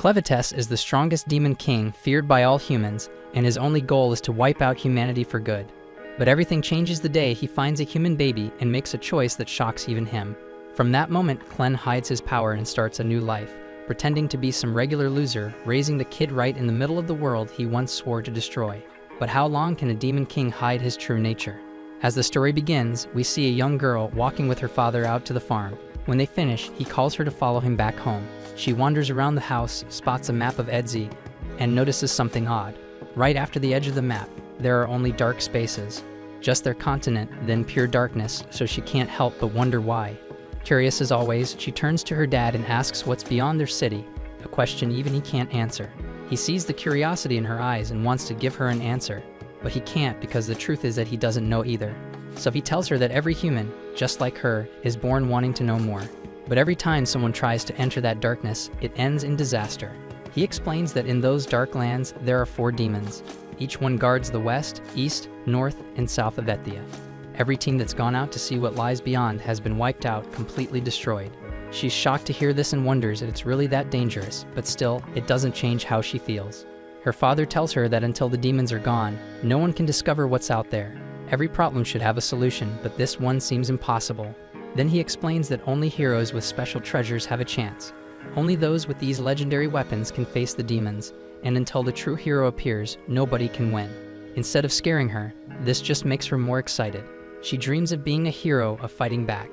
Clevatess is the strongest demon king feared by all humans, and his only goal is to wipe out humanity for good. But everything changes the day he finds a human baby and makes a choice that shocks even him. From that moment, Clen hides his power and starts a new life, pretending to be some regular loser, raising the kid right in the middle of the world he once swore to destroy. But how long can a demon king hide his true nature? As the story begins, we see a young girl walking with her father out to the farm. When they finish, he calls her to follow him back home. She wanders around the house, spots a map of Edzi, and notices something odd. Right after the edge of the map, there are only dark spaces. Just their continent, then pure darkness, so she can't help but wonder why. Curious as always, she turns to her dad and asks what's beyond their city, a question even he can't answer. He sees the curiosity in her eyes and wants to give her an answer, but he can't because the truth is that he doesn't know either. So he tells her that every human, just like her, is born wanting to know more. But every time someone tries to enter that darkness, it ends in disaster. He explains that in those dark lands, there are 4 demons. Each one guards the west, east, north, and south of Ethia. Every team that's gone out to see what lies beyond has been wiped out, completely destroyed. She's shocked to hear this and wonders if it's really that dangerous, but still, it doesn't change how she feels. Her father tells her that until the demons are gone, no one can discover what's out there. Every problem should have a solution, but this one seems impossible. Then he explains that only heroes with special treasures have a chance. Only those with these legendary weapons can face the demons, and until the true hero appears, nobody can win. Instead of scaring her, this just makes her more excited. She dreams of being a hero, of fighting back.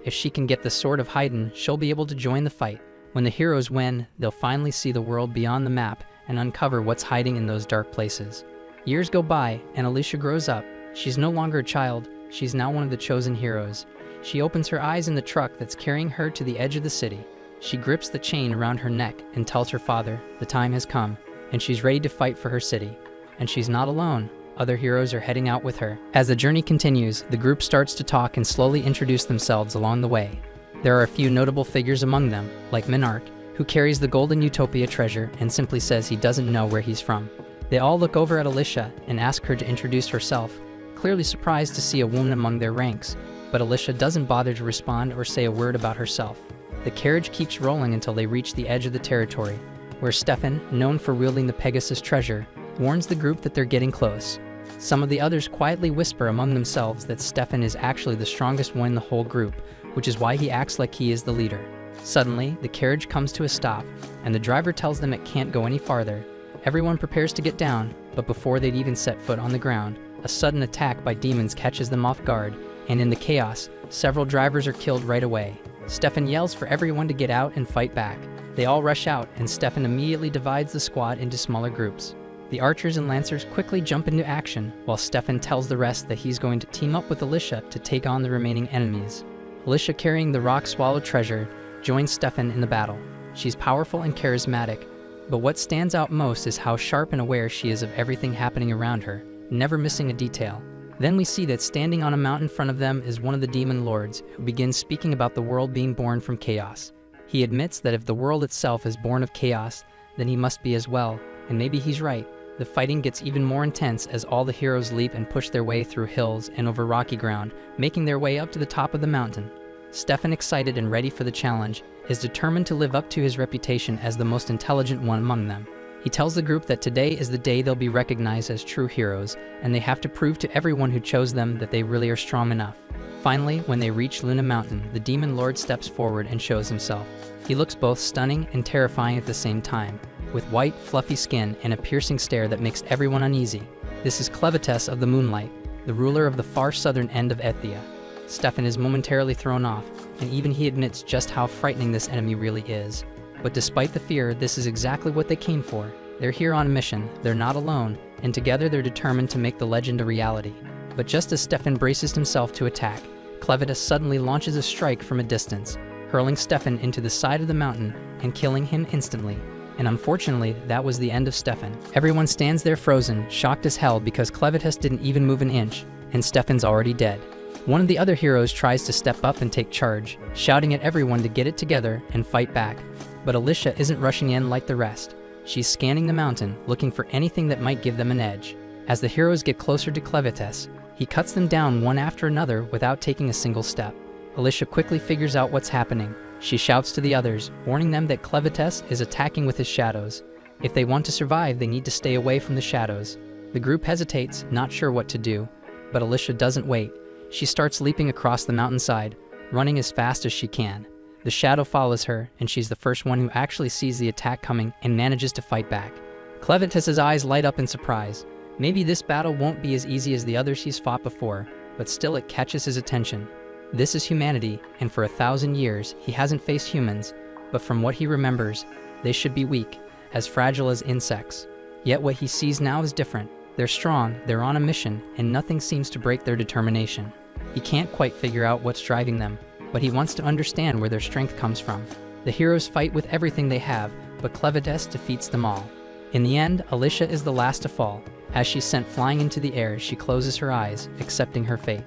If she can get the Sword of Haydn, she'll be able to join the fight. When the heroes win, they'll finally see the world beyond the map and uncover what's hiding in those dark places. Years go by, and Alicia grows up. She's no longer a child, she's now one of the chosen heroes. She opens her eyes in the truck that's carrying her to the edge of the city. She grips the chain around her neck and tells her father the time has come, and she's ready to fight for her city. And she's not alone. Other heroes are heading out with her. As the journey continues, the group starts to talk and slowly introduce themselves along the way. There are a few notable figures among them, like Minarch, who carries the Golden Utopia treasure and simply says he doesn't know where he's from. They all look over at Alicia and ask her to introduce herself, clearly surprised to see a woman among their ranks. But Alicia doesn't bother to respond or say a word about herself. The carriage keeps rolling until they reach the edge of the territory, where Stefan, known for wielding the Pegasus treasure, warns the group that they're getting close. Some of the others quietly whisper among themselves that Stefan is actually the strongest one in the whole group, which is why he acts like he is the leader. Suddenly, the carriage comes to a stop, and the driver tells them it can't go any farther. Everyone prepares to get down, but before they'd even set foot on the ground, a sudden attack by demons catches them off guard, and in the chaos, several drivers are killed right away. Stefan yells for everyone to get out and fight back. They all rush out, and Stefan immediately divides the squad into smaller groups. The archers and lancers quickly jump into action, while Stefan tells the rest that he's going to team up with Alicia to take on the remaining enemies. Alicia, carrying the rock-swallowed treasure, joins Stefan in the battle. She's powerful and charismatic, but what stands out most is how sharp and aware she is of everything happening around her, never missing a detail. Then we see that standing on a mountain in front of them is one of the demon lords, who begins speaking about the world being born from chaos. He admits that if the world itself is born of chaos, then he must be as well, and maybe he's right. The fighting gets even more intense as all the heroes leap and push their way through hills and over rocky ground, making their way up to the top of the mountain. Stefan, excited and ready for the challenge, is determined to live up to his reputation as the most intelligent one among them. He tells the group that today is the day they'll be recognized as true heroes, and they have to prove to everyone who chose them that they really are strong enough. Finally, when they reach Luna Mountain, the demon lord steps forward and shows himself. He looks both stunning and terrifying at the same time, with white, fluffy skin and a piercing stare that makes everyone uneasy. This is Clevatess of the Moonlight, the ruler of the far southern end of Ethia. Stefan is momentarily thrown off, and even he admits just how frightening this enemy really is. But despite the fear, this is exactly what they came for. They're here on a mission, they're not alone, and together they're determined to make the legend a reality. But just as Stefan braces himself to attack, Clevatess suddenly launches a strike from a distance, hurling Stefan into the side of the mountain and killing him instantly. And unfortunately, that was the end of Stefan. Everyone stands there frozen, shocked as hell because Clevatess didn't even move an inch, and Stefan's already dead. One of the other heroes tries to step up and take charge, shouting at everyone to get it together and fight back. But Alicia isn't rushing in like the rest. She's scanning the mountain, looking for anything that might give them an edge. As the heroes get closer to Clevatess, he cuts them down one after another without taking a single step. Alicia quickly figures out what's happening. She shouts to the others, warning them that Clevatess is attacking with his shadows. If they want to survive, they need to stay away from the shadows. The group hesitates, not sure what to do, but Alicia doesn't wait. She starts leaping across the mountainside, running as fast as she can. The shadow follows her, and she's the first one who actually sees the attack coming and manages to fight back. Clevatess's eyes light up in surprise. Maybe this battle won't be as easy as the others he's fought before, but still it catches his attention. This is humanity, and for 1,000 years he hasn't faced humans, but from what he remembers, they should be weak, as fragile as insects. Yet what he sees now is different. They're strong, they're on a mission, and nothing seems to break their determination. He can't quite figure out what's driving them, but he wants to understand where their strength comes from. The heroes fight with everything they have, but Clevatess defeats them all. In the end, Alicia is the last to fall. As she's sent flying into the air, she closes her eyes, accepting her fate.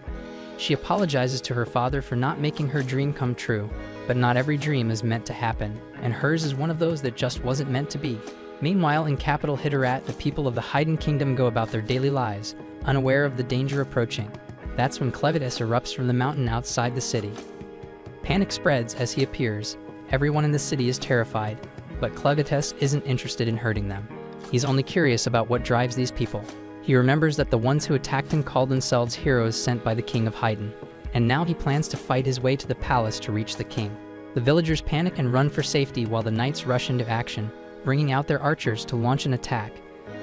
She apologizes to her father for not making her dream come true, but not every dream is meant to happen, and hers is one of those that just wasn't meant to be. Meanwhile, in capital Hitterat, the people of the Haydn Kingdom go about their daily lives, unaware of the danger approaching. That's when Clevatess erupts from the mountain outside the city. Panic spreads as he appears. Everyone in the city is terrified, but Clevatess isn't interested in hurting them. He's only curious about what drives these people. He remembers that the ones who attacked him called themselves heroes sent by the king of Haydn, and now he plans to fight his way to the palace to reach the king. The villagers panic and run for safety while the knights rush into action, bringing out their archers to launch an attack.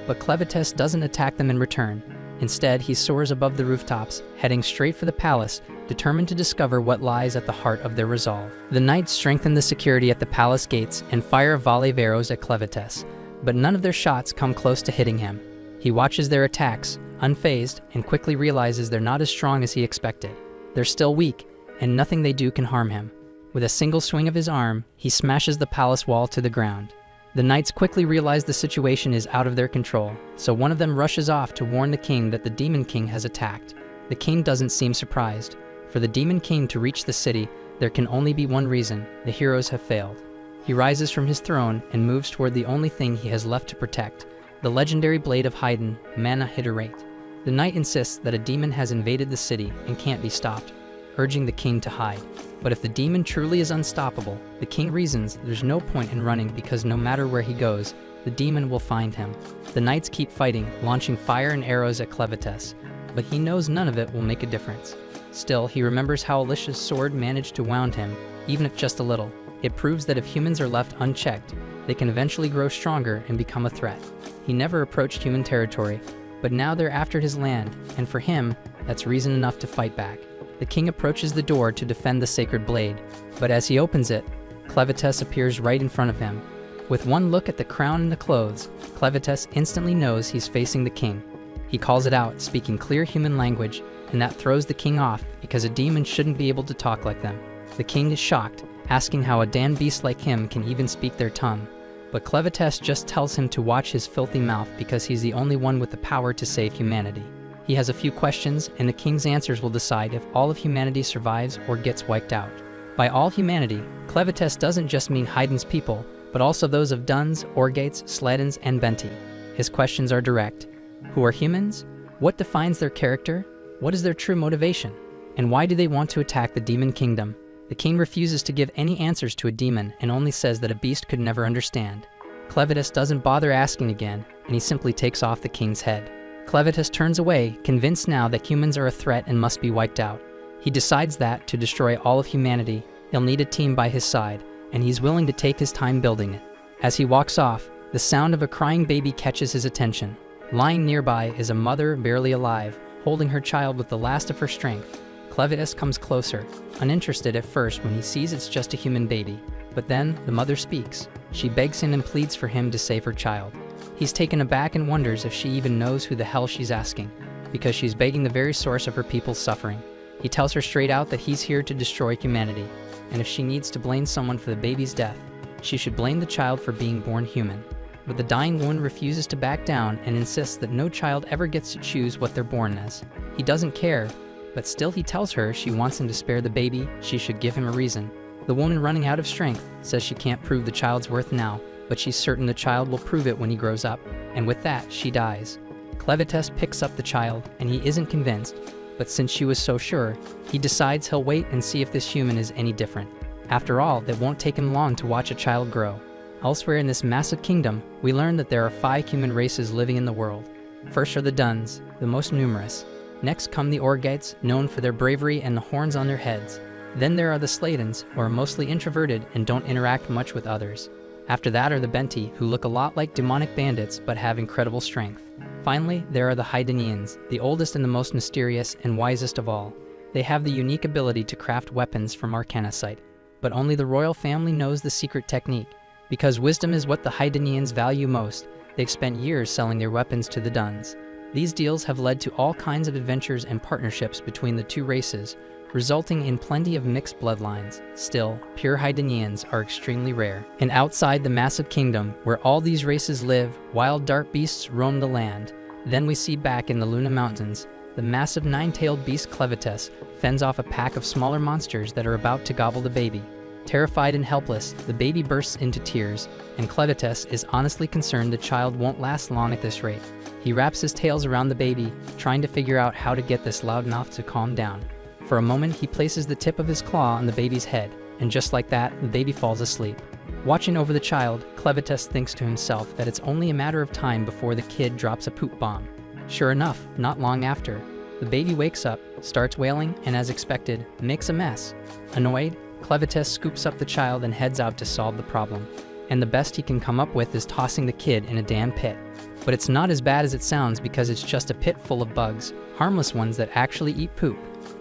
But Clevatess doesn't attack them in return. Instead, he soars above the rooftops, heading straight for the palace, determined to discover what lies at the heart of their resolve. The knights strengthen the security at the palace gates and fire a volley of arrows at Clevatess, but none of their shots come close to hitting him. He watches their attacks, unfazed, and quickly realizes they're not as strong as he expected. They're still weak, and nothing they do can harm him. With a single swing of his arm, he smashes the palace wall to the ground. The knights quickly realize the situation is out of their control, so one of them rushes off to warn the king that the Demon King has attacked. The king doesn't seem surprised. For the Demon King to reach the city, there can only be one reason: the heroes have failed. He rises from his throne and moves toward the only thing he has left to protect, the legendary blade of Haydn, Mana Hitterate. The knight insists that a demon has invaded the city and can't be stopped, urging the king to hide. But if the demon truly is unstoppable, the king reasons there's no point in running because no matter where he goes, the demon will find him. The knights keep fighting, launching fire and arrows at Clevatess, but he knows none of it will make a difference. Still, he remembers how Alicia's sword managed to wound him, even if just a little. It proves that if humans are left unchecked, they can eventually grow stronger and become a threat. He never approached human territory, but now they're after his land, and for him, that's reason enough to fight back. The king approaches the door to defend the sacred blade, but as he opens it, Clevatess appears right in front of him. With one look at the crown and the clothes, Clevatess instantly knows he's facing the king. He calls it out, speaking clear human language, and that throws the king off because a demon shouldn't be able to talk like them. The king is shocked, asking how a damned beast like him can even speak their tongue. But Clevatess just tells him to watch his filthy mouth because he's the only one with the power to save humanity. He has a few questions, and the king's answers will decide if all of humanity survives or gets wiped out. By all humanity, Clevatess doesn't just mean Haydn's people, but also those of Duns, Orgates, Sledens, and Benti. His questions are direct. Who are humans? What defines their character? What is their true motivation? And why do they want to attack the Demon Kingdom? The king refuses to give any answers to a demon and only says that a beast could never understand. Clevatess doesn't bother asking again, and he simply takes off the king's head. Clevatess turns away, convinced now that humans are a threat and must be wiped out. He decides that, to destroy all of humanity, he'll need a team by his side, and he's willing to take his time building it. As he walks off, the sound of a crying baby catches his attention. Lying nearby is a mother barely alive, holding her child with the last of her strength. Clevatess comes closer, uninterested at first when he sees it's just a human baby. But then, the mother speaks. She begs him and pleads for him to save her child. He's taken aback and wonders if she even knows who the hell she's asking, because she's begging the very source of her people's suffering. He tells her straight out that he's here to destroy humanity, and if she needs to blame someone for the baby's death, she should blame the child for being born human. But the dying woman refuses to back down and insists that no child ever gets to choose what they're born as. He doesn't care, but still he tells her she wants him to spare the baby, she should give him a reason. The woman, running out of strength, says she can't prove the child's worth now, but she's certain the child will prove it when he grows up, and with that, she dies. Clevatess picks up the child, and he isn't convinced, but since she was so sure, he decides he'll wait and see if this human is any different. After all, it won't take him long to watch a child grow. Elsewhere in this massive kingdom, we learn that there are 5 human races living in the world. First are the Duns, the most numerous. Next come the Orgites, known for their bravery and the horns on their heads. Then there are the Slatans, who are mostly introverted and don't interact much with others. After that are the Benti, who look a lot like demonic bandits but have incredible strength. Finally, there are the Hydanians, the oldest and the most mysterious and wisest of all. They have the unique ability to craft weapons from arcanocite. But only the royal family knows the secret technique. Because wisdom is what the Hydanians value most, they've spent years selling their weapons to the Duns. These deals have led to all kinds of adventures and partnerships between the 2 races, resulting in plenty of mixed bloodlines. Still, pure Hydanians are extremely rare. And outside the massive kingdom, where all these races live, wild dark beasts roam the land. Then we see back in the Luna Mountains, the massive 9-tailed beast Clevatess fends off a pack of smaller monsters that are about to gobble the baby. Terrified and helpless, the baby bursts into tears, and Clevatess is honestly concerned the child won't last long at this rate. He wraps his tails around the baby, trying to figure out how to get this loud mouth to calm down. For a moment, he places the tip of his claw on the baby's head, and just like that, the baby falls asleep. Watching over the child, Clevatess thinks to himself that it's only a matter of time before the kid drops a poop bomb. Sure enough, not long after, the baby wakes up, starts wailing, and as expected, makes a mess. Annoyed, Clevatess scoops up the child and heads out to solve the problem. And the best he can come up with is tossing the kid in a damn pit. But it's not as bad as it sounds because it's just a pit full of bugs, harmless ones that actually eat poop.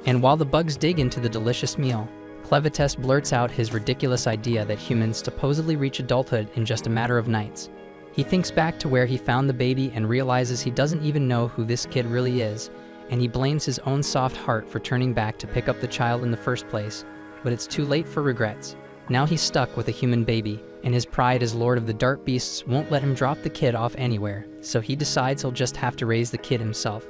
And while the bugs dig into the delicious meal, Clevatess blurts out his ridiculous idea that humans supposedly reach adulthood in just a matter of nights. He thinks back to where he found the baby and realizes he doesn't even know who this kid really is, and he blames his own soft heart for turning back to pick up the child in the first place. But it's too late for regrets. Now he's stuck with a human baby, and his pride as Lord of the Dark Beasts won't let him drop the kid off anywhere, so he decides he'll just have to raise the kid himself.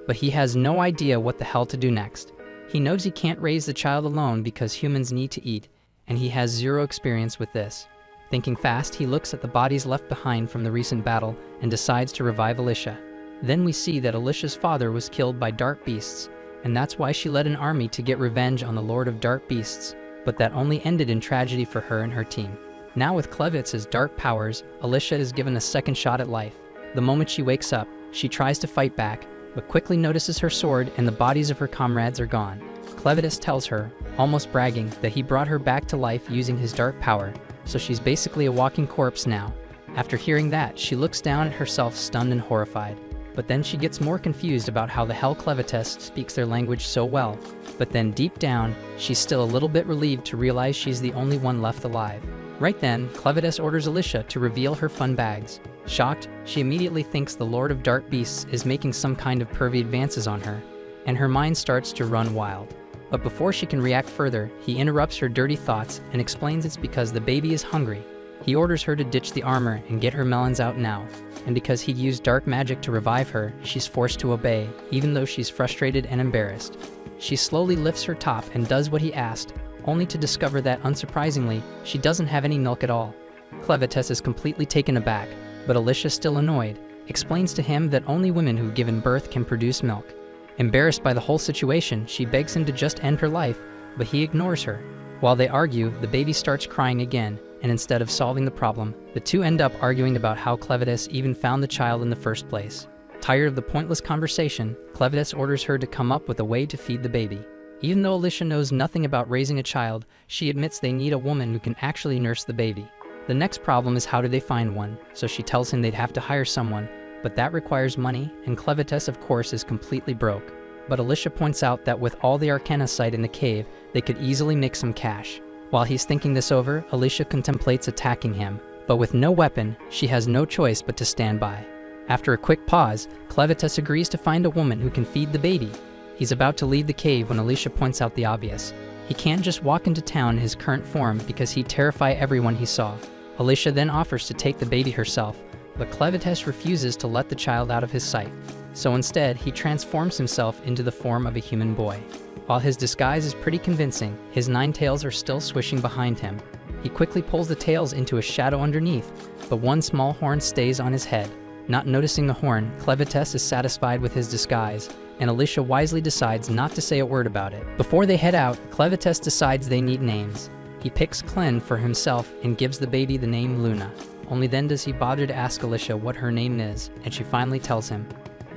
But he has no idea what the hell to do next. He knows he can't raise the child alone because humans need to eat, and he has 0 experience with this. Thinking fast, he looks at the bodies left behind from the recent battle and decides to revive Alicia. Then we see that Alicia's father was killed by dark beasts, and that's why she led an army to get revenge on the Lord of Dark Beasts, but that only ended in tragedy for her and her team. Now with Clevatz's dark powers, Alicia is given a second shot at life. The moment she wakes up, she tries to fight back, but quickly notices her sword and the bodies of her comrades are gone. Clevatess tells her, almost bragging, that he brought her back to life using his dark power, so she's basically a walking corpse now. After hearing that, she looks down at herself stunned and horrified. But then she gets more confused about how the hell Clevatess speaks their language so well. But then deep down, she's still a little bit relieved to realize she's the only one left alive. Right then, Clevatess orders Alicia to reveal her fun bags. Shocked, she immediately thinks the Lord of Dark Beasts is making some kind of pervy advances on her, and her mind starts to run wild. But before she can react further, he interrupts her dirty thoughts and explains it's because the baby is hungry. He orders her to ditch the armor and get her melons out now, and because he'd used dark magic to revive her, she's forced to obey, even though she's frustrated and embarrassed. She slowly lifts her top and does what he asked, only to discover that, unsurprisingly, she doesn't have any milk at all. Clevatess is completely taken aback, but Alicia, still annoyed, explains to him that only women who've given birth can produce milk. Embarrassed by the whole situation, she begs him to just end her life, but he ignores her. While they argue, the baby starts crying again, and instead of solving the problem, the two end up arguing about how Clevatess even found the child in the first place. Tired of the pointless conversation, Clevatess orders her to come up with a way to feed the baby. Even though Alicia knows nothing about raising a child, she admits they need a woman who can actually nurse the baby. The next problem is how do they find one, so she tells him they'd have to hire someone, but that requires money, and Clevatess of course is completely broke. But Alicia points out that with all the arcanocite in the cave, they could easily make some cash. While he's thinking this over, Alicia contemplates attacking him, but with no weapon, she has no choice but to stand by. After a quick pause, Clevatess agrees to find a woman who can feed the baby. He's about to leave the cave when Alicia points out the obvious. He can't just walk into town in his current form because he'd terrify everyone he saw. Alicia then offers to take the baby herself, but Clevatess refuses to let the child out of his sight. So instead, he transforms himself into the form of a human boy. While his disguise is pretty convincing, his 9 tails are still swishing behind him. He quickly pulls the tails into a shadow underneath, but one small horn stays on his head. Not noticing the horn, Clevatess is satisfied with his disguise, and Alicia wisely decides not to say a word about it. Before they head out, Clevatess decides they need names. He He picks Clen for himself and gives the baby the name Luna. Only then does he bother to ask Alicia what her name is, and she finally tells him.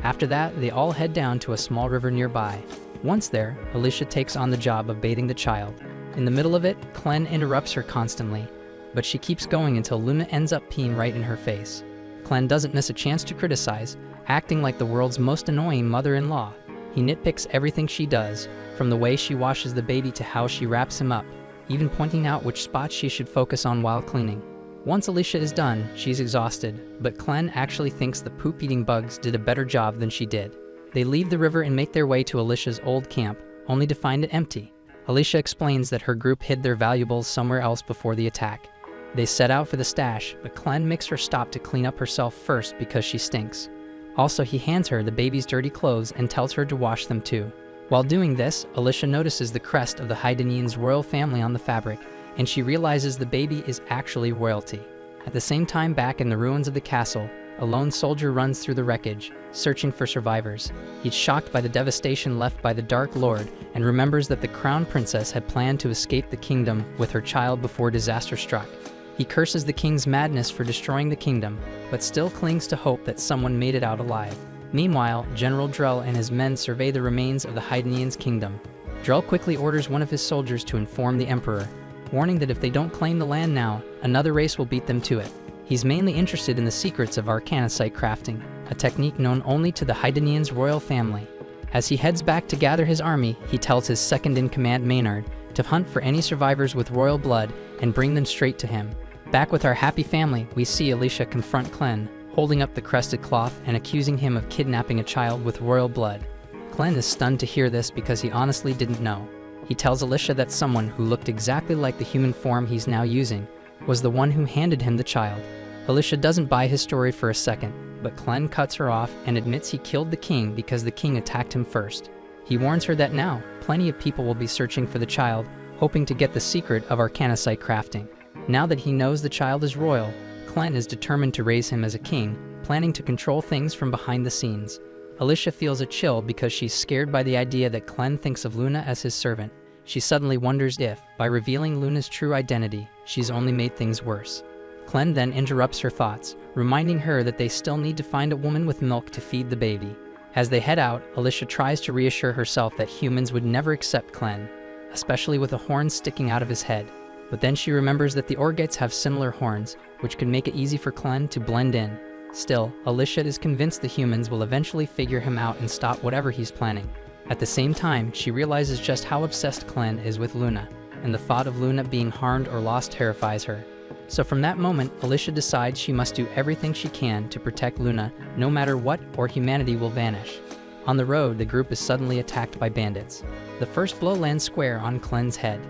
After that, they all head down to a small river nearby. Once there, Alicia takes on the job of bathing the child. In the middle of it, Clen interrupts her constantly, but she keeps going until Luna ends up peeing right in her face. Clen doesn't miss a chance to criticize, acting like the world's most annoying mother-in-law. He nitpicks everything she does, from the way she washes the baby to how she wraps him up, even pointing out which spots she should focus on while cleaning. Once Alicia is done, she's exhausted, but Clen actually thinks the poop-eating bugs did a better job than she did. They leave the river and make their way to Alicia's old camp, only to find it empty. Alicia explains that her group hid their valuables somewhere else before the attack. They set out for the stash, but Clen makes her stop to clean up herself first because she stinks. Also, he hands her the baby's dirty clothes and tells her to wash them too. While doing this, Alicia notices the crest of the Haidanians' royal family on the fabric, and she realizes the baby is actually royalty. At the same time, back in the ruins of the castle, a lone soldier runs through the wreckage, searching for survivors. He's shocked by the devastation left by the Dark Lord and remembers that the crown princess had planned to escape the kingdom with her child before disaster struck. He curses the king's madness for destroying the kingdom, but still clings to hope that someone made it out alive. Meanwhile, General Drell and his men survey the remains of the Haidanians' kingdom. Drell quickly orders one of his soldiers to inform the emperor, warning that if they don't claim the land now, another race will beat them to it. He's mainly interested in the secrets of arcanasite crafting, a technique known only to the Haidanians' royal family. As he heads back to gather his army, he tells his second-in-command Maynard to hunt for any survivors with royal blood and bring them straight to him. Back with our happy family, we see Alicia confront Clen, holding up the crested cloth and accusing him of kidnapping a child with royal blood. Clen is stunned to hear this because he honestly didn't know. He tells Alicia that someone who looked exactly like the human form he's now using was the one who handed him the child. Alicia doesn't buy his story for a second, but Clen cuts her off and admits he killed the king because the king attacked him first. He warns her that now, plenty of people will be searching for the child, hoping to get the secret of arcanasite crafting. Now that he knows the child is royal, Clen is determined to raise him as a king, planning to control things from behind the scenes. Alicia feels a chill because she's scared by the idea that Clen thinks of Luna as his servant. She suddenly wonders if, by revealing Luna's true identity, she's only made things worse. Clen then interrupts her thoughts, reminding her that they still need to find a woman with milk to feed the baby. As they head out, Alicia tries to reassure herself that humans would never accept Clen, especially with a horn sticking out of his head. But then she remembers that the Orgites have similar horns, which could make it easy for Clen to blend in. Still, Alicia is convinced the humans will eventually figure him out and stop whatever he's planning. At the same time, she realizes just how obsessed Clen is with Luna, and the thought of Luna being harmed or lost terrifies her. So from that moment, Alicia decides she must do everything she can to protect Luna, no matter what, or humanity will vanish. On the road, the group is suddenly attacked by bandits. The first blow lands square on Clen's head.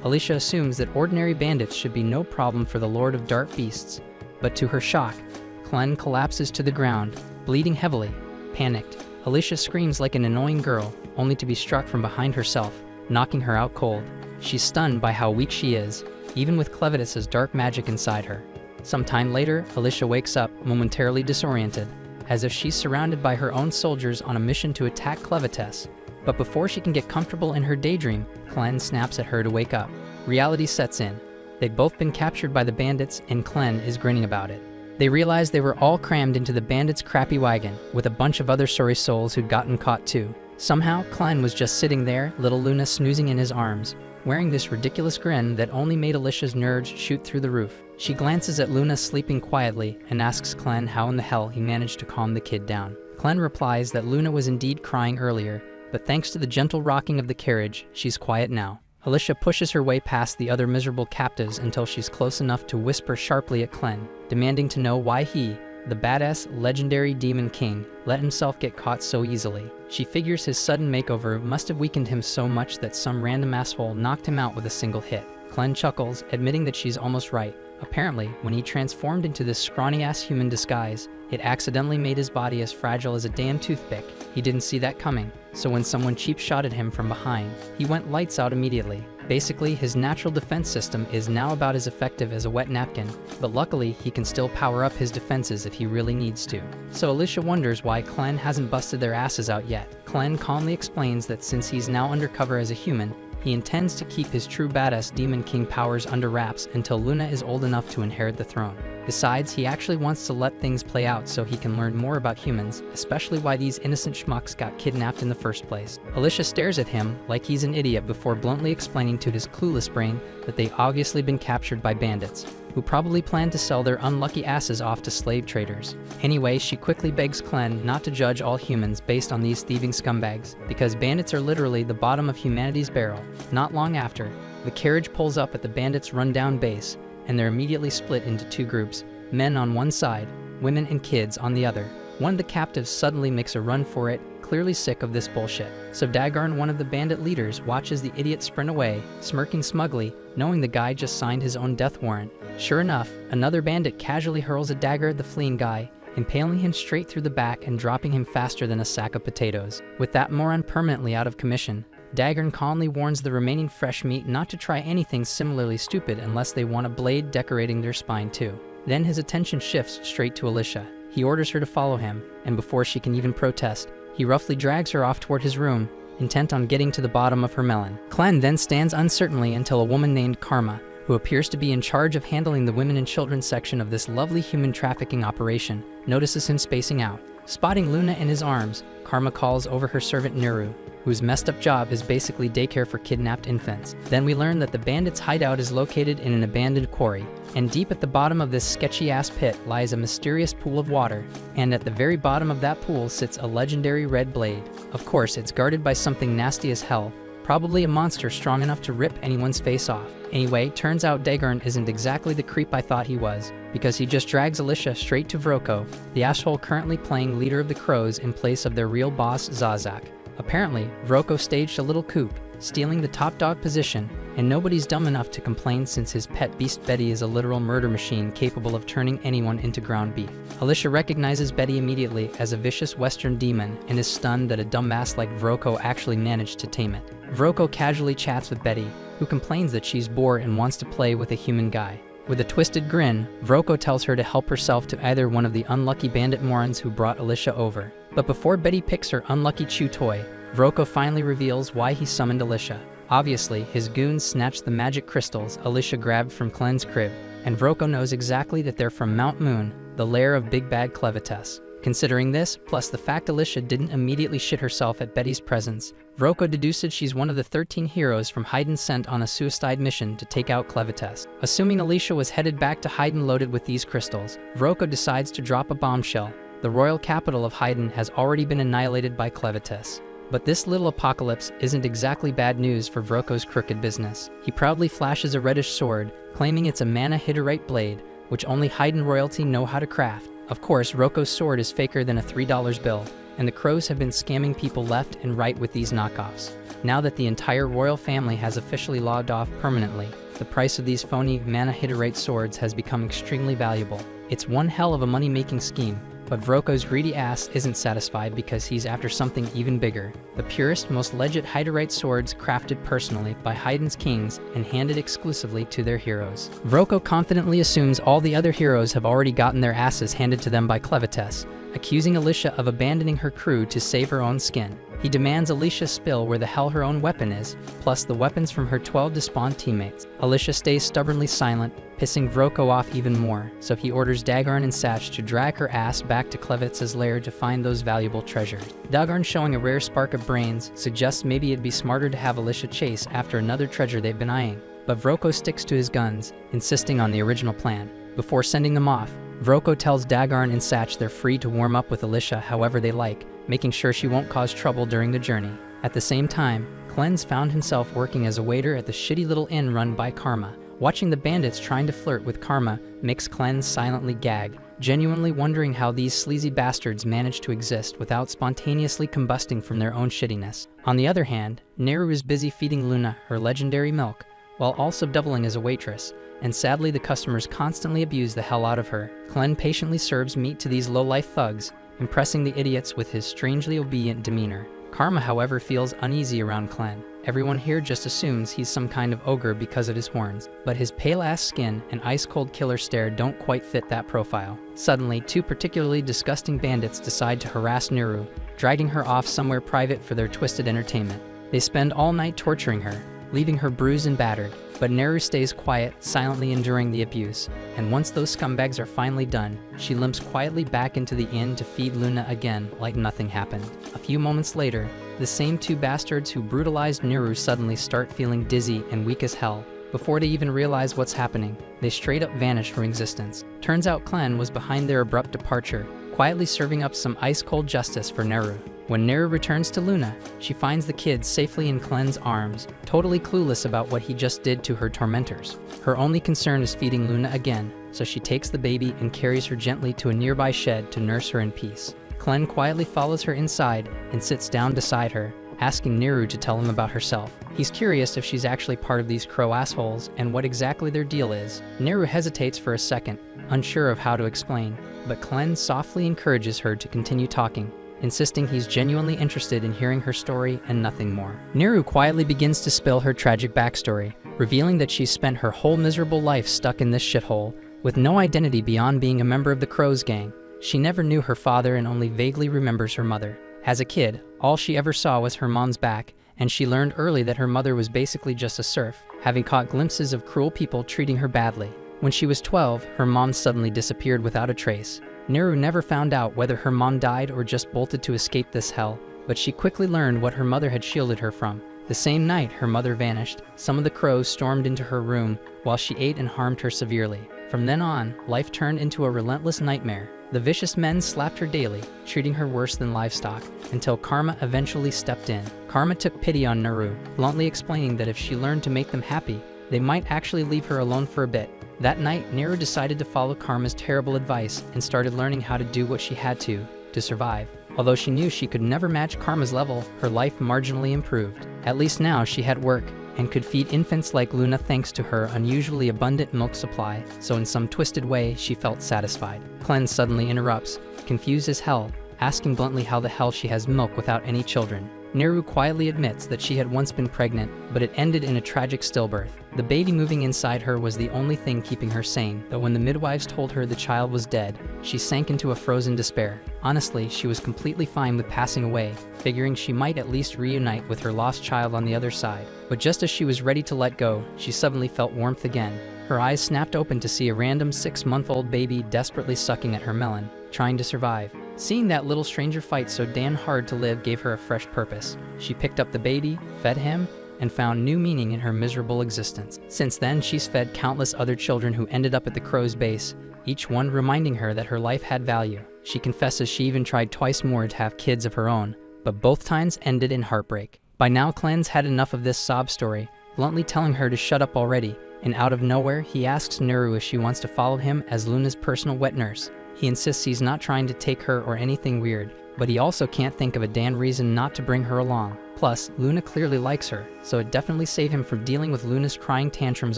Alicia assumes that ordinary bandits should be no problem for the Lord of Dark Beasts, but to her shock, Clen collapses to the ground, bleeding heavily. Panicked, Alicia screams like an annoying girl, only to be struck from behind herself, knocking her out cold. She's stunned by how weak she is, even with Clevatess's dark magic inside her. Some time later, Alicia wakes up, momentarily disoriented, as if she's surrounded by her own soldiers on a mission to attack Clevatess. But before she can get comfortable in her daydream, Clen snaps at her to wake up. Reality sets in. They'd both been captured by the bandits, and Clen is grinning about it. They realize they were all crammed into the bandits' crappy wagon, with a bunch of other sorry souls who'd gotten caught too. Somehow, Clen was just sitting there, little Luna snoozing in his arms, wearing this ridiculous grin that only made Alicia's nerves shoot through the roof. She glances at Luna sleeping quietly and asks Clen how in the hell he managed to calm the kid down. Clen replies that Luna was indeed crying earlier, but thanks to the gentle rocking of the carriage, she's quiet now. Alicia pushes her way past the other miserable captives until she's close enough to whisper sharply at Clen, demanding to know why he, the badass, legendary Demon King, let himself get caught so easily. She figures his sudden makeover must have weakened him so much that some random asshole knocked him out with a single hit. Clen chuckles, admitting that she's almost right. Apparently, when he transformed into this scrawny-ass human disguise, it accidentally made his body as fragile as a damn toothpick. He didn't see that coming, so when someone cheap-shotted him from behind, he went lights out immediately. Basically, his natural defense system is now about as effective as a wet napkin, but luckily he can still power up his defenses if he really needs to. So Alicia wonders why Clen hasn't busted their asses out yet. Clen calmly explains that since he's now undercover as a human, He intends to keep his true badass Demon King powers under wraps until Luna is old enough to inherit the throne. Besides, he actually wants to let things play out so he can learn more about humans, especially why these innocent schmucks got kidnapped in the first place. Alicia stares at him like he's an idiot before bluntly explaining to his clueless brain that they obviously been captured by bandits, who probably plan to sell their unlucky asses off to slave traders. Anyway, she quickly begs Clen not to judge all humans based on these thieving scumbags, because bandits are literally the bottom of humanity's barrel. Not long after, the carriage pulls up at the bandits' rundown base, and they're immediately split into two groups, men on one side, women and kids on the other. One of the captives suddenly makes a run for it, clearly sick of this bullshit. So Dagarn, one of the bandit leaders, watches the idiot sprint away, smirking smugly, knowing the guy just signed his own death warrant. Sure enough, another bandit casually hurls a dagger at the fleeing guy, impaling him straight through the back and dropping him faster than a sack of potatoes. With that moron permanently out of commission, Dagarn calmly warns the remaining fresh meat not to try anything similarly stupid unless they want a blade decorating their spine too. Then his attention shifts straight to Alicia. He orders her to follow him, and before she can even protest, he roughly drags her off toward his room, intent on getting to the bottom of her melon. Clen then stands uncertainly until a woman named Karma, who appears to be in charge of handling the women and children section of this lovely human trafficking operation, notices him spacing out. Spotting Luna in his arms, Karma calls over her servant Nuru, whose messed up job is basically daycare for kidnapped infants. Then we learn that the bandits' hideout is located in an abandoned quarry, and deep at the bottom of this sketchy-ass pit lies a mysterious pool of water, and at the very bottom of that pool sits a legendary red blade. Of course, it's guarded by something nasty as hell, probably a monster strong enough to rip anyone's face off. Anyway, turns out Dagarn isn't exactly the creep I thought he was, because he just drags Alicia straight to Vroko, the asshole currently playing leader of the Crows in place of their real boss Zazak. Apparently, Vroko staged a little coup, stealing the top dog position, and nobody's dumb enough to complain since his pet beast Betty is a literal murder machine capable of turning anyone into ground beef. Alicia recognizes Betty immediately as a vicious western demon and is stunned that a dumbass like Vroko actually managed to tame it. Vroko casually chats with Betty, who complains that she's bored and wants to play with a human guy. With a twisted grin, Vroko tells her to help herself to either one of the unlucky bandit morons who brought Alicia over. But before Betty picks her unlucky chew toy, Vroko finally reveals why he summoned Alicia. Obviously, his goons snatched the magic crystals Alicia grabbed from Clen's crib, and Vroko knows exactly that they're from Mount Moon, the lair of Big Bad Clevatess. Considering this, plus the fact Alicia didn't immediately shit herself at Betty's presence, Vroko deduces she's one of the 13 heroes from Haydn sent on a suicide mission to take out Clevatess. Assuming Alicia was headed back to Haydn loaded with these crystals, Vroko decides to drop a bombshell. The royal capital of Haydn has already been annihilated by Clevatess. But this little apocalypse isn't exactly bad news for Vroko's crooked business. He proudly flashes a reddish sword, claiming it's a mana hiterite blade, which only Haydn royalty know how to craft. Of course, Vroko's sword is faker than a $3 bill, and the Crows have been scamming people left and right with these knockoffs. Now that the entire royal family has officially logged off permanently, the price of these phony mana hiterite swords has become extremely valuable. It's one hell of a money-making scheme, but Vroko's greedy ass isn't satisfied because he's after something even bigger. The purest, most legit hiterite swords crafted personally by Haydn's kings and handed exclusively to their heroes. Vroko confidently assumes all the other heroes have already gotten their asses handed to them by Clevatess, accusing Alicia of abandoning her crew to save her own skin. He demands Alicia spill where the hell her own weapon is, plus the weapons from her 12 despawned teammates. Alicia stays stubbornly silent, pissing Vroko off even more, so he orders Dagarn and Satch to drag her ass back to Clevatess' lair to find those valuable treasures. Dagarn, showing a rare spark of brains, suggests maybe it'd be smarter to have Alicia chase after another treasure they've been eyeing, but Vroko sticks to his guns, insisting on the original plan. Before sending them off, Vroko tells Dagarn and Satch they're free to warm up with Alicia however they like, making sure she won't cause trouble during the journey. At the same time, Clen's found himself working as a waiter at the shitty little inn run by Karma. Watching the bandits trying to flirt with Karma makes Clen silently gag, genuinely wondering how these sleazy bastards manage to exist without spontaneously combusting from their own shittiness. On the other hand, Neru is busy feeding Luna her legendary milk, while also doubling as a waitress, and sadly the customers constantly abuse the hell out of her. Clen patiently serves meat to these low-life thugs, impressing the idiots with his strangely obedient demeanor. Karma, however, feels uneasy around Clen. Everyone here just assumes he's some kind of ogre because of his horns, but his pale-ass skin and ice-cold killer stare don't quite fit that profile. Suddenly, two particularly disgusting bandits decide to harass Nuru, dragging her off somewhere private for their twisted entertainment. They spend all night torturing her, leaving her bruised and battered. But Neru stays quiet, silently enduring the abuse. And once those scumbags are finally done, she limps quietly back into the inn to feed Luna again like nothing happened. A few moments later, the same two bastards who brutalized Neru suddenly start feeling dizzy and weak as hell. Before they even realize what's happening, they straight up vanish from existence. Turns out Clen was behind their abrupt departure, quietly serving up some ice-cold justice for Neru. When Neru returns to Luna, she finds the kids safely in Clen's arms, totally clueless about what he just did to her tormentors. Her only concern is feeding Luna again, so she takes the baby and carries her gently to a nearby shed to nurse her in peace. Clen quietly follows her inside and sits down beside her, asking Neru to tell him about herself. He's curious if she's actually part of these crow assholes and what exactly their deal is. Neru hesitates for a second, unsure of how to explain, but Clen softly encourages her to continue talking, insisting he's genuinely interested in hearing her story and nothing more. Neru quietly begins to spill her tragic backstory, revealing that she's spent her whole miserable life stuck in this shithole, with no identity beyond being a member of the Crows gang. She never knew her father and only vaguely remembers her mother. As a kid, all she ever saw was her mom's back, and she learned early that her mother was basically just a serf, having caught glimpses of cruel people treating her badly. When she was 12, her mom suddenly disappeared without a trace. Neru never found out whether her mom died or just bolted to escape this hell, but she quickly learned what her mother had shielded her from. The same night her mother vanished, some of the crows stormed into her room while she ate and harmed her severely. From then on, life turned into a relentless nightmare. The vicious men slapped her daily, treating her worse than livestock, until Karma eventually stepped in. Karma took pity on Neru, bluntly explaining that if she learned to make them happy, they might actually leave her alone for a bit. That night, Neru decided to follow Karma's terrible advice and started learning how to do what she had to survive. Although she knew she could never match Karma's level, her life marginally improved. At least now she had work and could feed infants like Luna thanks to her unusually abundant milk supply, so in some twisted way she felt satisfied. Clen suddenly interrupts, confused as hell, asking bluntly how the hell she has milk without any children. Neru quietly admits that she had once been pregnant, but it ended in a tragic stillbirth. The baby moving inside her was the only thing keeping her sane, but when the midwives told her the child was dead, she sank into a frozen despair. Honestly, she was completely fine with passing away, figuring she might at least reunite with her lost child on the other side. But just as she was ready to let go, she suddenly felt warmth again. Her eyes snapped open to see a random 6-month-old baby desperately sucking at her melon, trying to survive. Seeing that little stranger fight so damn hard to live gave her a fresh purpose. She picked up the baby, fed him, and found new meaning in her miserable existence. Since then, she's fed countless other children who ended up at the crow's base, each one reminding her that her life had value. She confesses she even tried twice more to have kids of her own, but both times ended in heartbreak. By now, Clen's had enough of this sob story, bluntly telling her to shut up already, and out of nowhere, he asks Neru if she wants to follow him as Luna's personal wet nurse. He insists he's not trying to take her or anything weird, but he also can't think of a damn reason not to bring her along. Plus, Luna clearly likes her, so it definitely saved him from dealing with Luna's crying tantrums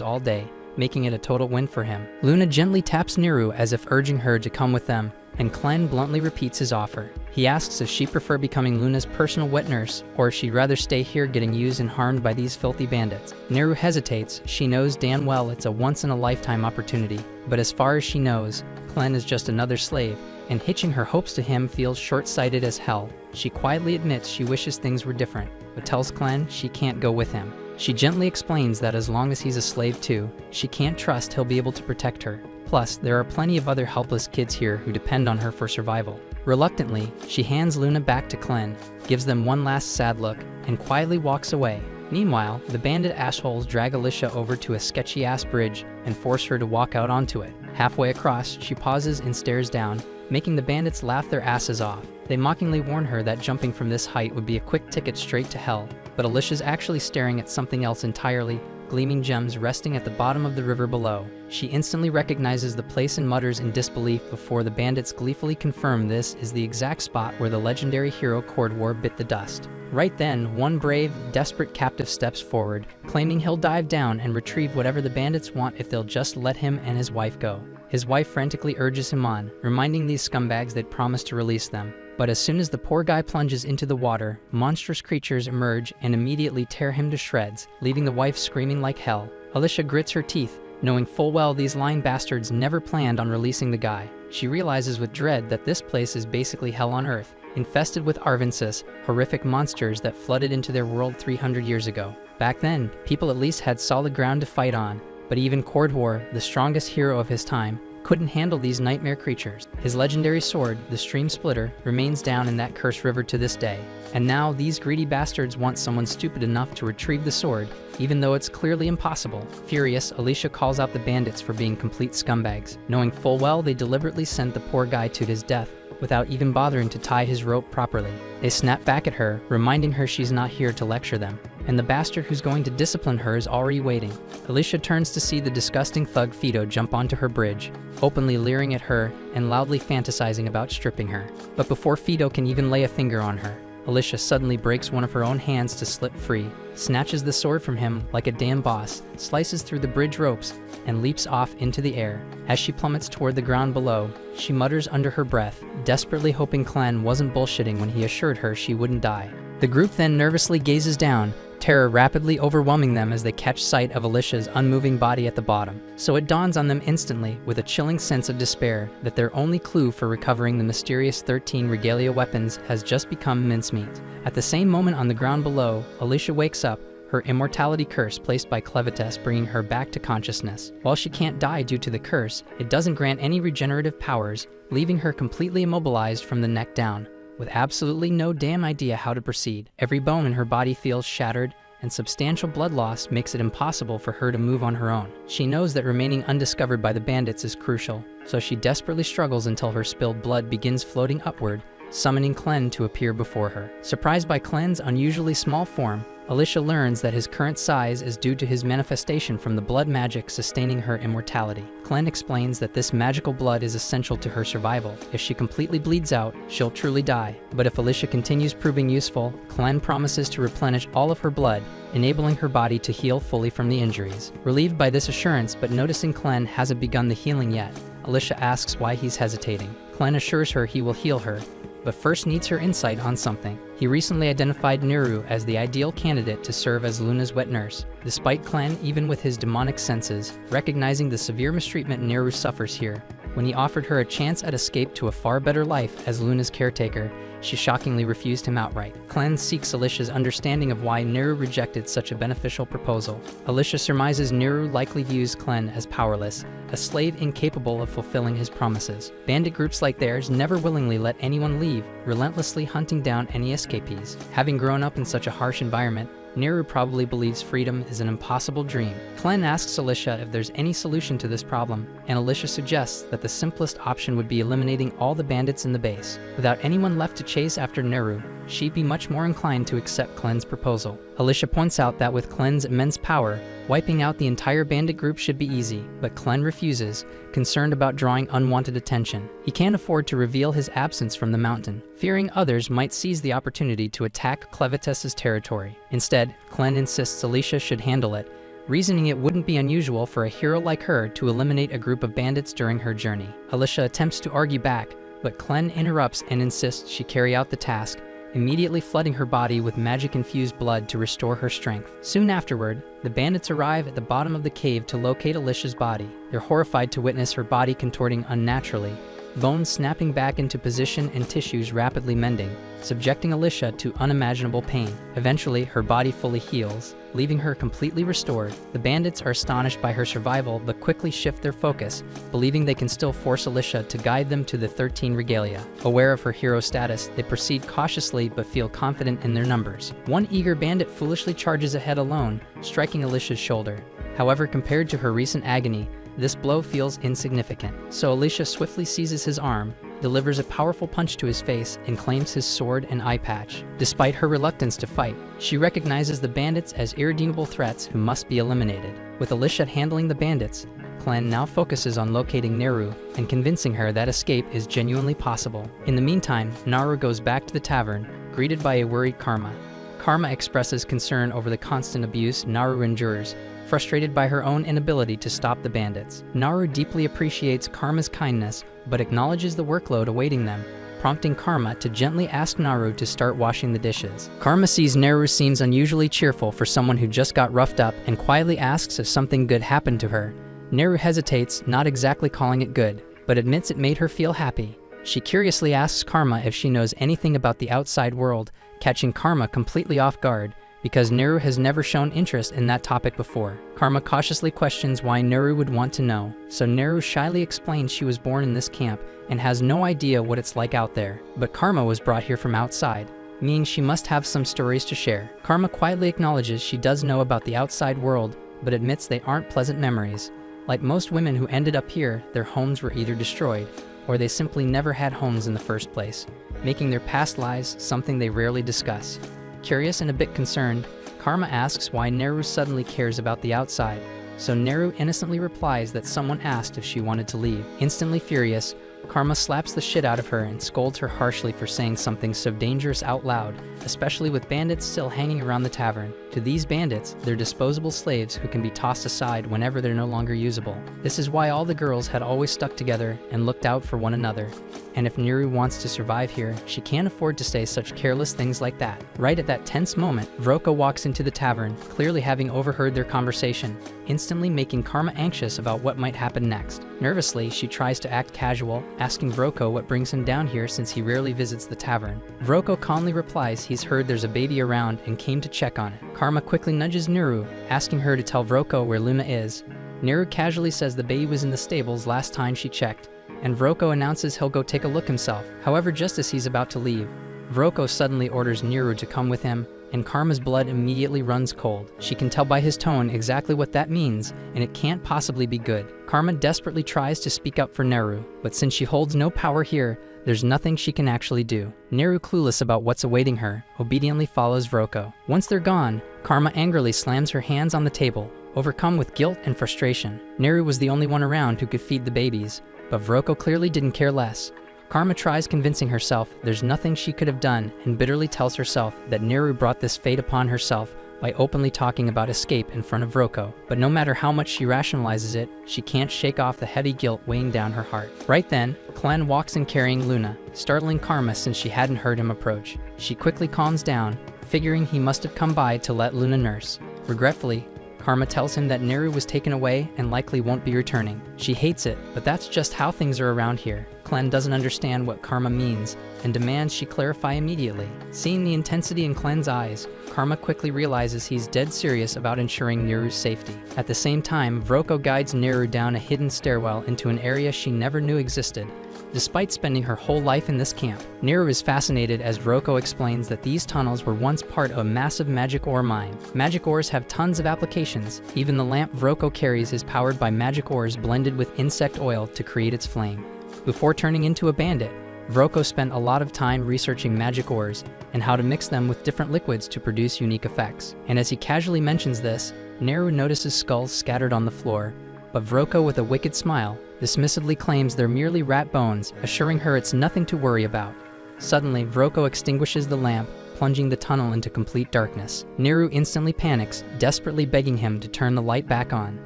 all day, making it a total win for him. Luna gently taps Neru as if urging her to come with them, and Clen bluntly repeats his offer. He asks if she'd prefer becoming Luna's personal wet nurse, or if she'd rather stay here getting used and harmed by these filthy bandits. Neru hesitates. She knows damn well it's a once-in-a-lifetime opportunity, but as far as she knows, Clen is just another slave, and hitching her hopes to him feels short-sighted as hell. She quietly admits she wishes things were different, but tells Clen she can't go with him. She gently explains that as long as he's a slave too, she can't trust he'll be able to protect her. Plus, there are plenty of other helpless kids here who depend on her for survival. Reluctantly, she hands Luna back to Clen, gives them one last sad look, and quietly walks away. Meanwhile, the bandit assholes drag Alicia over to a sketchy-ass bridge and force her to walk out onto it. Halfway across, she pauses and stares down, making the bandits laugh their asses off. They mockingly warn her that jumping from this height would be a quick ticket straight to hell, but Alicia's actually staring at something else entirely, gleaming gems resting at the bottom of the river below. She instantly recognizes the place and mutters in disbelief before the bandits gleefully confirm this is the exact spot where the legendary hero Cordwar bit the dust. Right then, one brave, desperate captive steps forward, claiming he'll dive down and retrieve whatever the bandits want if they'll just let him and his wife go. His wife frantically urges him on, reminding these scumbags they'd promised to release them. But as soon as the poor guy plunges into the water, monstrous creatures emerge and immediately tear him to shreds, leaving the wife screaming like hell. Alicia grits her teeth, knowing full well these lying bastards never planned on releasing the guy. She realizes with dread that this place is basically hell on earth, infested with Arvensis, horrific monsters that flooded into their world 300 years ago. Back then, people at least had solid ground to fight on, but even Cordwar, the strongest hero of his time, couldn't handle these nightmare creatures. His legendary sword, the Stream Splitter, remains down in that cursed river to this day. And now these greedy bastards want someone stupid enough to retrieve the sword, even though it's clearly impossible. Furious, Alicia calls out the bandits for being complete scumbags, knowing full well they deliberately sent the poor guy to his death without even bothering to tie his rope properly. They snap back at her, reminding her she's not here to lecture them, and the bastard who's going to discipline her is already waiting. Alicia turns to see the disgusting thug Fido jump onto her bridge, openly leering at her and loudly fantasizing about stripping her. But before Fido can even lay a finger on her, Alicia suddenly breaks one of her own hands to slip free, snatches the sword from him like a damn boss, slices through the bridge ropes, and leaps off into the air. As she plummets toward the ground below, she mutters under her breath, desperately hoping Clan wasn't bullshitting when he assured her she wouldn't die. The group then nervously gazes down, terror rapidly overwhelming them as they catch sight of Alicia's unmoving body at the bottom. So it dawns on them instantly, with a chilling sense of despair, that their only clue for recovering the mysterious 13 regalia weapons has just become mincemeat. At the same moment on the ground below, Alicia wakes up, her immortality curse placed by Clevatess bringing her back to consciousness. While she can't die due to the curse, it doesn't grant any regenerative powers, leaving her completely immobilized from the neck down, with absolutely no damn idea how to proceed. Every bone in her body feels shattered, and substantial blood loss makes it impossible for her to move on her own. She knows that remaining undiscovered by the bandits is crucial, so she desperately struggles until her spilled blood begins floating upward, summoning Clen to appear before her. Surprised by Clen's unusually small form, Alicia learns that his current size is due to his manifestation from the blood magic sustaining her immortality. Clen explains that this magical blood is essential to her survival. If she completely bleeds out, she'll truly die. But if Alicia continues proving useful, Clen promises to replenish all of her blood, enabling her body to heal fully from the injuries. Relieved by this assurance, but noticing Clen hasn't begun the healing yet, Alicia asks why he's hesitating. Clen assures her he will heal her, but first needs her insight on something. He recently identified Neru as the ideal candidate to serve as Luna's wet nurse, despite Clan, even with his demonic senses, recognizing the severe mistreatment Neru suffers here. When he offered her a chance at escape to a far better life as Luna's caretaker, she shockingly refused him outright. Clan seeks Alicia's understanding of why Neru rejected such a beneficial proposal. Alicia surmises Neru likely views Clan as powerless, a slave incapable of fulfilling his promises. Bandit groups like theirs never willingly let anyone leave, relentlessly hunting down any escapees. Having grown up in such a harsh environment, Neru probably believes freedom is an impossible dream. Clen asks Alicia if there's any solution to this problem, and Alicia suggests that the simplest option would be eliminating all the bandits in the base. Without anyone left to chase after Neru, she'd be much more inclined to accept Clen's proposal. Alicia points out that with Clen's immense power, wiping out the entire bandit group should be easy, but Clen refuses, concerned about drawing unwanted attention. He can't afford to reveal his absence from the mountain, fearing others might seize the opportunity to attack Clevatess's territory. Instead, Clen insists Alicia should handle it, reasoning it wouldn't be unusual for a hero like her to eliminate a group of bandits during her journey. Alicia attempts to argue back, but Clen interrupts and insists she carry out the task, immediately flooding her body with magic-infused blood to restore her strength. Soon afterward, the bandits arrive at the bottom of the cave to locate Alicia's body. They're horrified to witness her body contorting unnaturally, bones snapping back into position and tissues rapidly mending, subjecting Alicia to unimaginable pain. Eventually, her body fully heals, leaving her completely restored. The bandits are astonished by her survival but quickly shift their focus, believing they can still force Alicia to guide them to the 13 regalia. Aware of her hero status, they proceed cautiously but feel confident in their numbers. One eager bandit foolishly charges ahead alone, striking Alicia's shoulder. However, compared to her recent agony, this blow feels insignificant. So Alicia swiftly seizes his arm, delivers a powerful punch to his face, and claims his sword and eye patch. Despite her reluctance to fight, she recognizes the bandits as irredeemable threats who must be eliminated. With Alicia handling the bandits, Clan now focuses on locating Neru and convincing her that escape is genuinely possible. In the meantime, Naru goes back to the tavern, greeted by a worried Karma. Karma expresses concern over the constant abuse Naru endures, frustrated by her own inability to stop the bandits. Naru deeply appreciates Karma's kindness, but acknowledges the workload awaiting them, prompting Karma to gently ask Naru to start washing the dishes. Karma sees Naru seems unusually cheerful for someone who just got roughed up and quietly asks if something good happened to her. Naru hesitates, not exactly calling it good, but admits it made her feel happy. She curiously asks Karma if she knows anything about the outside world, catching Karma completely off guard. because Neru has never shown interest in that topic before. Karma cautiously questions why Neru would want to know, so Neru shyly explains she was born in this camp and has no idea what it's like out there. But Karma was brought here from outside, meaning she must have some stories to share. Karma quietly acknowledges she does know about the outside world, but admits they aren't pleasant memories. Like most women who ended up here, their homes were either destroyed, or they simply never had homes in the first place, making their past lives something they rarely discuss. Curious and a bit concerned, Karma asks why Neru suddenly cares about the outside, so Neru innocently replies that someone asked if she wanted to leave. Instantly furious, Karma slaps the shit out of her and scolds her harshly for saying something so dangerous out loud, especially with bandits still hanging around the tavern. To these bandits, they're disposable slaves who can be tossed aside whenever they're no longer usable. This is why all the girls had always stuck together and looked out for one another. And if Neru wants to survive here, she can't afford to say such careless things like that. Right at that tense moment, Vroko walks into the tavern, clearly having overheard their conversation, instantly making Karma anxious about what might happen next. Nervously, she tries to act casual, asking Vroko what brings him down here since he rarely visits the tavern. Vroko calmly replies he's heard there's a baby around and came to check on it. Karma quickly nudges Neru, asking her to tell Vroko where Luna is. Neru casually says the baby was in the stables last time she checked, and Vroko announces he'll go take a look himself. However, just as he's about to leave, Vroko suddenly orders Neru to come with him, and Karma's blood immediately runs cold. She can tell by his tone exactly what that means, and it can't possibly be good. Karma desperately tries to speak up for Neru, but since she holds no power here, there's nothing she can actually do. Neru, clueless about what's awaiting her, obediently follows Vroko. Once they're gone, Karma angrily slams her hands on the table, overcome with guilt and frustration. Neru was the only one around who could feed the babies, but Vroko clearly didn't care less. Karma tries convincing herself there's nothing she could have done and bitterly tells herself that Neru brought this fate upon herself by openly talking about escape in front of Vroko. But no matter how much she rationalizes it, she can't shake off the heavy guilt weighing down her heart. Right then, Clen walks in carrying Luna, startling Karma since she hadn't heard him approach. She quickly calms down, figuring he must have come by to let Luna nurse. Regretfully, Karma tells him that Neru was taken away and likely won't be returning. She hates it, but that's just how things are around here. Clen doesn't understand what Karma means and demands she clarify immediately. Seeing the intensity in Clen's eyes, Karma quickly realizes he's dead serious about ensuring Neru's safety. At the same time, Vroko guides Neru down a hidden stairwell into an area she never knew existed. Despite spending her whole life in this camp, Neru is fascinated as Vroko explains that these tunnels were once part of a massive magic ore mine. Magic ores have tons of applications. Even the lamp Vroko carries is powered by magic ores blended with insect oil to create its flame. Before turning into a bandit, Vroko spent a lot of time researching magic ores and how to mix them with different liquids to produce unique effects. And as he casually mentions this, Neru notices skulls scattered on the floor, but Vroko, with a wicked smile, dismissively claims they're merely rat bones, assuring her it's nothing to worry about. Suddenly, Vroko extinguishes the lamp, plunging the tunnel into complete darkness. Neru instantly panics, desperately begging him to turn the light back on.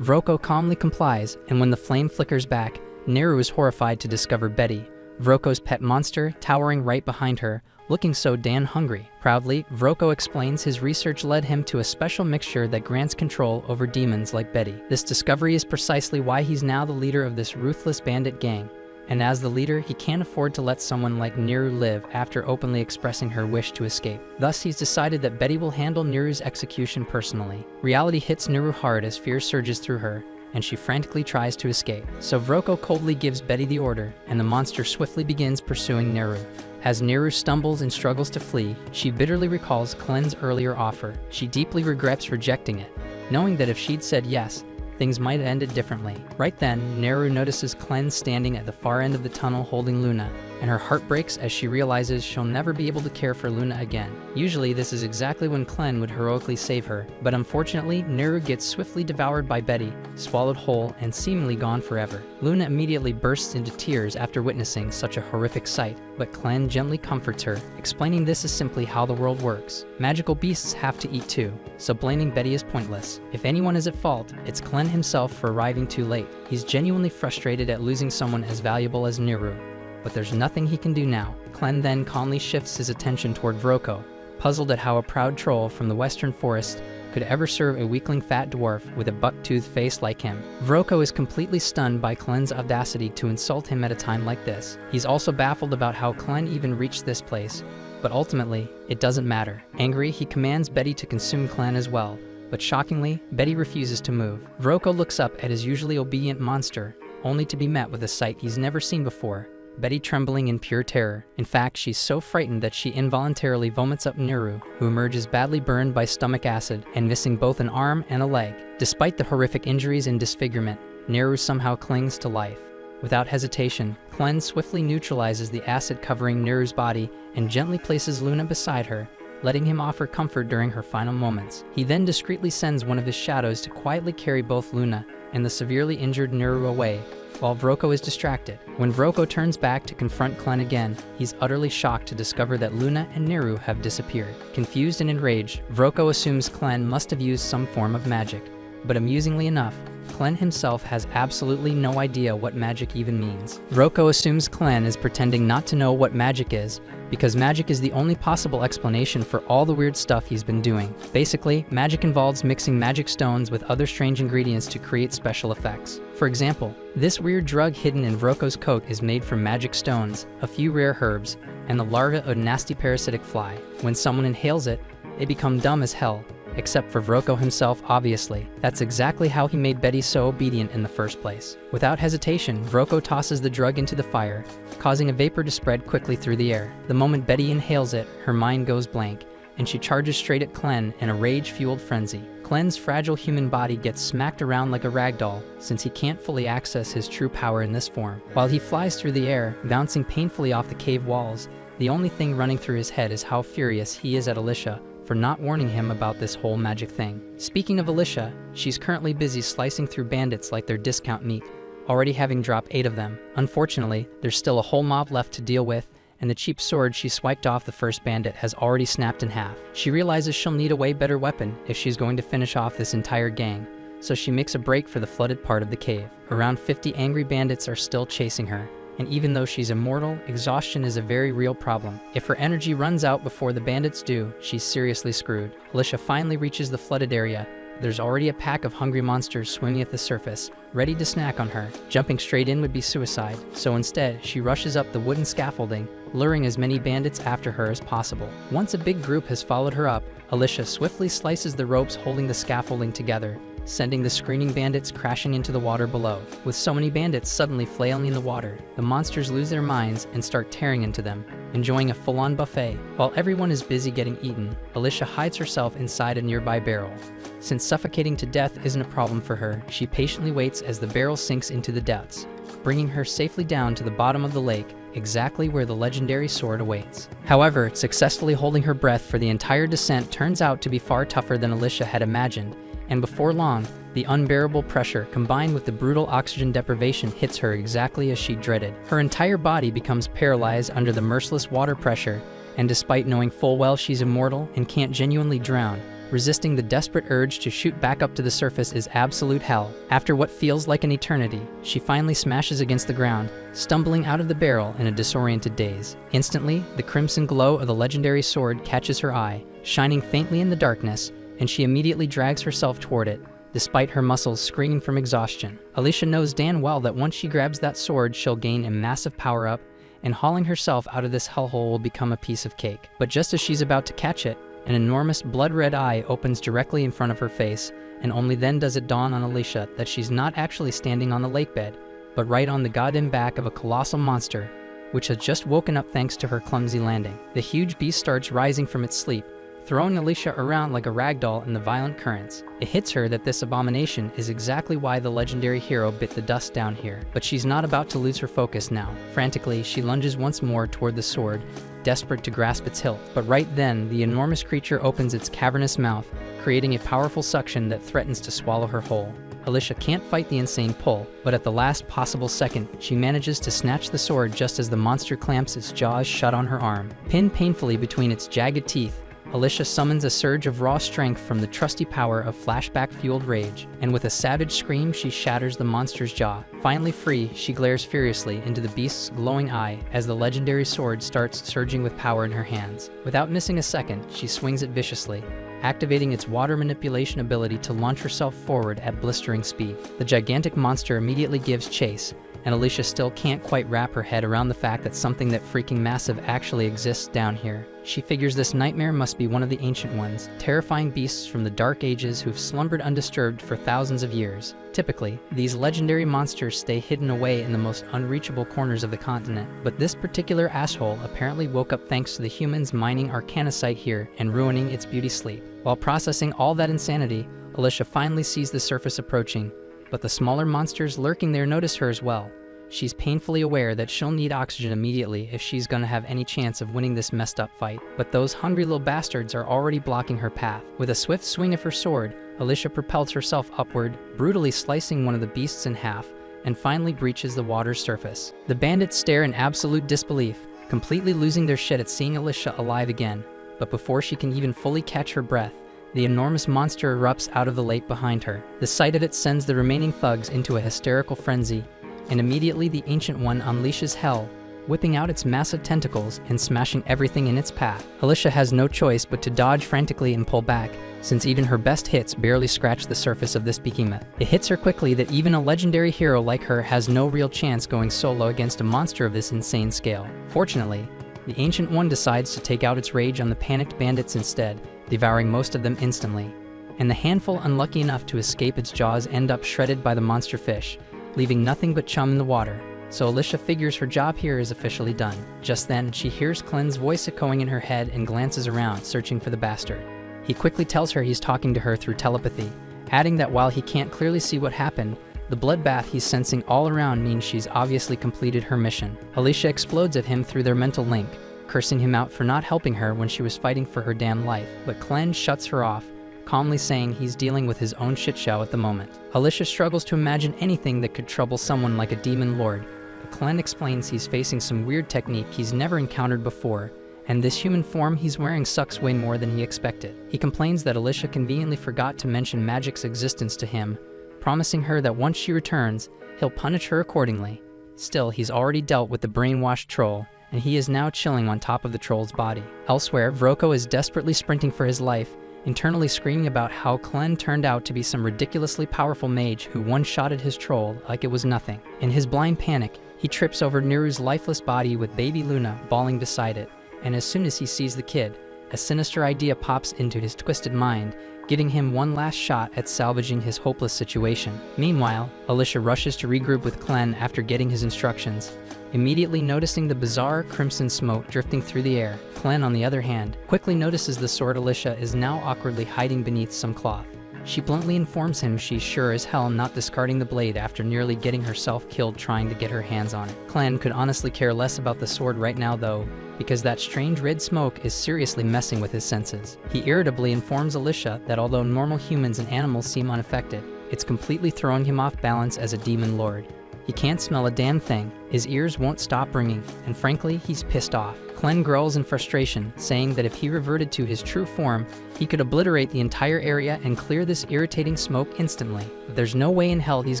Vroko calmly complies, and when the flame flickers back, Neru is horrified to discover Betty, Vroko's pet monster, towering right behind her, looking so damn hungry. Proudly, Vroko explains his research led him to a special mixture that grants control over demons like Betty. This discovery is precisely why he's now the leader of this ruthless bandit gang. And as the leader, he can't afford to let someone like Neru live after openly expressing her wish to escape. Thus, he's decided that Betty will handle Neru's execution personally. Reality hits Neru hard as fear surges through her, and she frantically tries to escape. So Vroko coldly gives Betty the order, and the monster swiftly begins pursuing Neru. As Neru stumbles and struggles to flee, she bitterly recalls Clen's earlier offer. She deeply regrets rejecting it, knowing that if she'd said yes, things might have ended differently. Right then, Neru notices Clen standing at the far end of the tunnel holding Luna, and her heart breaks as she realizes she'll never be able to care for Luna again. Usually, this is exactly when Clen would heroically save her, but unfortunately, Neru gets swiftly devoured by Betty, swallowed whole, and seemingly gone forever. Luna immediately bursts into tears after witnessing such a horrific sight, but Clen gently comforts her, explaining this is simply how the world works. Magical beasts have to eat too, so blaming Betty is pointless. If anyone is at fault, it's Clen himself for arriving too late. He's genuinely frustrated at losing someone as valuable as Neru, but there's nothing he can do now. Clen then calmly shifts his attention toward Vroko, puzzled at how a proud troll from the western forest could ever serve a weakling fat dwarf with a buck-toothed face like him. Vroko is completely stunned by Clen's audacity to insult him at a time like this. He's also baffled about how Clen even reached this place, but ultimately, it doesn't matter. Angry, he commands Betty to consume Clen as well, but shockingly, Betty refuses to move. Vroko looks up at his usually obedient monster, only to be met with a sight he's never seen before. Betty trembling in pure terror. In fact, she's so frightened that she involuntarily vomits up Neru, who emerges badly burned by stomach acid and missing both an arm and a leg. Despite the horrific injuries and disfigurement, Neru somehow clings to life. Without hesitation, Clen swiftly neutralizes the acid covering Neru's body and gently places Luna beside her, letting him offer comfort during her final moments. He then discreetly sends one of his shadows to quietly carry both Luna and the severely injured Neru away, while Vroko is distracted. When Vroko turns back to confront Clen again, he's utterly shocked to discover that Luna and Neru have disappeared. Confused and enraged, Vroko assumes Clen must have used some form of magic. But amusingly enough, Clen himself has absolutely no idea what magic even means. Vroko assumes Clen is pretending not to know what magic is, because magic is the only possible explanation for all the weird stuff he's been doing. Basically, magic involves mixing magic stones with other strange ingredients to create special effects. For example, this weird drug hidden in Vroko's coat is made from magic stones, a few rare herbs, and the larva of a nasty parasitic fly. When someone inhales it, they become dumb as hell. Except for Vroko himself, obviously. That's exactly how he made Betty so obedient in the first place. Without hesitation, Vroko tosses the drug into the fire, causing a vapor to spread quickly through the air. The moment Betty inhales it, her mind goes blank, and she charges straight at Clen in a rage-fueled frenzy. Clen's fragile human body gets smacked around like a ragdoll, since he can't fully access his true power in this form. While he flies through the air, bouncing painfully off the cave walls, the only thing running through his head is how furious he is at Alicia for not warning him about this whole magic thing. Speaking of Alicia, she's currently busy slicing through bandits like they're discount meat, already having dropped 8 of them. Unfortunately, there's still a whole mob left to deal with, and the cheap sword she swiped off the first bandit has already snapped in half. She realizes she'll need a way better weapon if she's going to finish off this entire gang, so she makes a break for the flooded part of the cave. Around 50 angry bandits are still chasing her, and even though she's immortal, exhaustion is a very real problem. If her energy runs out before the bandits do, she's seriously screwed. Alicia finally reaches the flooded area. There's already a pack of hungry monsters swimming at the surface, ready to snack on her. Jumping straight in would be suicide, so instead, she rushes up the wooden scaffolding, luring as many bandits after her as possible. Once a big group has followed her up, Alicia swiftly slices the ropes holding the scaffolding together, sending the screaming bandits crashing into the water below. With so many bandits suddenly flailing in the water, the monsters lose their minds and start tearing into them, enjoying a full-on buffet. While everyone is busy getting eaten, Alicia hides herself inside a nearby barrel. Since suffocating to death isn't a problem for her, she patiently waits as the barrel sinks into the depths, bringing her safely down to the bottom of the lake, exactly where the legendary sword awaits. However, successfully holding her breath for the entire descent turns out to be far tougher than Alicia had imagined, and before long, the unbearable pressure combined with the brutal oxygen deprivation hits her exactly as she dreaded. Her entire body becomes paralyzed under the merciless water pressure, and despite knowing full well she's immortal and can't genuinely drown, resisting the desperate urge to shoot back up to the surface is absolute hell. After what feels like an eternity, she finally smashes against the ground, stumbling out of the barrel in a disoriented daze. Instantly, the crimson glow of the legendary sword catches her eye, shining faintly in the darkness, and she immediately drags herself toward it, despite her muscles screaming from exhaustion. Alicia knows damn well that once she grabs that sword, she'll gain a massive power-up, and hauling herself out of this hellhole will become a piece of cake. But just as she's about to catch it, an enormous blood-red eye opens directly in front of her face, and only then does it dawn on Alicia that she's not actually standing on the lake bed, but right on the goddamn back of a colossal monster, which has just woken up thanks to her clumsy landing. The huge beast starts rising from its sleep, throwing Alicia around like a ragdoll in the violent currents. It hits her that this abomination is exactly why the legendary hero bit the dust down here. But she's not about to lose her focus now. Frantically, she lunges once more toward the sword, desperate to grasp its hilt. But right then, the enormous creature opens its cavernous mouth, creating a powerful suction that threatens to swallow her whole. Alicia can't fight the insane pull, but at the last possible second, she manages to snatch the sword just as the monster clamps its jaws shut on her arm. Pinned painfully between its jagged teeth, Alicia summons a surge of raw strength from the trusty power of flashback-fueled rage, and with a savage scream she shatters the monster's jaw. Finally free, she glares furiously into the beast's glowing eye as the legendary sword starts surging with power in her hands. Without missing a second, she swings it viciously, activating its water manipulation ability to launch herself forward at blistering speed. The gigantic monster immediately gives chase, and Alicia still can't quite wrap her head around the fact that something that freaking massive actually exists down here. She figures this nightmare must be one of the ancient ones, terrifying beasts from the Dark Ages who've slumbered undisturbed for thousands of years. Typically, these legendary monsters stay hidden away in the most unreachable corners of the continent, but this particular asshole apparently woke up thanks to the humans mining arcanasite here and ruining its beauty sleep. While processing all that insanity, Alicia finally sees the surface approaching, but the smaller monsters lurking there notice her as well. She's painfully aware that she'll need oxygen immediately if she's gonna have any chance of winning this messed up fight, but those hungry little bastards are already blocking her path. With a swift swing of her sword, Alicia propels herself upward, brutally slicing one of the beasts in half, and finally breaches the water's surface. The bandits stare in absolute disbelief, completely losing their shit at seeing Alicia alive again, but before she can even fully catch her breath, the enormous monster erupts out of the lake behind her. The sight of it sends the remaining thugs into a hysterical frenzy, and immediately the Ancient One unleashes hell, whipping out its massive tentacles and smashing everything in its path. Alicia has no choice but to dodge frantically and pull back, since even her best hits barely scratch the surface of this behemoth. It hits her quickly that even a legendary hero like her has no real chance going solo against a monster of this insane scale. Fortunately, the Ancient One decides to take out its rage on the panicked bandits instead, devouring most of them instantly. And the handful unlucky enough to escape its jaws end up shredded by the monster fish, leaving nothing but chum in the water. So Alicia figures her job here is officially done. Just then, she hears Clen's voice echoing in her head and glances around, searching for the bastard. He quickly tells her he's talking to her through telepathy, adding that while he can't clearly see what happened, the bloodbath he's sensing all around means she's obviously completed her mission. Alicia explodes at him through their mental link, cursing him out for not helping her when she was fighting for her damn life, but Clen shuts her off, calmly saying he's dealing with his own shitshow at the moment. Alicia struggles to imagine anything that could trouble someone like a demon lord, but Clen explains he's facing some weird technique he's never encountered before, and this human form he's wearing sucks way more than he expected. He complains that Alicia conveniently forgot to mention magic's existence to him, promising her that once she returns, he'll punish her accordingly. Still, he's already dealt with the brainwashed troll, and he is now chilling on top of the troll's body. Elsewhere, Vroko is desperately sprinting for his life, internally screaming about how Clen turned out to be some ridiculously powerful mage who one-shotted his troll like it was nothing. In his blind panic, he trips over Neru's lifeless body with baby Luna bawling beside it, and as soon as he sees the kid, a sinister idea pops into his twisted mind, getting him one last shot at salvaging his hopeless situation. Meanwhile, Alicia rushes to regroup with Clen after getting his instructions, immediately noticing the bizarre crimson smoke drifting through the air. Clen, on the other hand, quickly notices the sword Alicia is now awkwardly hiding beneath some cloth. She bluntly informs him she's sure as hell not discarding the blade after nearly getting herself killed trying to get her hands on it. Clen could honestly care less about the sword right now though, because that strange red smoke is seriously messing with his senses. He irritably informs Alicia that although normal humans and animals seem unaffected, it's completely throwing him off balance as a demon lord. He can't smell a damn thing, his ears won't stop ringing, and frankly, he's pissed off. Clen growls in frustration, saying that if he reverted to his true form, he could obliterate the entire area and clear this irritating smoke instantly. But there's no way in hell he's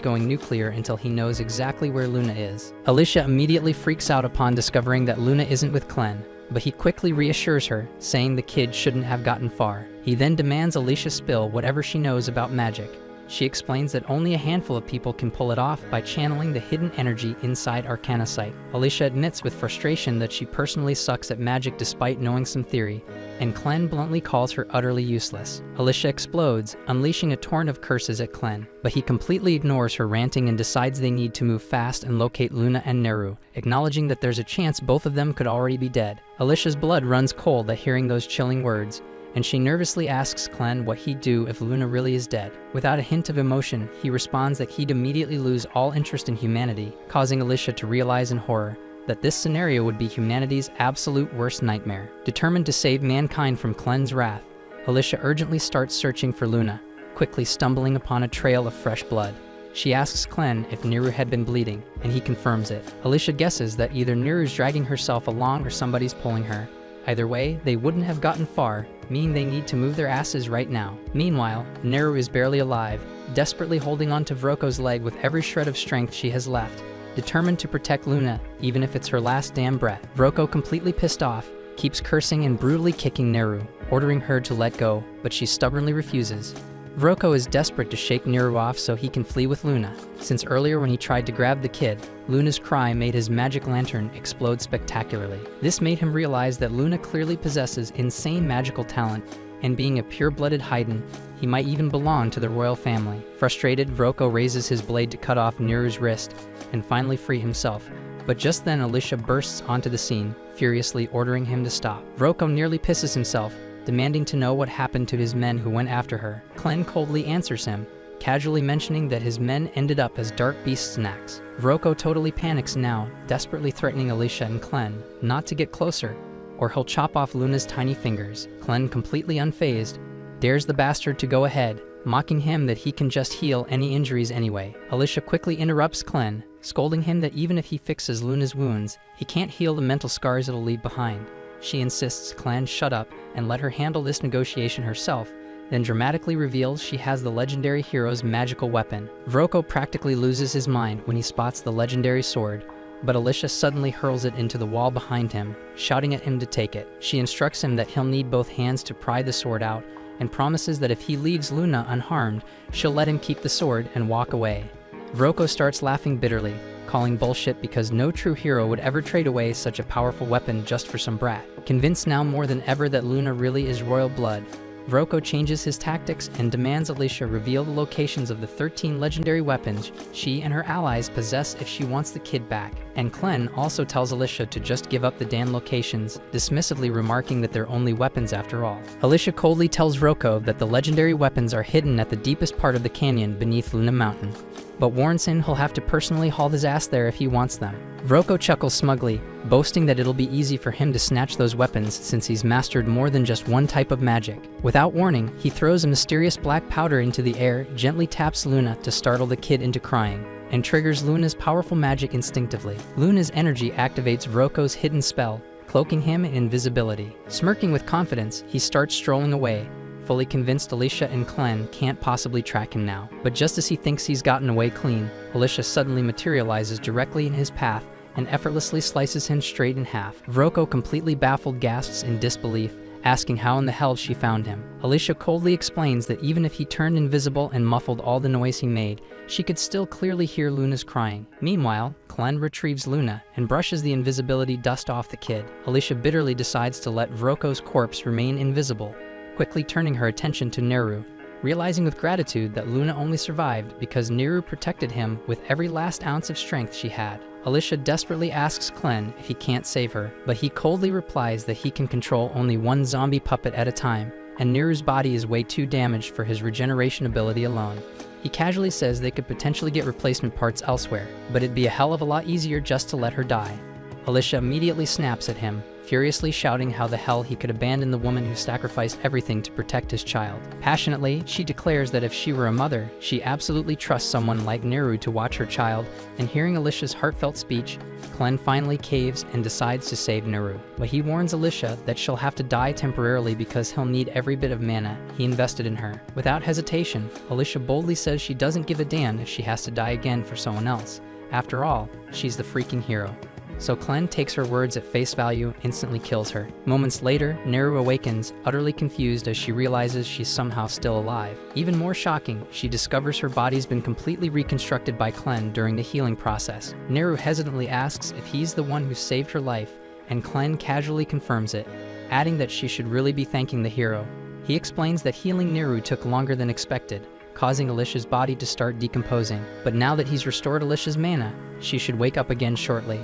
going nuclear until he knows exactly where Luna is. Alicia immediately freaks out upon discovering that Luna isn't with Clen, but he quickly reassures her, saying the kid shouldn't have gotten far. He then demands Alicia spill whatever she knows about magic. She explains that only a handful of people can pull it off by channeling the hidden energy inside arcanasite. Alicia admits with frustration that she personally sucks at magic despite knowing some theory, and Clen bluntly calls her utterly useless. Alicia explodes, unleashing a torrent of curses at Clen, but he completely ignores her ranting and decides they need to move fast and locate Luna and Neru, acknowledging that there's a chance both of them could already be dead. Alicia's blood runs cold at hearing those chilling words, and she nervously asks Clen what he'd do if Luna really is dead. Without a hint of emotion, he responds that he'd immediately lose all interest in humanity, causing Alicia to realize in horror that this scenario would be humanity's absolute worst nightmare. Determined to save mankind from Clen's wrath, Alicia urgently starts searching for Luna, quickly stumbling upon a trail of fresh blood. She asks Clen if Neru had been bleeding, and he confirms it. Alicia guesses that either Neru's dragging herself along or somebody's pulling her. Either way, they wouldn't have gotten far, meaning they need to move their asses right now. Meanwhile, Neru is barely alive, desperately holding on to Vroko's leg with every shred of strength she has left, determined to protect Luna, even if it's her last damn breath. Vroko, completely pissed off, keeps cursing and brutally kicking Neru, ordering her to let go, but she stubbornly refuses. Vroko is desperate to shake Neru off so he can flee with Luna, since earlier when he tried to grab the kid, Luna's cry made his magic lantern explode spectacularly. This made him realize that Luna clearly possesses insane magical talent, and being a pure-blooded Haiden, he might even belong to the royal family. Frustrated, Vroko raises his blade to cut off Neru's wrist and finally free himself, but just then Alicia bursts onto the scene, furiously ordering him to stop. Vroko nearly pisses himself, demanding to know what happened to his men who went after her. Clen coldly answers him, casually mentioning that his men ended up as dark beast snacks. Vroko totally panics now, desperately threatening Alicia and Clen not to get closer, or he'll chop off Luna's tiny fingers. Clen, completely unfazed, dares the bastard to go ahead, mocking him that he can just heal any injuries anyway. Alicia quickly interrupts Clen, scolding him that even if he fixes Luna's wounds, he can't heal the mental scars it'll leave behind. She insists Clen shut up and let her handle this negotiation herself, then dramatically reveals she has the legendary hero's magical weapon. Vroko practically loses his mind when he spots the legendary sword, but Alicia suddenly hurls it into the wall behind him, shouting at him to take it. She instructs him that he'll need both hands to pry the sword out, and promises that if he leaves Luna unharmed, she'll let him keep the sword and walk away. Vroko starts laughing bitterly, calling bullshit because no true hero would ever trade away such a powerful weapon just for some brat. Convinced now more than ever that Luna really is royal blood, Vroko changes his tactics and demands Alicia reveal the locations of the 13 legendary weapons she and her allies possess if she wants the kid back. And Clen also tells Alicia to just give up the damn locations, dismissively remarking that they're only weapons after all. Alicia coldly tells Vroko that the legendary weapons are hidden at the deepest part of the canyon beneath Luna Mountain, but warns him he'll have to personally haul his ass there if he wants them. Vroko chuckles smugly, boasting that it'll be easy for him to snatch those weapons since he's mastered more than just one type of magic. Without warning, he throws a mysterious black powder into the air, gently taps Luna to startle the kid into crying, and triggers Luna's powerful magic instinctively. Luna's energy activates Vroko's hidden spell, cloaking him in invisibility. Smirking with confidence, he starts strolling away, fully convinced Alicia and Clen can't possibly track him now. But just as he thinks he's gotten away clean, Alicia suddenly materializes directly in his path and effortlessly slices him straight in half. Vroko, completely baffled, gasps in disbelief, asking how in the hell she found him. Alicia coldly explains that even if he turned invisible and muffled all the noise he made, she could still clearly hear Luna's crying. Meanwhile, Clen retrieves Luna and brushes the invisibility dust off the kid. Alicia bitterly decides to let Vroko's corpse remain invisible, quickly turning her attention to Neru, realizing with gratitude that Luna only survived because Neru protected him with every last ounce of strength she had. Alicia desperately asks Clen if he can't save her, but he coldly replies that he can control only one zombie puppet at a time, and Neru's body is way too damaged for his regeneration ability alone. He casually says they could potentially get replacement parts elsewhere, but it'd be a hell of a lot easier just to let her die. Alicia immediately snaps at him, furiously shouting how the hell he could abandon the woman who sacrificed everything to protect his child. Passionately, she declares that if she were a mother, she absolutely trusts someone like Neru to watch her child, and hearing Alicia's heartfelt speech, Clen finally caves and decides to save Neru. But he warns Alicia that she'll have to die temporarily because he'll need every bit of mana he invested in her. Without hesitation, Alicia boldly says she doesn't give a damn if she has to die again for someone else. After all, she's the freaking hero. So Clen takes her words at face value, instantly kills her. Moments later, Neru awakens, utterly confused as she realizes she's somehow still alive. Even more shocking, she discovers her body's been completely reconstructed by Clen during the healing process. Neru hesitantly asks if he's the one who saved her life, and Clen casually confirms it, adding that she should really be thanking the hero. He explains that healing Neru took longer than expected, causing Alicia's body to start decomposing. But now that he's restored Alicia's mana, she should wake up again shortly.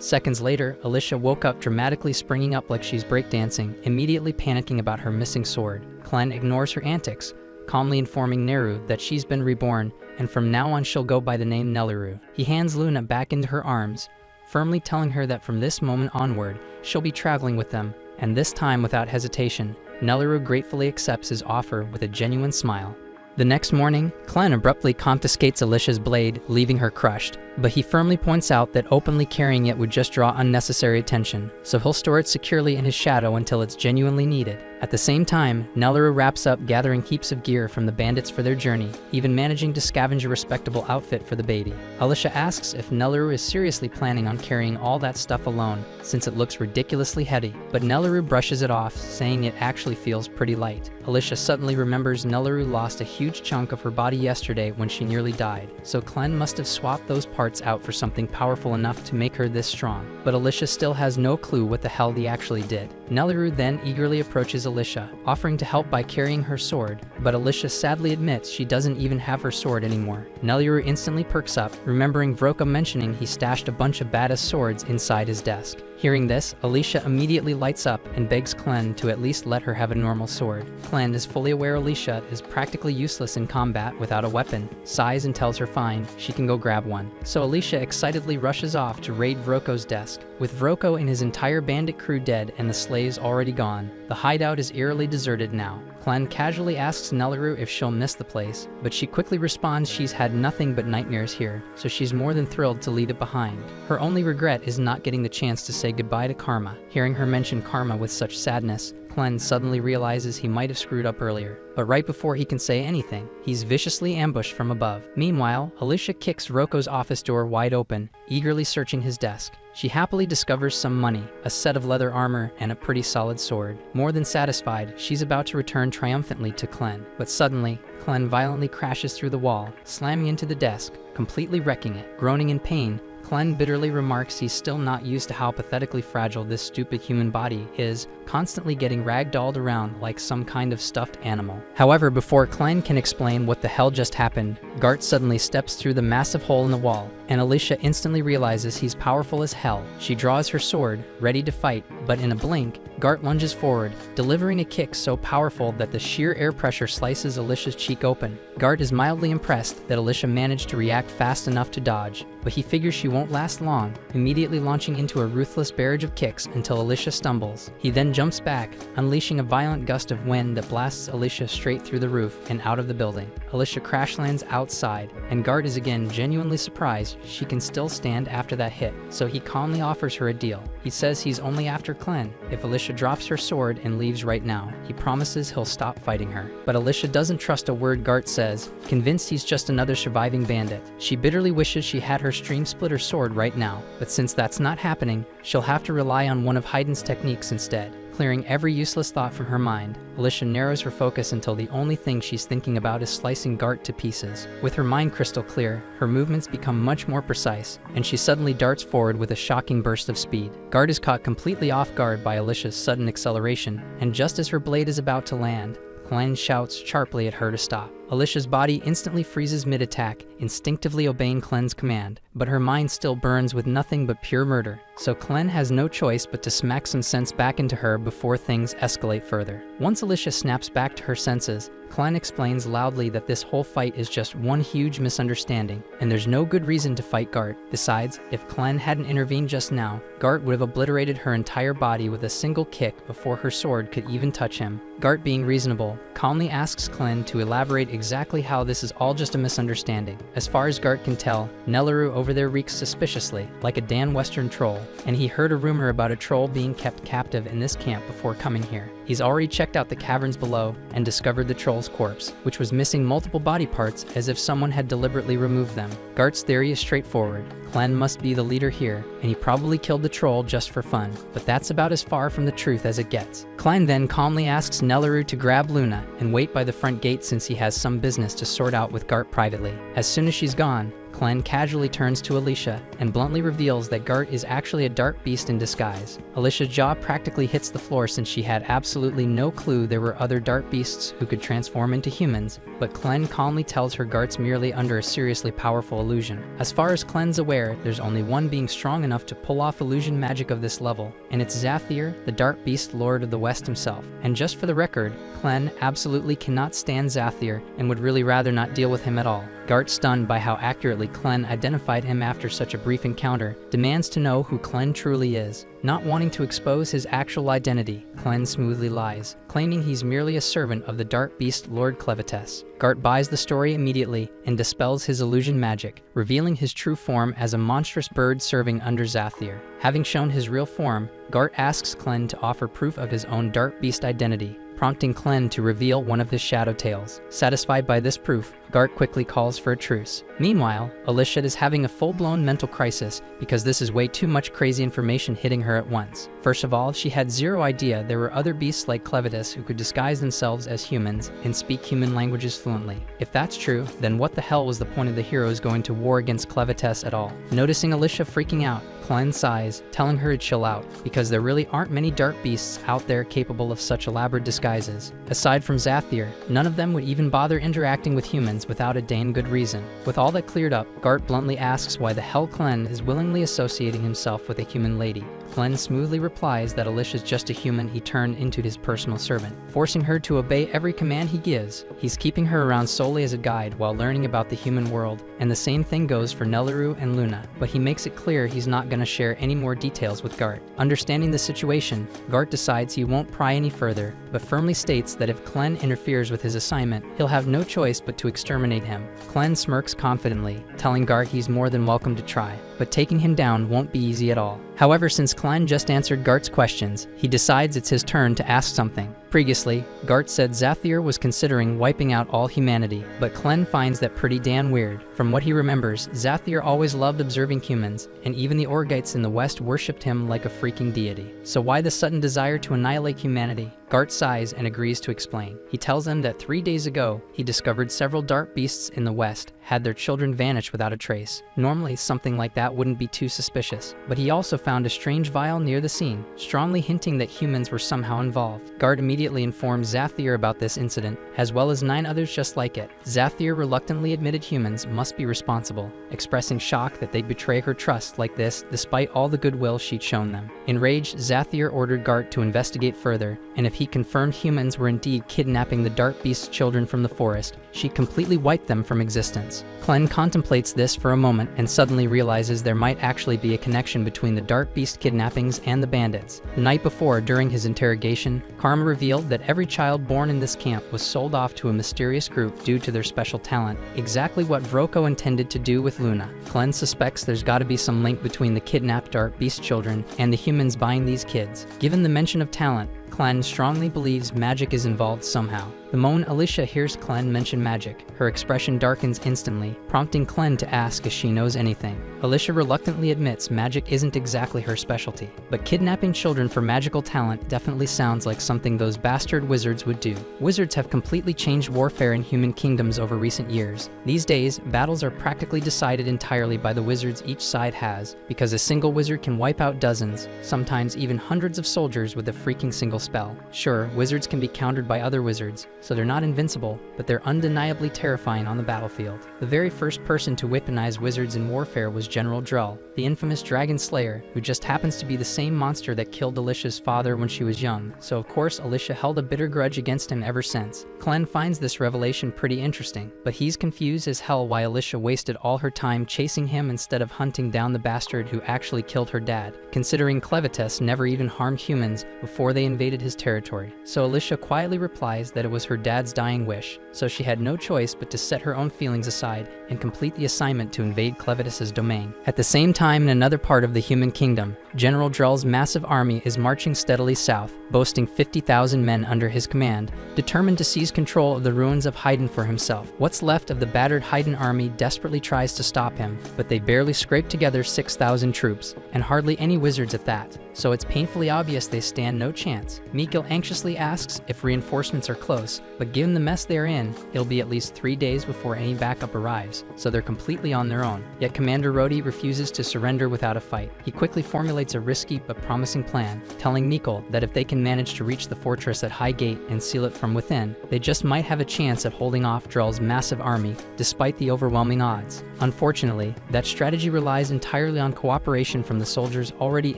Seconds later, Alicia woke up dramatically, springing up like she's breakdancing, immediately panicking about her missing sword. Clen ignores her antics, calmly informing Neru that she's been reborn, and from now on she'll go by the name Neliru. He hands Luna back into her arms, firmly telling her that from this moment onward, she'll be traveling with them, and this time without hesitation, Neliru gratefully accepts his offer with a genuine smile. The next morning, Clen abruptly confiscates Alicia's blade, leaving her crushed. but he firmly points out that openly carrying it would just draw unnecessary attention, so he'll store it securely in his shadow until it's genuinely needed. At the same time, Nelleru wraps up gathering heaps of gear from the bandits for their journey, even managing to scavenge a respectable outfit for the baby. Alicia asks if Nelleru is seriously planning on carrying all that stuff alone, since it looks ridiculously heavy, but Nelleru brushes it off, saying it actually feels pretty light. Alicia suddenly remembers Nelleru lost a huge chunk of her body yesterday when she nearly died, so Clen must have swapped those parts out for something powerful enough to make her this strong. But Alicia still has no clue what the hell he actually did. Nelleru then eagerly approaches Alicia, offering to help by carrying her sword, but Alicia sadly admits she doesn't even have her sword anymore. Nelleru instantly perks up, remembering Vroka mentioning he stashed a bunch of badass swords inside his desk. Hearing this, Alicia immediately lights up and begs Clen to at least let her have a normal sword. Clen is fully aware Alicia is practically useless in combat without a weapon, sighs and tells her fine, she can go grab one. So Alicia excitedly rushes off to raid Vroko's desk. With Vroko and his entire bandit crew dead and the slaves already gone, the hideout is eerily deserted now. Clen casually asks Nelleru if she'll miss the place, but she quickly responds she's had nothing but nightmares here, so she's more than thrilled to leave it behind. Her only regret is not getting the chance to say goodbye to Karma. Hearing her mention Karma with such sadness, Clen suddenly realizes he might have screwed up earlier. But right before he can say anything, he's viciously ambushed from above. Meanwhile, Alicia kicks Roko's office door wide open, eagerly searching his desk. She happily discovers some money, a set of leather armor, and a pretty solid sword. More than satisfied, she's about to return triumphantly to Clen. But suddenly, Clen violently crashes through the wall, slamming into the desk, completely wrecking it. Groaning in pain, Clen bitterly remarks he's still not used to how pathetically fragile this stupid human body is, constantly getting ragdolled around like some kind of stuffed animal. However, before Clen can explain what the hell just happened, Gart suddenly steps through the massive hole in the wall, and Alicia instantly realizes he's powerful as hell. She draws her sword, ready to fight, but in a blink, Gart lunges forward, delivering a kick so powerful that the sheer air pressure slices Alicia's cheek open. Gart is mildly impressed that Alicia managed to react fast enough to dodge, but he figures she won't last long, immediately launching into a ruthless barrage of kicks until Alicia stumbles. He then jumps back, unleashing a violent gust of wind that blasts Alicia straight through the roof and out of the building. Alicia crash lands outside, and Gart is again genuinely surprised she can still stand after that hit, so he calmly offers her a deal. He says he's only after Clen. If Alicia drops her sword and leaves right now, he promises he'll stop fighting her. But Alicia doesn't trust a word Gart says, convinced he's just another surviving bandit. She bitterly wishes she had her stream splitter sword right now, but since that's not happening, she'll have to rely on one of Hayden's techniques instead. Clearing every useless thought from her mind, Alicia narrows her focus until the only thing she's thinking about is slicing Gart to pieces. With her mind crystal clear, her movements become much more precise, and she suddenly darts forward with a shocking burst of speed. Gart is caught completely off guard by Alicia's sudden acceleration, and just as her blade is about to land, Clen shouts sharply at her to stop. Alicia's body instantly freezes mid-attack, instinctively obeying Clen's command, but her mind still burns with nothing but pure murder, so Clen has no choice but to smack some sense back into her before things escalate further. Once Alicia snaps back to her senses, Clen explains loudly that this whole fight is just one huge misunderstanding, and there's no good reason to fight Gart. Besides, if Clen hadn't intervened just now, Gart would have obliterated her entire body with a single kick before her sword could even touch him. Gart, being reasonable, calmly asks Clen to elaborate exactly how this is all just a misunderstanding. As far as Gart can tell, Nelleru over there reeks suspiciously, like a Dan Western troll, and he heard a rumor about a troll being kept captive in this camp before coming here. He's already checked out the caverns below and discovered the troll's corpse, which was missing multiple body parts as if someone had deliberately removed them. Gart's theory is straightforward. Clen must be the leader here, and he probably killed the troll just for fun, but that's about as far from the truth as it gets. Clen then calmly asks Nelleru to grab Luna and wait by the front gate since he has some business to sort out with Gart privately. As soon as she's gone, Clen casually turns to Alicia and bluntly reveals that Gart is actually a dark beast in disguise. Alicia's jaw practically hits the floor since she had absolutely no clue there were other dark beasts who could transform into humans, but Clen calmly tells her Gart's merely under a seriously powerful illusion. As far as Clen's aware, there's only one being strong enough to pull off illusion magic of this level, and it's Zathir, the dark beast lord of the West himself. And just for the record, Clen absolutely cannot stand Zathir and would really rather not deal with him at all. Gart, stunned by how accurately Clen identified him after such a brief encounter, demands to know who Clen truly is. Not wanting to expose his actual identity, Clen smoothly lies, claiming he's merely a servant of the dark beast Lord Clevatess. Gart buys the story immediately and dispels his illusion magic, revealing his true form as a monstrous bird serving under Zathir. Having shown his real form, Gart asks Clen to offer proof of his own dark beast identity, prompting Clen to reveal one of his shadow tails. Satisfied by this proof, Gart quickly calls for a truce. Meanwhile, Alicia is having a full-blown mental crisis because this is way too much crazy information hitting her at once. First of all, she had zero idea there were other beasts like Clevatess who could disguise themselves as humans and speak human languages fluently. If that's true, then what the hell was the point of the heroes going to war against Clevatess at all? Noticing Alicia freaking out, Clen sighs, telling her to chill out, because there really aren't many dark beasts out there capable of such elaborate disguises. Aside from Zathir, none of them would even bother interacting with humans without a dang good reason. With all that cleared up, Gart bluntly asks why the hell Clen is willingly associating himself with a human lady. Clen smoothly replies that Alicia's just a human he turned into his personal servant, forcing her to obey every command he gives. He's keeping her around solely as a guide while learning about the human world, and the same thing goes for Nelleru and Luna, but he makes it clear he's not going to share any more details with Gart. Understanding the situation, Gart decides he won't pry any further, but firmly states that if Clen interferes with his assignment, he'll have no choice but to exterminate him. Clen smirks confidently, telling Gart he's more than welcome to try, but taking him down won't be easy at all. However, since Clen just answered Gart's questions, he decides it's his turn to ask something. Previously, Gart said Zathir was considering wiping out all humanity, but Clen finds that pretty damn weird. From what he remembers, Zathir always loved observing humans, and even the Orgites in the West worshipped him like a freaking deity. So why the sudden desire to annihilate humanity? Gart sighs and agrees to explain. He tells them that 3 days ago, he discovered several dark beasts in the West had their children vanish without a trace. Normally, something like that wouldn't be too suspicious, but he also found a strange vial near the scene, strongly hinting that humans were somehow involved. Gart immediately informs Zathir about this incident, as well as 9 others just like it. Zathir reluctantly admitted humans must be responsible, expressing shock that they'd betray her trust like this despite all the goodwill she'd shown them. Enraged, Zathir ordered Gart to investigate further, and if he confirmed humans were indeed kidnapping the dark beast's children from the forest, she completely wiped them from existence. Clen contemplates this for a moment and suddenly realizes there might actually be a connection between the dark beast kidnappings and the bandits. The night before, during his interrogation, Karma revealed that every child born in this camp was sold off to a mysterious group due to their special talent, exactly what Vroko intended to do with Luna. Clen suspects there's gotta be some link between the kidnapped dark beast children and the humans buying these kids. Given the mention of talent, Clen strongly believes magic is involved somehow. The moment Alicia hears Clen mention magic, her expression darkens instantly, prompting Clen to ask if she knows anything. Alicia reluctantly admits magic isn't exactly her specialty, but kidnapping children for magical talent definitely sounds like something those bastard wizards would do. Wizards have completely changed warfare in human kingdoms over recent years. These days, battles are practically decided entirely by the wizards each side has, because a single wizard can wipe out dozens, sometimes even hundreds of soldiers with a freaking single spell. Sure, wizards can be countered by other wizards, so they're not invincible, but they're undeniably terrifying on the battlefield. The very first person to weaponize wizards in warfare was General Drull, the infamous dragon slayer, who just happens to be the same monster that killed Alicia's father when she was young, so of course Alicia held a bitter grudge against him ever since. Clen finds this revelation pretty interesting, but he's confused as hell why Alicia wasted all her time chasing him instead of hunting down the bastard who actually killed her dad, considering Clevatess never even harmed humans before they invaded his territory. So Alicia quietly replies that it was her dad's dying wish, so she had no choice but to set her own feelings aside and complete the assignment to invade Clevatess's domain. At the same time, in another part of the human kingdom, General Drull's massive army is marching steadily south, boasting 50,000 men under his command, determined to seize control of the ruins of Haydn for himself. What's left of the battered Haydn army desperately tries to stop him, but they barely scrape together 6,000 troops, and hardly any wizards at that, so it's painfully obvious they stand no chance. Mikil anxiously asks if reinforcements are close, but given the mess they're in, it'll be at least 3 days before any backup arrives, so they're completely on their own. Yet Commander Rhodey refuses to surrender without a fight. He quickly formulates formulates a risky but promising plan, telling Mikkel that if they can manage to reach the fortress at High Gate and seal it from within, they just might have a chance at holding off Drell's massive army, despite the overwhelming odds. Unfortunately, that strategy relies entirely on cooperation from the soldiers already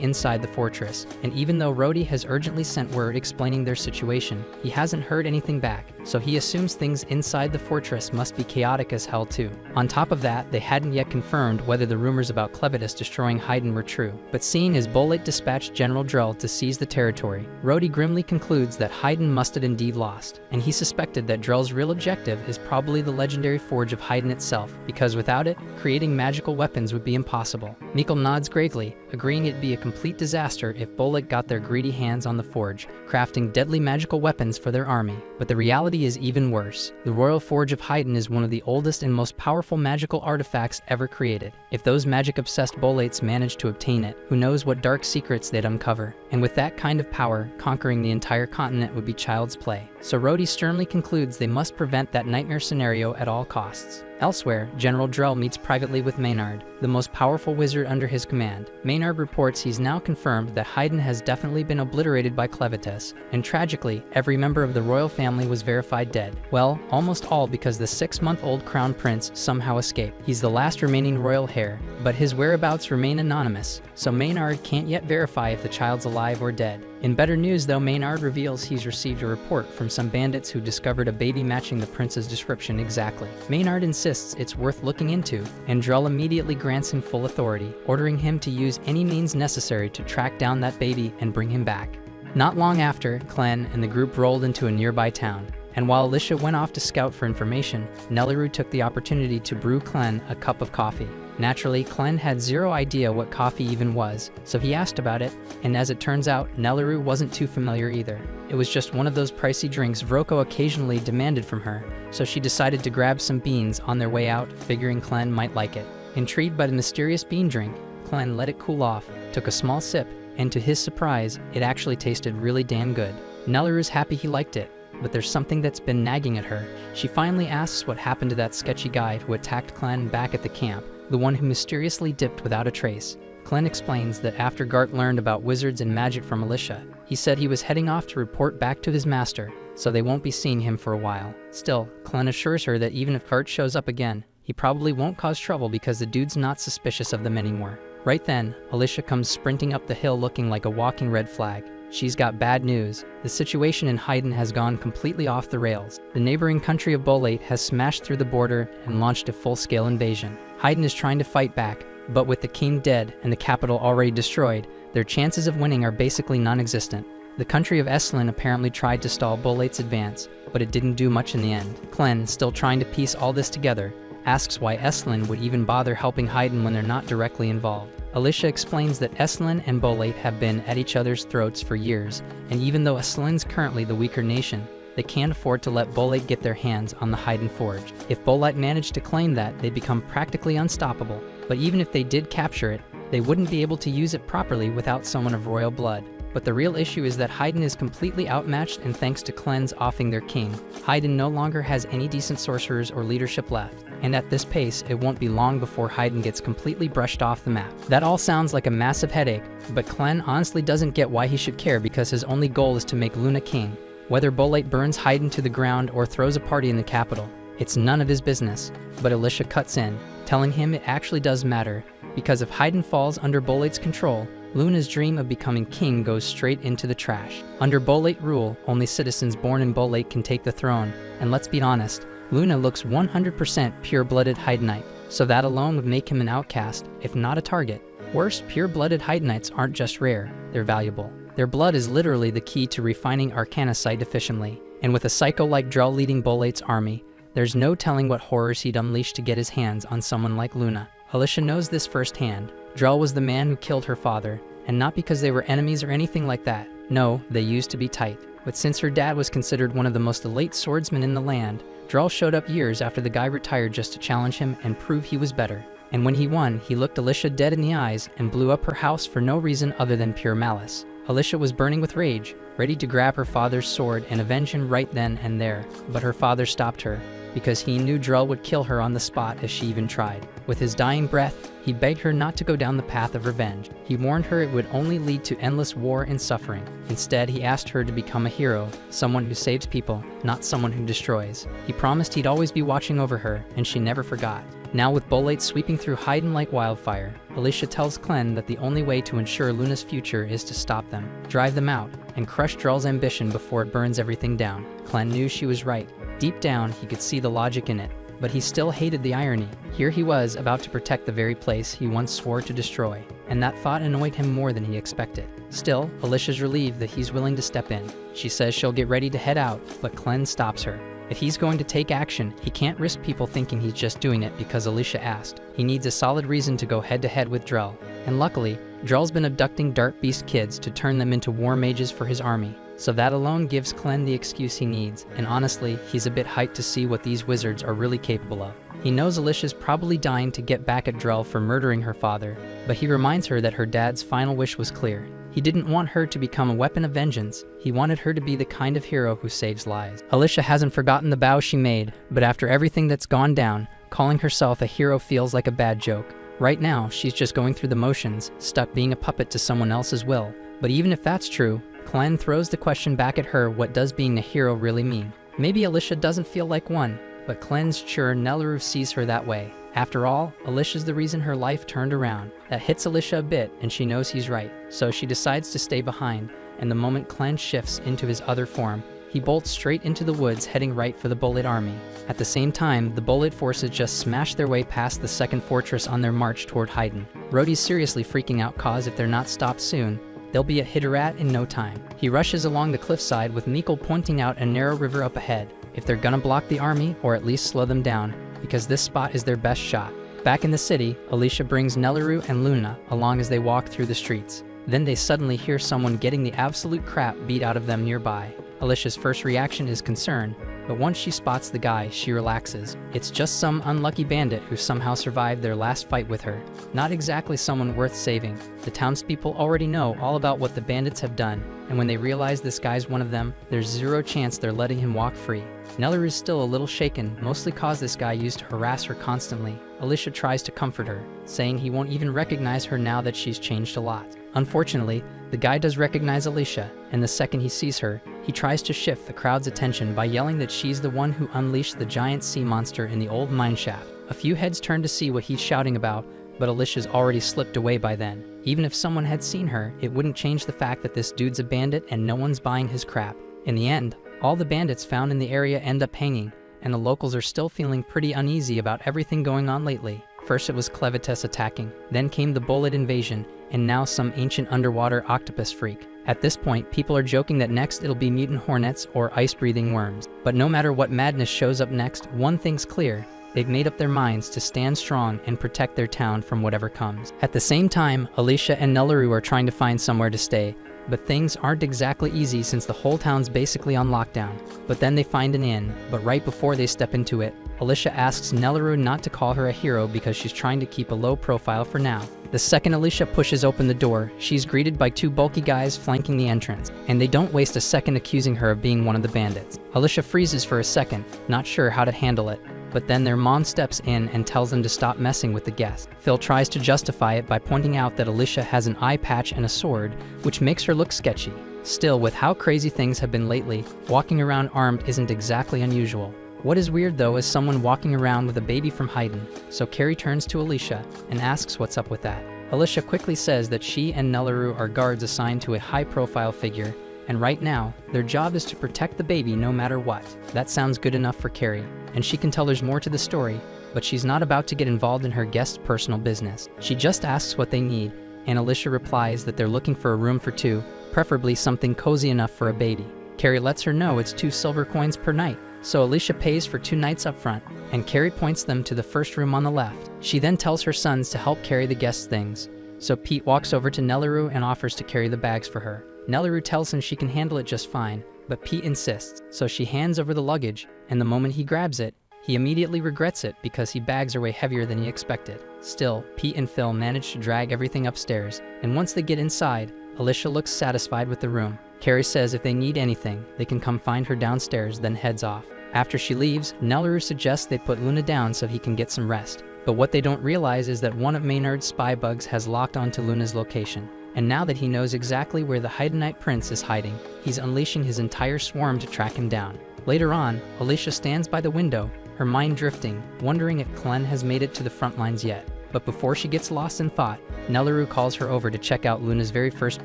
inside the fortress, and even though Rhodey has urgently sent word explaining their situation, he hasn't heard anything back, so he assumes things inside the fortress must be chaotic as hell too. On top of that, they hadn't yet confirmed whether the rumors about Clevatess destroying Haydn were true, but seeing as Bolate dispatched General Drell to seize the territory, Rhodey grimly concludes that Haydn must have indeed lost, and he suspected that Drell's real objective is probably the legendary forge of Haydn itself, because without it, creating magical weapons would be impossible. Mikkel nods gravely, agreeing it'd be a complete disaster if Bolate got their greedy hands on the forge, crafting deadly magical weapons for their army. But the reality is even worse. The Royal Forge of Haydn is one of the oldest and most powerful magical artifacts ever created. If those magic-obsessed Bolates managed to obtain it, who knows what dark secrets they'd uncover. And with that kind of power, conquering the entire continent would be child's play. So Rhodey sternly concludes they must prevent that nightmare scenario at all costs. Elsewhere, General Drell meets privately with Maynard, the most powerful wizard under his command. Maynard reports he's now confirmed that Haydn has definitely been obliterated by Clevatess, and tragically, every member of the royal family was verified dead. Well, almost all because the 6-month-old crown prince somehow escaped. He's the last remaining royal heir, but his whereabouts remain anonymous, so Maynard can't yet verify if the child's alive or dead. In better news though, Maynard reveals he's received a report from some bandits who discovered a baby matching the prince's description exactly. Maynard insists it's worth looking into, and Drell immediately grants him full authority, ordering him to use any means necessary to track down that baby and bring him back. Not long after, Clen and the group rolled into a nearby town, and while Alicia went off to scout for information, Nelliru took the opportunity to brew Clen a cup of coffee. Naturally, Clen had zero idea what coffee even was, so he asked about it, and as it turns out, Nelliru wasn't too familiar either. It was just one of those pricey drinks Vroko occasionally demanded from her, so she decided to grab some beans on their way out, figuring Clen might like it. Intrigued by the mysterious bean drink, Clen let it cool off, took a small sip, and to his surprise, it actually tasted really damn good. Nelliru's happy he liked it, but there's something that's been nagging at her. She finally asks what happened to that sketchy guy who attacked Clen back at the camp, the one who mysteriously dipped without a trace. Clen explains that after Gart learned about wizards and magic from Alicia, he said he was heading off to report back to his master, so they won't be seeing him for a while. Still, Clen assures her that even if Gart shows up again, he probably won't cause trouble because the dude's not suspicious of them anymore. Right then, Alicia comes sprinting up the hill looking like a walking red flag. She's got bad news. The situation in Haydn has gone completely off the rails. The neighboring country of Bolate has smashed through the border and launched a full-scale invasion. Haydn is trying to fight back, but with the king dead and the capital already destroyed, their chances of winning are basically non-existent. The country of Estlin apparently tried to stall Bolate's advance, but it didn't do much in the end. Clen, still trying to piece all this together, asks why Estlin would even bother helping Haydn when they're not directly involved. Alicia explains that Estlin and Bolate have been at each other's throats for years, and even though Estlin's currently the weaker nation, they can't afford to let Bolate get their hands on the Haydn Forge. If Bolate managed to claim that, they'd become practically unstoppable. But even if they did capture it, they wouldn't be able to use it properly without someone of royal blood. But the real issue is that Haydn is completely outmatched, and thanks to Clen's offing their king, Haydn no longer has any decent sorcerers or leadership left. And at this pace, it won't be long before Haydn gets completely brushed off the map. That all sounds like a massive headache, but Clen honestly doesn't get why he should care because his only goal is to make Luna king. Whether Bolate burns Haydn to the ground or throws a party in the capital, it's none of his business. But Alicia cuts in, telling him it actually does matter, because if Haydn falls under Bolate's control, Luna's dream of becoming king goes straight into the trash. Under Bolate rule, only citizens born in Bolate can take the throne, and let's be honest, Luna looks 100% pure-blooded Haydnite, so that alone would make him an outcast, if not a target. Worse, pure-blooded Haydnites aren't just rare, they're valuable. Their blood is literally the key to refining arcanocite efficiently, and with a psycho like Drell leading Bolate's army, there's no telling what horrors he'd unleash to get his hands on someone like Luna. Alicia knows this firsthand. Drell was the man who killed her father, and not because they were enemies or anything like that. No, they used to be tight. But since her dad was considered one of the most elite swordsmen in the land, Drell showed up years after the guy retired just to challenge him and prove he was better. And when he won, he looked Alicia dead in the eyes and blew up her house for no reason other than pure malice. Alicia was burning with rage, ready to grab her father's sword and avenge him right then and there, but her father stopped her. because he knew Drell would kill her on the spot if she even tried. With his dying breath, he begged her not to go down the path of revenge. He warned her it would only lead to endless war and suffering. Instead, he asked her to become a hero, someone who saves people, not someone who destroys. He promised he'd always be watching over her, and she never forgot. Now with Bolate sweeping through Haydn like wildfire, Alicia tells Clen that the only way to ensure Luna's future is to stop them, drive them out, and crush Drell's ambition before it burns everything down. Clen knew she was right. Deep down, he could see the logic in it, but he still hated the irony. Here he was, about to protect the very place he once swore to destroy, and that thought annoyed him more than he expected. Still, Alicia's relieved that he's willing to step in. She says she'll get ready to head out, but Clen stops her. If he's going to take action, he can't risk people thinking he's just doing it because Alicia asked. He needs a solid reason to go head-to-head with Drell, and luckily, Drell's been abducting Dark Beast kids to turn them into war mages for his army. So that alone gives Clen the excuse he needs, and honestly, he's a bit hyped to see what these wizards are really capable of. He knows Alicia's probably dying to get back at Drell for murdering her father, but he reminds her that her dad's final wish was clear. He didn't want her to become a weapon of vengeance, he wanted her to be the kind of hero who saves lives. Alicia hasn't forgotten the vow she made, but after everything that's gone down, calling herself a hero feels like a bad joke. Right now, she's just going through the motions, stuck being a puppet to someone else's will. But even if that's true, Clen throws the question back at her, what does being a hero really mean? Maybe Alicia doesn't feel like one, but Clen's sure Nelleru sees her that way. After all, Alicia's the reason her life turned around. That hits Alicia a bit, and she knows he's right, so she decides to stay behind, and the moment Clen shifts into his other form, he bolts straight into the woods heading right for the Bolate army. At the same time, the Bolate forces just smash their way past the second fortress on their march toward Haydn. Rhodey's seriously freaking out cause if they're not stopped soon, they'll be a hit-or-rat in no time. He rushes along the cliffside with Mikkel pointing out a narrow river up ahead, if they're gonna block the army or at least slow them down, because this spot is their best shot. Back in the city, Alicia brings Nelleru and Luna along as they walk through the streets. Then they suddenly hear someone getting the absolute crap beat out of them nearby. Alicia's first reaction is concern, but once she spots the guy, she relaxes. It's just some unlucky bandit who somehow survived their last fight with her. Not exactly someone worth saving. The townspeople already know all about what the bandits have done, and when they realize this guy's one of them, there's zero chance they're letting him walk free. Nelleru is still a little shaken, mostly cause this guy used to harass her constantly. Alicia tries to comfort her, saying he won't even recognize her now that she's changed a lot. Unfortunately, the guy does recognize Alicia, and the second he sees her, he tries to shift the crowd's attention by yelling that she's the one who unleashed the giant sea monster in the old mineshaft. A few heads turn to see what he's shouting about, but Alicia's already slipped away by then. Even if someone had seen her, it wouldn't change the fact that this dude's a bandit and no one's buying his crap. In the end, all the bandits found in the area end up hanging, and the locals are still feeling pretty uneasy about everything going on lately. First it was Clevatess attacking, then came the Bolate invasion, and now some ancient underwater octopus freak. At this point, people are joking that next it'll be mutant hornets or ice-breathing worms. But no matter what madness shows up next, one thing's clear. They've made up their minds to stand strong and protect their town from whatever comes. At the same time, Alicia and Nelleru are trying to find somewhere to stay, but things aren't exactly easy since the whole town's basically on lockdown. But then they find an inn, but right before they step into it, Alicia asks Nelleru not to call her a hero because she's trying to keep a low profile for now. The second Alicia pushes open the door, she's greeted by two bulky guys flanking the entrance, and they don't waste a second accusing her of being one of the bandits. Alicia freezes for a second, not sure how to handle it, but then their mom steps in and tells them to stop messing with the guest. Phil tries to justify it by pointing out that Alicia has an eye patch and a sword, which makes her look sketchy. Still, with how crazy things have been lately, walking around armed isn't exactly unusual. What is weird though is someone walking around with a baby from Haydn, so Carrie turns to Alicia and asks what's up with that. Alicia quickly says that she and Nelleru are guards assigned to a high-profile figure, and right now, their job is to protect the baby no matter what. That sounds good enough for Carrie, and she can tell there's more to the story, but she's not about to get involved in her guest's personal business. She just asks what they need, and Alicia replies that they're looking for a room for two, preferably something cozy enough for a baby. Carrie lets her know it's 2 silver coins per night, so Alicia pays for 2 nights up front, and Carrie points them to the first room on the left. She then tells her sons to help carry the guests' things, so Pete walks over to Nelleru and offers to carry the bags for her. Nelleru tells him she can handle it just fine, but Pete insists, so she hands over the luggage, and the moment he grabs it, he immediately regrets it because his bags are way heavier than he expected. Still, Pete and Phil manage to drag everything upstairs, and once they get inside, Alicia looks satisfied with the room. Carrie says if they need anything, they can come find her downstairs, then heads off. After she leaves, Nelleru suggests they put Luna down so he can get some rest. But what they don't realize is that one of Maynard's spy bugs has locked onto Luna's location. And now that he knows exactly where the Haedanite prince is hiding, he's unleashing his entire swarm to track him down. Later on, Alicia stands by the window, her mind drifting, wondering if Clen has made it to the front lines yet. But before she gets lost in thought, Nelleru calls her over to check out Luna's very first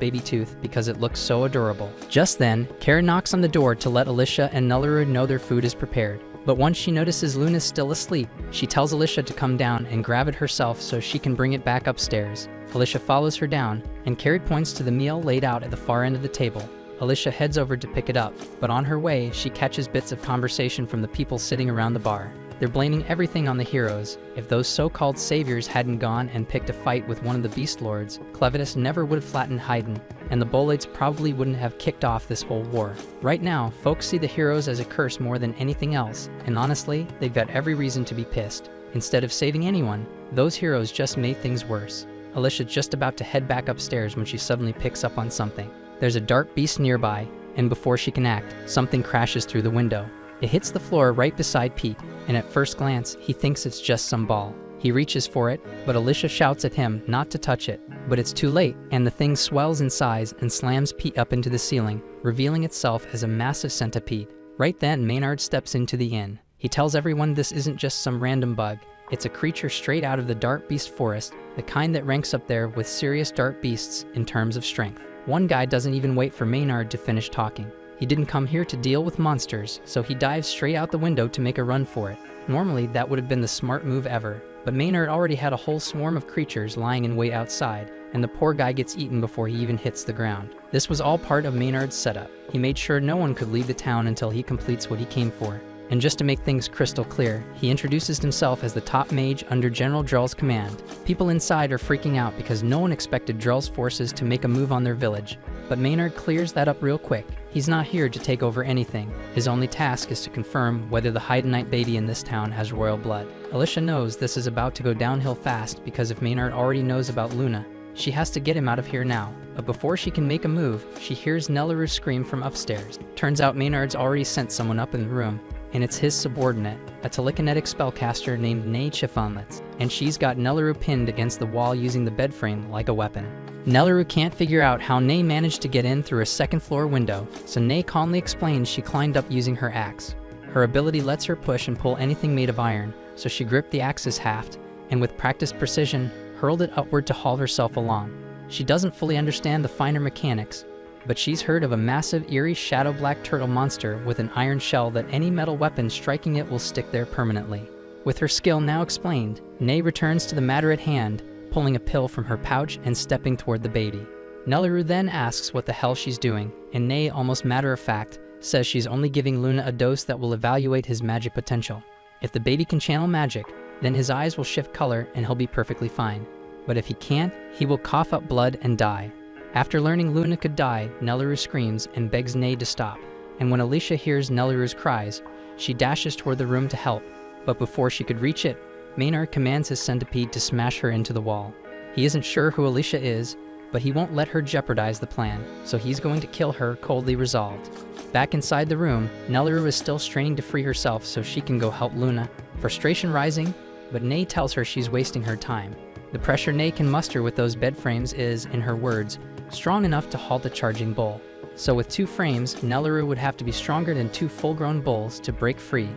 baby tooth because it looks so adorable. Just then, Kara knocks on the door to let Alicia and Nelleru know their food is prepared. But once she notices Luna's still asleep, she tells Alicia to come down and grab it herself so she can bring it back upstairs. Alicia follows her down, and Carrie points to the meal laid out at the far end of the table. Alicia heads over to pick it up, but on her way, she catches bits of conversation from the people sitting around the bar. They're blaming everything on the heroes. If those so-called saviors hadn't gone and picked a fight with one of the beast lords, Clevatess never would have flattened Haydn, and the Bolides probably wouldn't have kicked off this whole war. Right now, folks see the heroes as a curse more than anything else, and honestly, they've got every reason to be pissed. Instead of saving anyone, those heroes just made things worse. Alicia's just about to head back upstairs when she suddenly picks up on something. There's a dark beast nearby, and before she can act, something crashes through the window. It hits the floor right beside Pete, and at first glance, he thinks it's just some ball. He reaches for it, but Alicia shouts at him not to touch it. But it's too late, and the thing swells in size and slams Pete up into the ceiling, revealing itself as a massive centipede. Right then, Maynard steps into the inn. He tells everyone this isn't just some random bug. It's a creature straight out of the dark beast forest, the kind that ranks up there with serious dark beasts in terms of strength. One guy doesn't even wait for Maynard to finish talking. He didn't come here to deal with monsters, so he dives straight out the window to make a run for it. Normally, that would have been the smart move ever, but Maynard already had a whole swarm of creatures lying in wait outside, and the poor guy gets eaten before he even hits the ground. This was all part of Maynard's setup. He made sure no one could leave the town until he completes what he came for. And just to make things crystal clear, he introduces himself as the top mage under General Drell's command. People inside are freaking out because no one expected Drell's forces to make a move on their village. But Maynard clears that up real quick. He's not here to take over anything. His only task is to confirm whether the Haedanite baby in this town has royal blood. Alicia knows this is about to go downhill fast because if Maynard already knows about Luna, she has to get him out of here now. But before she can make a move, she hears Nelleru scream from upstairs. Turns out Maynard's already sent someone up in the room, and it's his subordinate, a telekinetic spellcaster named Nay Chifonlitz, and she's got Nelleru pinned against the wall using the bed frame like a weapon. Nelleru can't figure out how Nay managed to get in through a second-floor window, so Nay calmly explains she climbed up using her axe. Her ability lets her push and pull anything made of iron, so she gripped the axe's haft, and with practiced precision, hurled it upward to haul herself along. She doesn't fully understand the finer mechanics, but she's heard of a massive, eerie, shadow-black turtle monster with an iron shell that any metal weapon striking it will stick there permanently. With her skill now explained, Nay returns to the matter at hand, pulling a pill from her pouch and stepping toward the baby. Nelleru then asks what the hell she's doing, and Nay, almost matter-of-fact, says she's only giving Luna a dose that will evaluate his magic potential. If the baby can channel magic, then his eyes will shift color and he'll be perfectly fine. But if he can't, he will cough up blood and die. After learning Luna could die, Nelleru screams and begs Nay to stop, and when Alicia hears Nelleru's cries, she dashes toward the room to help, but before she could reach it, Maynard commands his centipede to smash her into the wall. He isn't sure who Alicia is, but he won't let her jeopardize the plan, so he's going to kill her, coldly resolved. Back inside the room, Nelleru is still straining to free herself so she can go help Luna, frustration rising, but Nay tells her she's wasting her time. The pressure Nay can muster with those bed frames is, in her words, strong enough to halt a charging bull. So with 2 frames, Nelleru would have to be stronger than 2 full-grown bulls to break free,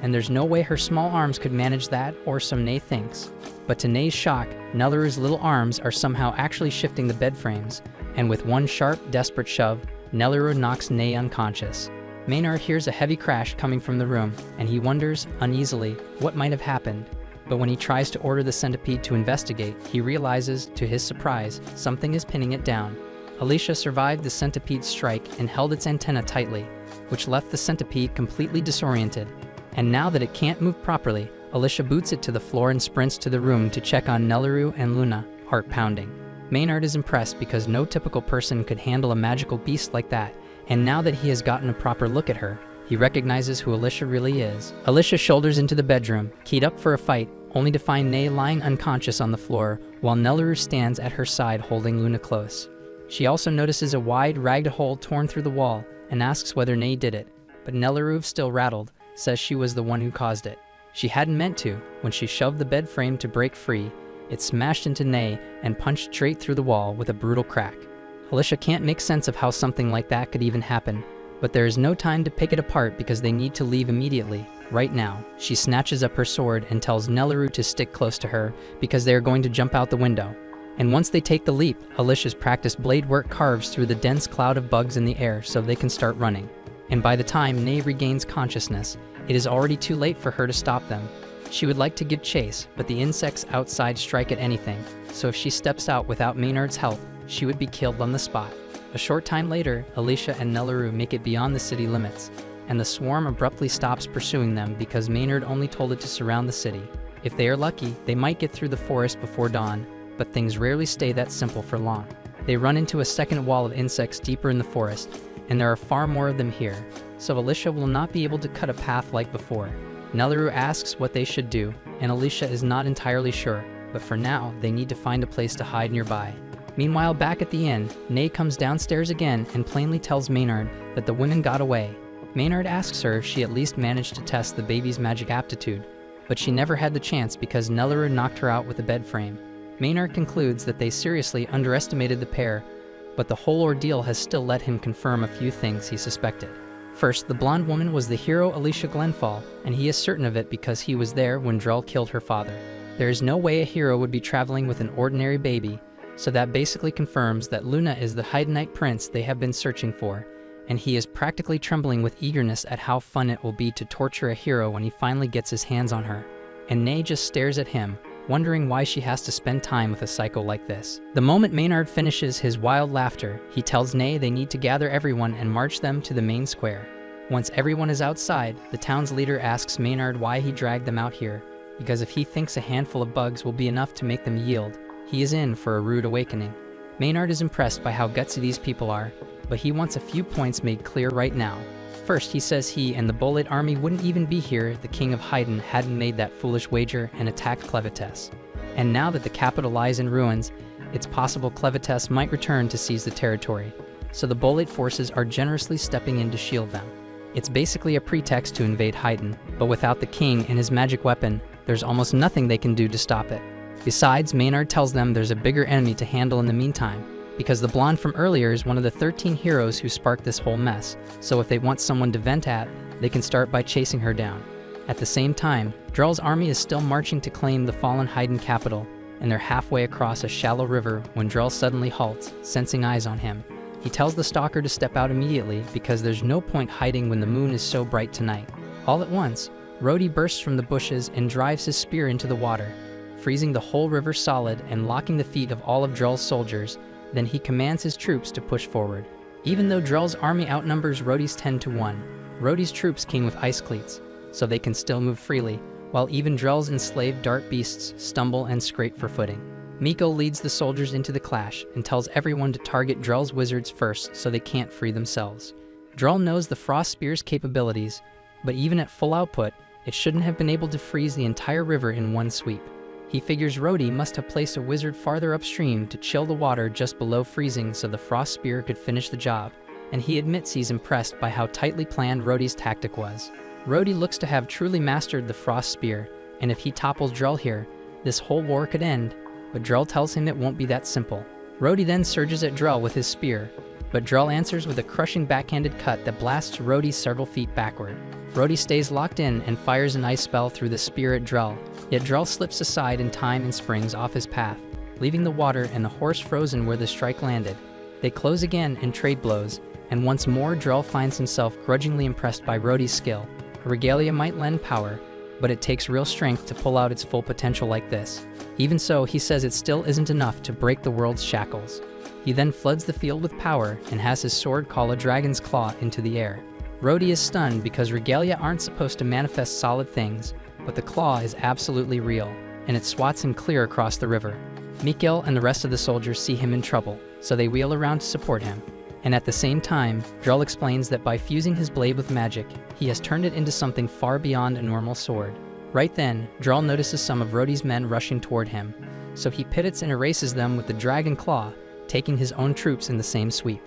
and there's no way her small arms could manage that, or so Nay thinks. But to Nay's shock, Nelleru's little arms are somehow actually shifting the bed frames, and with one sharp, desperate shove, Nelleru knocks Nay unconscious. Maynard hears a heavy crash coming from the room, and he wonders, uneasily, what might have happened. But when he tries to order the centipede to investigate, he realizes, to his surprise, something is pinning it down. Alicia survived the centipede's strike and held its antenna tightly, which left the centipede completely disoriented. And now that it can't move properly, Alicia boots it to the floor and sprints to the room to check on Nelleru and Luna, heart pounding. Maynard is impressed because no typical person could handle a magical beast like that, and now that he has gotten a proper look at her, he recognizes who Alicia really is. Alicia shoulders into the bedroom, keyed up for a fight, only to find Nay lying unconscious on the floor, while Nelleru stands at her side holding Luna close. She also notices a wide, ragged hole torn through the wall, and asks whether Nay did it, but Nelleru, still rattled, says she was the one who caused it. She hadn't meant to. When she shoved the bed frame to break free, it smashed into Nay and punched straight through the wall with a brutal crack. Alicia can't make sense of how something like that could even happen, but there is no time to pick it apart because they need to leave immediately, right now. She snatches up her sword and tells Nelleru to stick close to her because they are going to jump out the window. And once they take the leap, Alicia's practiced blade work carves through the dense cloud of bugs in the air so they can start running. And by the time Nay regains consciousness, it is already too late for her to stop them. She would like to give chase, but the insects outside strike at anything, so if she steps out without Maynard's help, she would be killed on the spot. A short time later, Alicia and Nelleru make it beyond the city limits, and the swarm abruptly stops pursuing them because Maynard only told it to surround the city. If they are lucky, they might get through the forest before dawn, but things rarely stay that simple for long. They run into a second wall of insects deeper in the forest, and there are far more of them here, so Alicia will not be able to cut a path like before. Nelleru asks what they should do, and Alicia is not entirely sure, but for now, they need to find a place to hide nearby. Meanwhile, back at the inn, Nay comes downstairs again and plainly tells Maynard that the women got away. Maynard asks her if she at least managed to test the baby's magic aptitude, but she never had the chance because Nelleru knocked her out with a bed frame. Maynard concludes that they seriously underestimated the pair, but the whole ordeal has still let him confirm a few things he suspected. First, the blonde woman was the hero Alicia Glenfall, and he is certain of it because he was there when Drell killed her father. There is no way a hero would be traveling with an ordinary baby, so that basically confirms that Luna is the Haydnite prince they have been searching for, and he is practically trembling with eagerness at how fun it will be to torture a hero when he finally gets his hands on her. And Nay just stares at him, wondering why she has to spend time with a psycho like this. The moment Maynard finishes his wild laughter, he tells Nay they need to gather everyone and march them to the main square. Once everyone is outside, the town's leader asks Maynard why he dragged them out here, because if he thinks a handful of bugs will be enough to make them yield, he is in for a rude awakening. Maynard is impressed by how gutsy these people are, but he wants a few points made clear right now. First, he says he and the Bullet army wouldn't even be here if the King of Haydn hadn't made that foolish wager and attacked Clevatess. And now that the capital lies in ruins, it's possible Clevatess might return to seize the territory, so the Bullet forces are generously stepping in to shield them. It's basically a pretext to invade Haydn, but without the king and his magic weapon, there's almost nothing they can do to stop it. Besides, Maynard tells them there's a bigger enemy to handle in the meantime, because the blonde from earlier is one of the 13 heroes who sparked this whole mess, so if they want someone to vent at, they can start by chasing her down. At the same time, Drell's army is still marching to claim the fallen Haydn capital, and they're halfway across a shallow river when Drell suddenly halts, sensing eyes on him. He tells the stalker to step out immediately because there's no point hiding when the moon is so bright tonight. All at once, Rhodey bursts from the bushes and drives his spear into the water, freezing the whole river solid and locking the feet of all of Drell's soldiers. Then he commands his troops to push forward. Even though Drell's army outnumbers Rhodey's 10-1, Rhodey's troops came with ice cleats, so they can still move freely, while even Drell's enslaved dart beasts stumble and scrape for footing. Miko leads the soldiers into the clash and tells everyone to target Drell's wizards first so they can't free themselves. Drell knows the Frost Spear's capabilities, but even at full output, it shouldn't have been able to freeze the entire river in one sweep. He figures Rhodey must have placed a wizard farther upstream to chill the water just below freezing so the Frost Spear could finish the job, and he admits he's impressed by how tightly planned Rhodey's tactic was. Rhodey looks to have truly mastered the Frost Spear, and if he topples Drell here, this whole war could end, but Drell tells him it won't be that simple. Rhodey then surges at Drell with his spear, but Drell answers with a crushing backhanded cut that blasts Rhodey several feet backward. Rhodey stays locked in and fires an ice spell through the spear at Drell, yet Drell slips aside in time and springs off his path, leaving the water and the horse frozen where the strike landed. They close again and trade blows, and once more Drell finds himself grudgingly impressed by Rhodey's skill. A regalia might lend power, but it takes real strength to pull out its full potential like this. Even so, he says it still isn't enough to break the world's shackles. He then floods the field with power and has his sword call a dragon's claw into the air. Rhodey is stunned because regalia aren't supposed to manifest solid things, but the claw is absolutely real, and it swats him clear across the river. Mikhail and the rest of the soldiers see him in trouble, so they wheel around to support him. And at the same time, Drell explains that by fusing his blade with magic, he has turned it into something far beyond a normal sword. Right then, Drell notices some of Rhodey's men rushing toward him, so he pivots and erases them with the dragon claw, taking his own troops in the same sweep.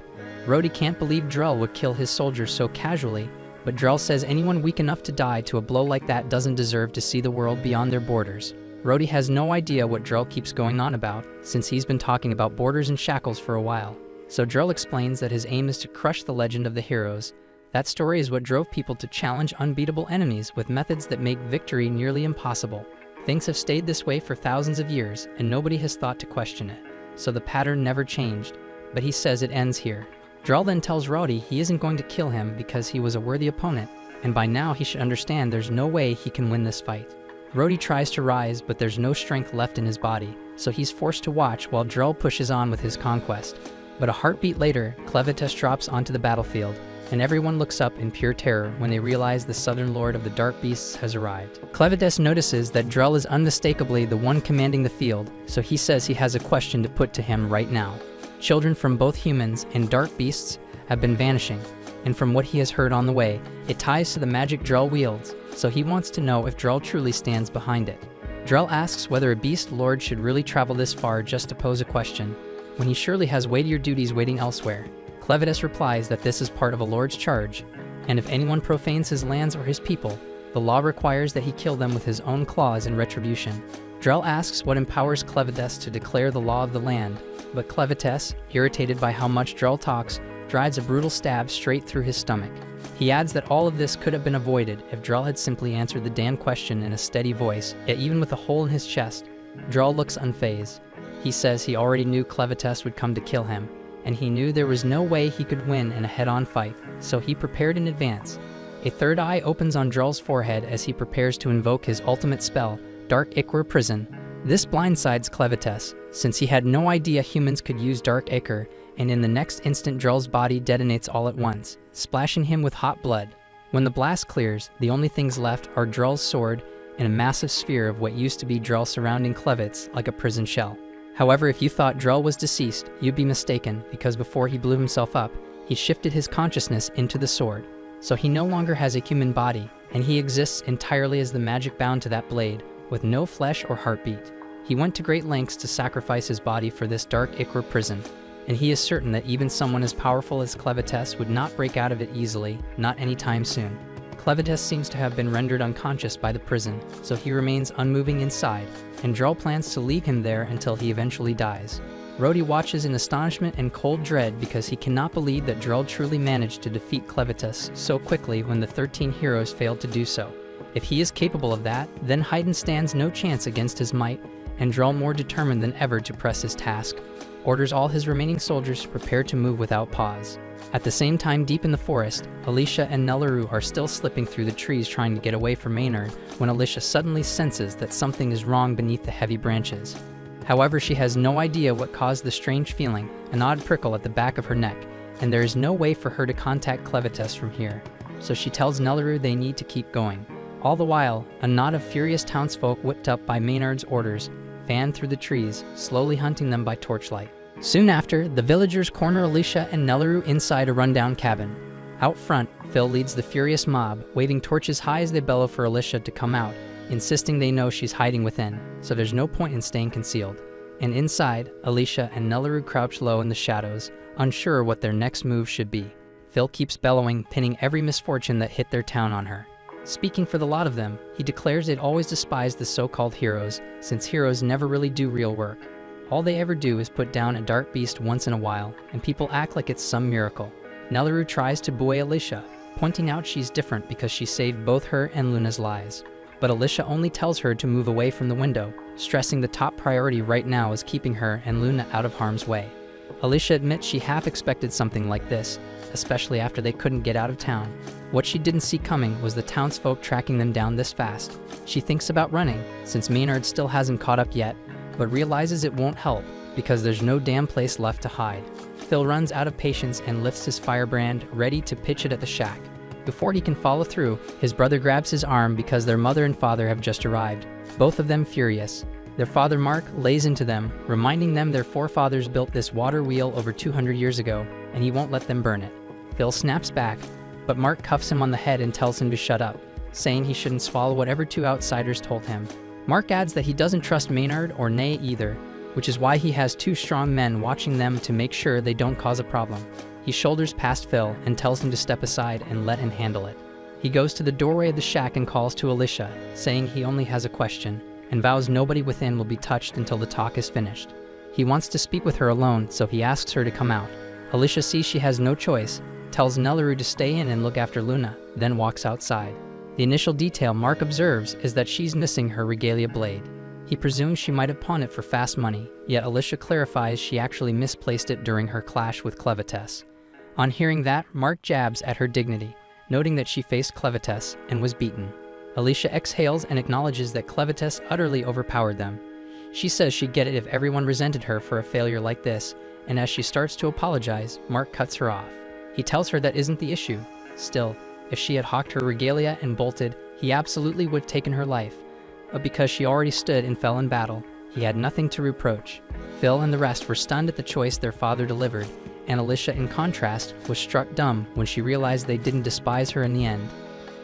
Rhodey can't believe Drell would kill his soldiers so casually, but Drell says anyone weak enough to die to a blow like that doesn't deserve to see the world beyond their borders. Rhodey has no idea what Drell keeps going on about, since he's been talking about borders and shackles for a while. So Drell explains that his aim is to crush the legend of the heroes. That story is what drove people to challenge unbeatable enemies with methods that make victory nearly impossible. Things have stayed this way for thousands of years, and nobody has thought to question it. So the pattern never changed, but he says it ends here. Drell then tells Rhodey he isn't going to kill him because he was a worthy opponent, and by now he should understand there's no way he can win this fight. Rhodey tries to rise, but there's no strength left in his body, so he's forced to watch while Drell pushes on with his conquest. But a heartbeat later, Clevatess drops onto the battlefield, and everyone looks up in pure terror when they realize the Southern Lord of the Dark Beasts has arrived. Clevatess notices that Drell is unmistakably the one commanding the field, so he says he has a question to put to him right now. Children from both humans and dark beasts have been vanishing, and from what he has heard on the way, it ties to the magic Drell wields, so he wants to know if Drell truly stands behind it. Drell asks whether a beast lord should really travel this far just to pose a question, when he surely has weightier duties waiting elsewhere. Clevatess replies that this is part of a lord's charge, and if anyone profanes his lands or his people, the law requires that he kill them with his own claws in retribution. Drell asks what empowers Clevatess to declare the law of the land, but Clevatess, irritated by how much Drell talks, drives a brutal stab straight through his stomach. He adds that all of this could have been avoided if Drell had simply answered the damn question in a steady voice, yet even with a hole in his chest, Drell looks unfazed. He says he already knew Clevatess would come to kill him, and he knew there was no way he could win in a head-on fight, so he prepared in advance. A third eye opens on Drell's forehead as he prepares to invoke his ultimate spell, Dark Ichor Prison. This blindsides Clevatess, since he had no idea humans could use Dark Ichor, and in the next instant Drell's body detonates all at once, splashing him with hot blood. When the blast clears, the only things left are Drell's sword and a massive sphere of what used to be Drell surrounding Clevatess like a prison shell. However, if you thought Drell was deceased, you'd be mistaken, because before he blew himself up, he shifted his consciousness into the sword. So he no longer has a human body, and he exists entirely as the magic bound to that blade, with no flesh or heartbeat. He went to great lengths to sacrifice his body for this Dark Ichor prison, and he is certain that even someone as powerful as Clevatess would not break out of it easily, not anytime soon. Clevatess seems to have been rendered unconscious by the prison, so he remains unmoving inside, and Drell plans to leave him there until he eventually dies. Rhodey watches in astonishment and cold dread because he cannot believe that Drell truly managed to defeat Clevatess so quickly when the 13 heroes failed to do so. If he is capable of that, then Haydn stands no chance against his might, and Drell, more determined than ever to press his task, orders all his remaining soldiers to prepare to move without pause. At the same time, deep in the forest, Alicia and Nellaroo are still slipping through the trees trying to get away from Maynard when Alicia suddenly senses that something is wrong beneath the heavy branches. However, she has no idea what caused the strange feeling, an odd prickle at the back of her neck, and there is no way for her to contact Clevatess from here, so she tells Nellaroo they need to keep going. All the while, a knot of furious townsfolk whipped up by Maynard's orders fanned through the trees, slowly hunting them by torchlight. Soon after, the villagers corner Alicia and Nellaroo inside a rundown cabin. Out front, Phil leads the furious mob, waving torches high as they bellow for Alicia to come out, insisting they know she's hiding within, so there's no point in staying concealed. And inside, Alicia and Nellaroo crouch low in the shadows, unsure what their next move should be. Phil keeps bellowing, pinning every misfortune that hit their town on her. Speaking for the lot of them, he declares they'd always despised the so-called heroes, since heroes never really do real work. All they ever do is put down a dark beast once in a while, and people act like it's some miracle. Nellaroo tries to buoy Alicia, pointing out she's different because she saved both her and Luna's lives. But Alicia only tells her to move away from the window, stressing the top priority right now is keeping her and Luna out of harm's way. Alicia admits she half expected something like this, especially after they couldn't get out of town. What she didn't see coming was the townsfolk tracking them down this fast. She thinks about running, since Maynard still hasn't caught up yet, but realizes it won't help, because there's no damn place left to hide. Phil runs out of patience and lifts his firebrand, ready to pitch it at the shack. Before he can follow through, his brother grabs his arm because their mother and father have just arrived, both of them furious. Their father Mark lays into them, reminding them their forefathers built this water wheel over 200 years ago, and he won't let them burn it. Phil snaps back, but Mark cuffs him on the head and tells him to shut up, saying he shouldn't swallow whatever two outsiders told him. Mark adds that he doesn't trust Maynard or Nay either, which is why he has two strong men watching them to make sure they don't cause a problem. He shoulders past Phil and tells him to step aside and let him handle it. He goes to the doorway of the shack and calls to Alicia, saying he only has a question, and vows nobody within will be touched until the talk is finished. He wants to speak with her alone, so he asks her to come out. Alicia sees she has no choice, tells Nelleru to stay in and look after Luna, then walks outside. The initial detail Mark observes is that she's missing her regalia blade. He presumes she might have pawned it for fast money, yet Alicia clarifies she actually misplaced it during her clash with Clevatess. On hearing that, Mark jabs at her dignity, noting that she faced Clevatess and was beaten. Alicia exhales and acknowledges that Clevatess utterly overpowered them. She says she'd get it if everyone resented her for a failure like this, and as she starts to apologize, Mark cuts her off. He tells her that isn't the issue. Still, if she had hawked her regalia and bolted, he absolutely would have taken her life. But because she already stood and fell in battle, he had nothing to reproach. Phil and the rest were stunned at the choice their father delivered, and Alicia, in contrast, was struck dumb when she realized they didn't despise her in the end.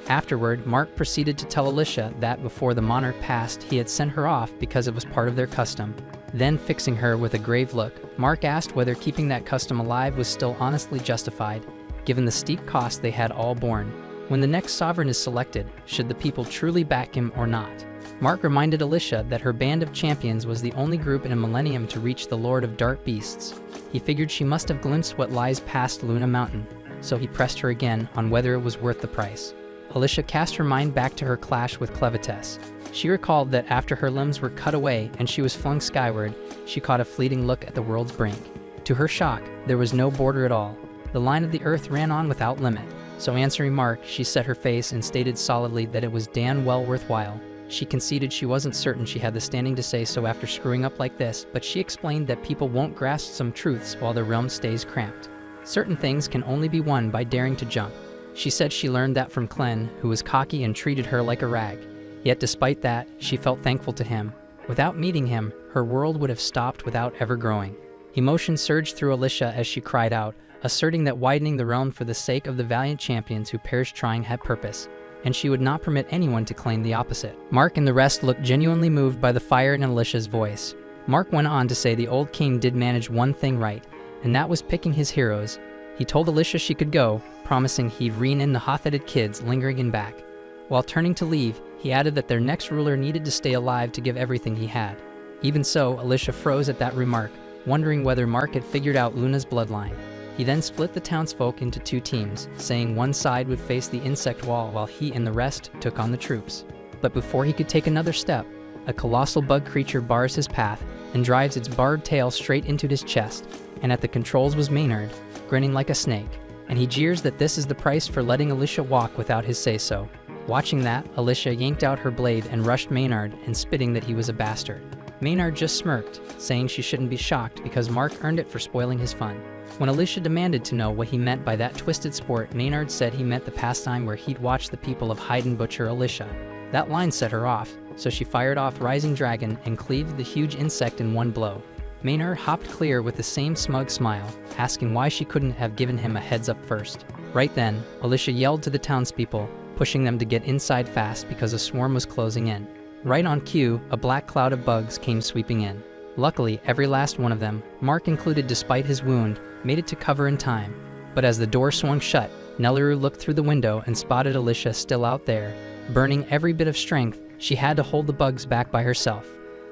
Afterward, Mark proceeded to tell Alicia that before the monarch passed, he had sent her off because it was part of their custom. Then, fixing her with a grave look, Mark asked whether keeping that custom alive was still honestly justified, given the steep cost they had all borne. When the next sovereign is selected, should the people truly back him or not? Mark reminded Alicia that her band of champions was the only group in a millennium to reach the Lord of Dark Beasts. He figured she must have glimpsed what lies past Luna Mountain, so he pressed her again on whether it was worth the price. Alicia cast her mind back to her clash with Clevatess. She recalled that after her limbs were cut away and she was flung skyward, she caught a fleeting look at the world's brink. To her shock, there was no border at all. The line of the earth ran on without limit. So answering Mark, she set her face and stated solidly that it was damn well worthwhile. She conceded she wasn't certain she had the standing to say so after screwing up like this, but she explained that people won't grasp some truths while their realm stays cramped. Certain things can only be won by daring to jump. She said she learned that from Clen, who was cocky and treated her like a rag. Yet despite that, she felt thankful to him. Without meeting him, her world would have stopped without ever growing. Emotion surged through Alicia as she cried out, asserting that widening the realm for the sake of the valiant champions who perished trying had purpose, and she would not permit anyone to claim the opposite. Mark and the rest looked genuinely moved by the fire in Alicia's voice. Mark went on to say the old king did manage one thing right, and that was picking his heroes. He told Alicia she could go, promising he'd rein in the hot-headed kids lingering in back. While turning to leave, he added that their next ruler needed to stay alive to give everything he had. Even so, Alicia froze at that remark, wondering whether Mark had figured out Luna's bloodline. He then split the townsfolk into two teams, saying one side would face the insect wall while he and the rest took on the troops. But before he could take another step, a colossal bug creature bars his path and drives its barred tail straight into his chest, and at the controls was Maynard, grinning like a snake, and he jeers that this is the price for letting Alicia walk without his say-so. Watching that, Alicia yanked out her blade and rushed Maynard and spitting that he was a bastard. Maynard just smirked, saying she shouldn't be shocked because Mark earned it for spoiling his fun. When Alicia demanded to know what he meant by that twisted sport, Maynard said he meant the pastime where he'd watch the people of Hyde and butcher Alicia. That line set her off, so she fired off Rising Dragon and cleaved the huge insect in one blow. Maynard hopped clear with the same smug smile, asking why she couldn't have given him a heads up first. Right then, Alicia yelled to the townspeople, pushing them to get inside fast because a swarm was closing in. Right on cue, a black cloud of bugs came sweeping in. Luckily, every last one of them, Mark included despite his wound, made it to cover in time. But as the door swung shut, Nelleru looked through the window and spotted Alicia still out there. Burning every bit of strength, she had to hold the bugs back by herself.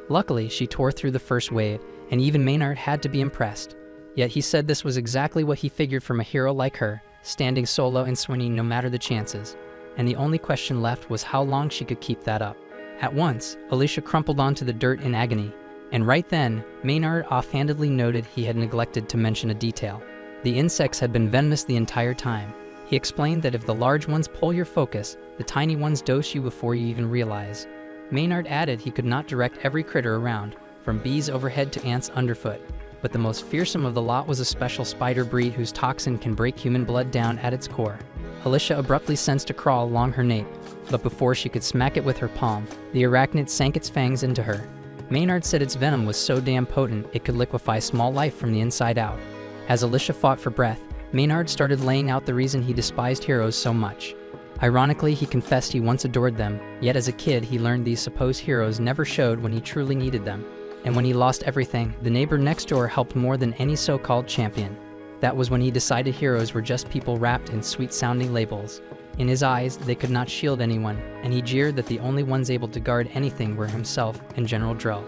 Luckily, she tore through the first wave, and even Maynard had to be impressed. Yet he said this was exactly what he figured from a hero like her, standing solo and swinging no matter the chances. And the only question left was how long she could keep that up. At once, Alicia crumpled onto the dirt in agony, and right then, Maynard offhandedly noted he had neglected to mention a detail. The insects had been venomous the entire time. He explained that if the large ones pull your focus, the tiny ones dose you before you even realize. Maynard added he could not direct every critter around, from bees overhead to ants underfoot, but the most fearsome of the lot was a special spider breed whose toxin can break human blood down at its core. Alicia abruptly sensed a crawl along her nape, but before she could smack it with her palm, the arachnid sank its fangs into her. Maynard said its venom was so damn potent it could liquefy small life from the inside out. As Alicia fought for breath, Maynard started laying out the reason he despised heroes so much. Ironically, he confessed he once adored them, yet as a kid he learned these supposed heroes never showed when he truly needed them. And when he lost everything, the neighbor next door helped more than any so-called champion. That was when he decided heroes were just people wrapped in sweet-sounding labels. In his eyes, they could not shield anyone, and he jeered that the only ones able to guard anything were himself and General Drell.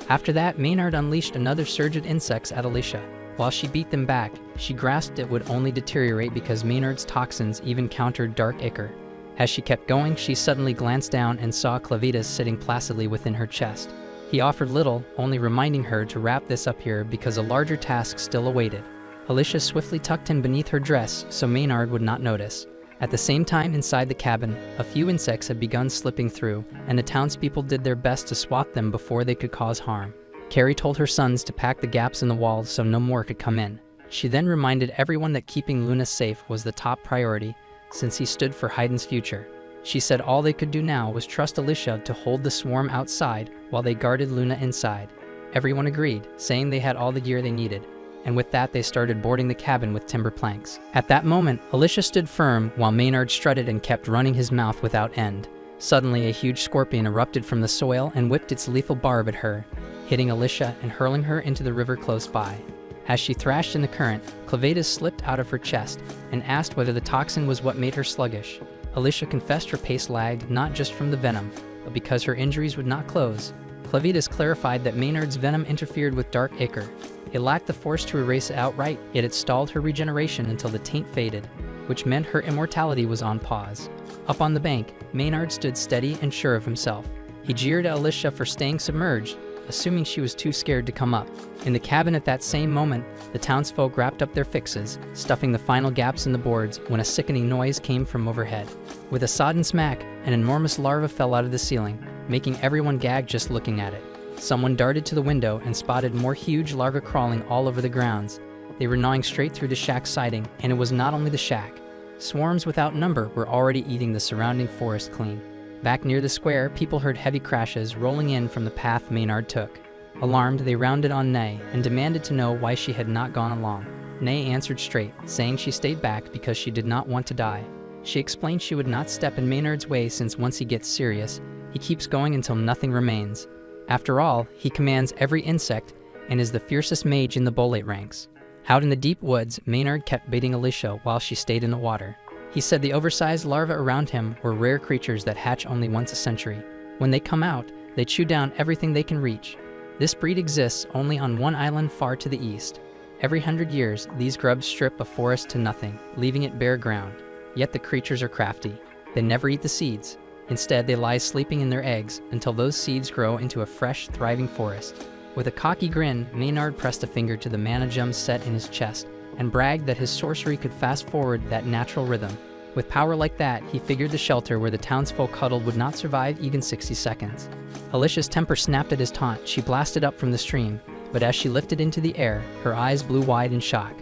After that, Maynard unleashed another surge of insects at Alicia. While she beat them back, she grasped it would only deteriorate because Maynard's toxins even countered dark ichor. As she kept going, she suddenly glanced down and saw Clevatess sitting placidly within her chest. He offered little, only reminding her to wrap this up here because a larger task still awaited. Alicia swiftly tucked him beneath her dress so Maynard would not notice. At the same time, inside the cabin, a few insects had begun slipping through, and the townspeople did their best to swat them before they could cause harm. Carrie told her sons to pack the gaps in the walls so no more could come in. She then reminded everyone that keeping Luna safe was the top priority, since he stood for Hayden's future. She said all they could do now was trust Alicia to hold the swarm outside while they guarded Luna inside. Everyone agreed, saying they had all the gear they needed, and with that they started boarding the cabin with timber planks. At that moment, Alicia stood firm while Maynard strutted and kept running his mouth without end. Suddenly, a huge scorpion erupted from the soil and whipped its lethal barb at her, hitting Alicia and hurling her into the river close by. As she thrashed in the current, Clevatess slipped out of her chest and asked whether the toxin was what made her sluggish. Alicia confessed her pace lagged not just from the venom, but because her injuries would not close. Clevatess clarified that Maynard's venom interfered with dark ichor. It lacked the force to erase it outright, yet it stalled her regeneration until the taint faded, which meant her immortality was on pause. Up on the bank, Maynard stood steady and sure of himself. He jeered at Alicia for staying submerged, assuming she was too scared to come up. In the cabin at that same moment, the townsfolk wrapped up their fixes, stuffing the final gaps in the boards when a sickening noise came from overhead. With a sodden smack, an enormous larva fell out of the ceiling, making everyone gag just looking at it. Someone darted to the window and spotted more huge larvae crawling all over the grounds. They were gnawing straight through the shack's siding, and it was not only the shack. Swarms without number were already eating the surrounding forest clean. Back near the square, people heard heavy crashes rolling in from the path Maynard took. Alarmed, they rounded on Nay and demanded to know why she had not gone along. Nay answered straight, saying she stayed back because she did not want to die. She explained she would not step in Maynard's way since once he gets serious, he keeps going until nothing remains. After all, he commands every insect and is the fiercest mage in the bolate ranks. Out in the deep woods, Maynard kept baiting Alicia while she stayed in the water. He said the oversized larvae around him were rare creatures that hatch only once a century. When they come out, they chew down everything they can reach. This breed exists only on one island far to the east. Every 100 years, these grubs strip a forest to nothing, leaving it bare ground. Yet the creatures are crafty. They never eat the seeds. Instead, they lie sleeping in their eggs until those seeds grow into a fresh, thriving forest. With a cocky grin, Maynard pressed a finger to the mana gem set in his chest and bragged that his sorcery could fast-forward that natural rhythm. With power like that, he figured the shelter where the townsfolk huddled would not survive even 60 seconds. Alicia's temper snapped at his taunt. She blasted up from the stream, but as she lifted into the air, her eyes blew wide in shock.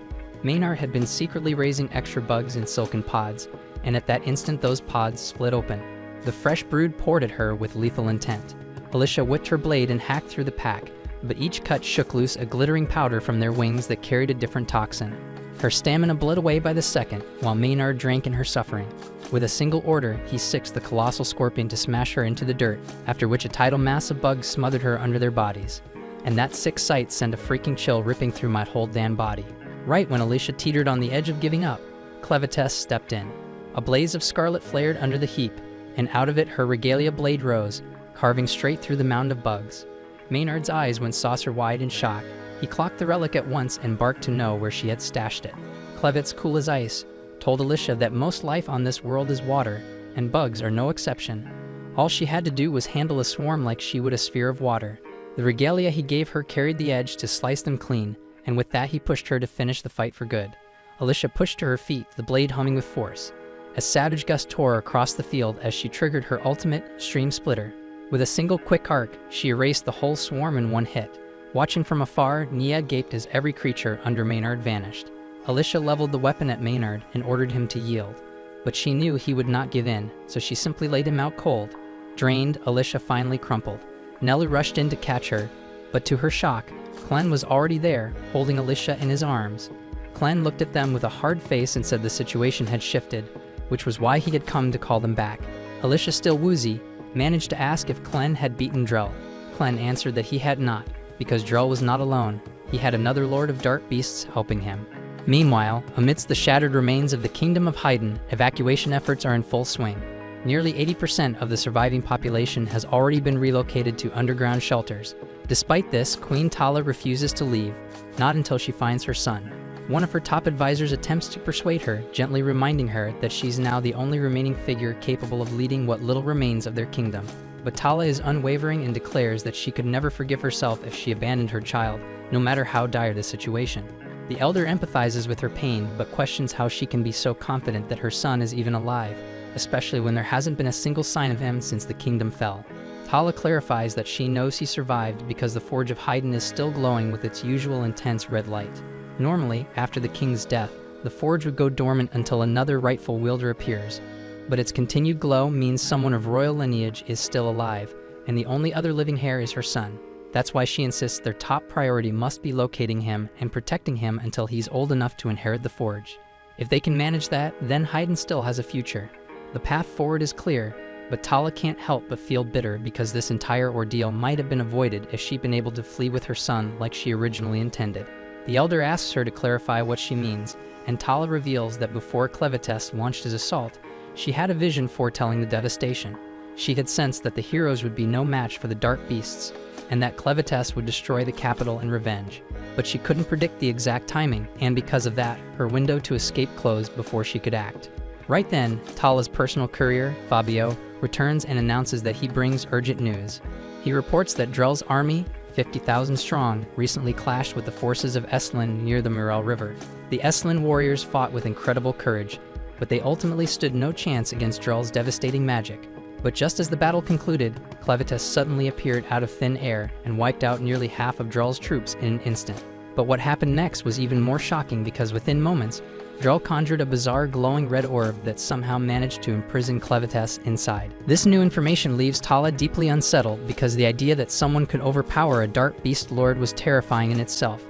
Maynard had been secretly raising extra bugs in silken pods, and at that instant those pods split open. The fresh brood poured at her with lethal intent. Alicia whipped her blade and hacked through the pack, but each cut shook loose a glittering powder from their wings that carried a different toxin. Her stamina bled away by the second, while Maynard drank in her suffering. With a single order, he sixed the colossal scorpion to smash her into the dirt, after which a tidal mass of bugs smothered her under their bodies. And that sick sight sent a freaking chill ripping through my whole damn body. Right when Alicia teetered on the edge of giving up, Clevatess stepped in. A blaze of scarlet flared under the heap, and out of it her regalia blade rose, carving straight through the mound of bugs. Maynard's eyes went saucer-wide in shock. He clocked the relic at once and barked to know where she had stashed it. Clevatess, cool as ice, told Alicia that most life on this world is water, and bugs are no exception. All she had to do was handle a swarm like she would a sphere of water. The regalia he gave her carried the edge to slice them clean, and with that he pushed her to finish the fight for good. Alicia pushed to her feet, the blade humming with force. A savage gust tore across the field as she triggered her ultimate stream splitter. With a single quick arc, she erased the whole swarm in one hit. Watching from afar, Nia gaped as every creature under Maynard vanished. Alicia leveled the weapon at Maynard and ordered him to yield. But she knew he would not give in, so she simply laid him out cold. Drained, Alicia finally crumpled. Nellie rushed in to catch her, but to her shock, Clen was already there, holding Alicia in his arms. Clen looked at them with a hard face and said the situation had shifted, which was why he had come to call them back. Alicia, still woozy, managed to ask if Clen had beaten Drell. Clen answered that he had not, because Drell was not alone. He had another Lord of Dark Beasts helping him. Meanwhile, amidst the shattered remains of the Kingdom of Haydn, evacuation efforts are in full swing. Nearly 80% of the surviving population has already been relocated to underground shelters. Despite this, Queen Tala refuses to leave, not until she finds her son. One of her top advisors attempts to persuade her, gently reminding her that she's now the only remaining figure capable of leading what little remains of their kingdom. But Tala is unwavering and declares that she could never forgive herself if she abandoned her child, no matter how dire the situation. The elder empathizes with her pain, but questions how she can be so confident that her son is even alive, especially when there hasn't been a single sign of him since the kingdom fell. Tala clarifies that she knows he survived because the Forge of Haydn is still glowing with its usual intense red light. Normally, after the king's death, the forge would go dormant until another rightful wielder appears. But its continued glow means someone of royal lineage is still alive, and the only other living heir is her son. That's why she insists their top priority must be locating him and protecting him until he's old enough to inherit the forge. If they can manage that, then Haydn still has a future. The path forward is clear, but Tala can't help but feel bitter because this entire ordeal might have been avoided if she'd been able to flee with her son like she originally intended. The elder asks her to clarify what she means, and Tala reveals that before Clevatess launched his assault, she had a vision foretelling the devastation. She had sensed that the heroes would be no match for the dark beasts, and that Clevatess would destroy the capital in revenge. But she couldn't predict the exact timing, and because of that, her window to escape closed before she could act. Right then, Tala's personal courier, Fabio, returns and announces that he brings urgent news. He reports that Drell's army, 50,000 strong, recently clashed with the forces of Estlin near the Murel River. The Estlin warriors fought with incredible courage, but they ultimately stood no chance against Drell's devastating magic. But just as the battle concluded, Clevatess suddenly appeared out of thin air and wiped out nearly half of Drell's troops in an instant. But what happened next was even more shocking because within moments, Drell conjured a bizarre glowing red orb that somehow managed to imprison Clevatess inside. This new information leaves Tala deeply unsettled because the idea that someone could overpower a dark beast lord was terrifying in itself.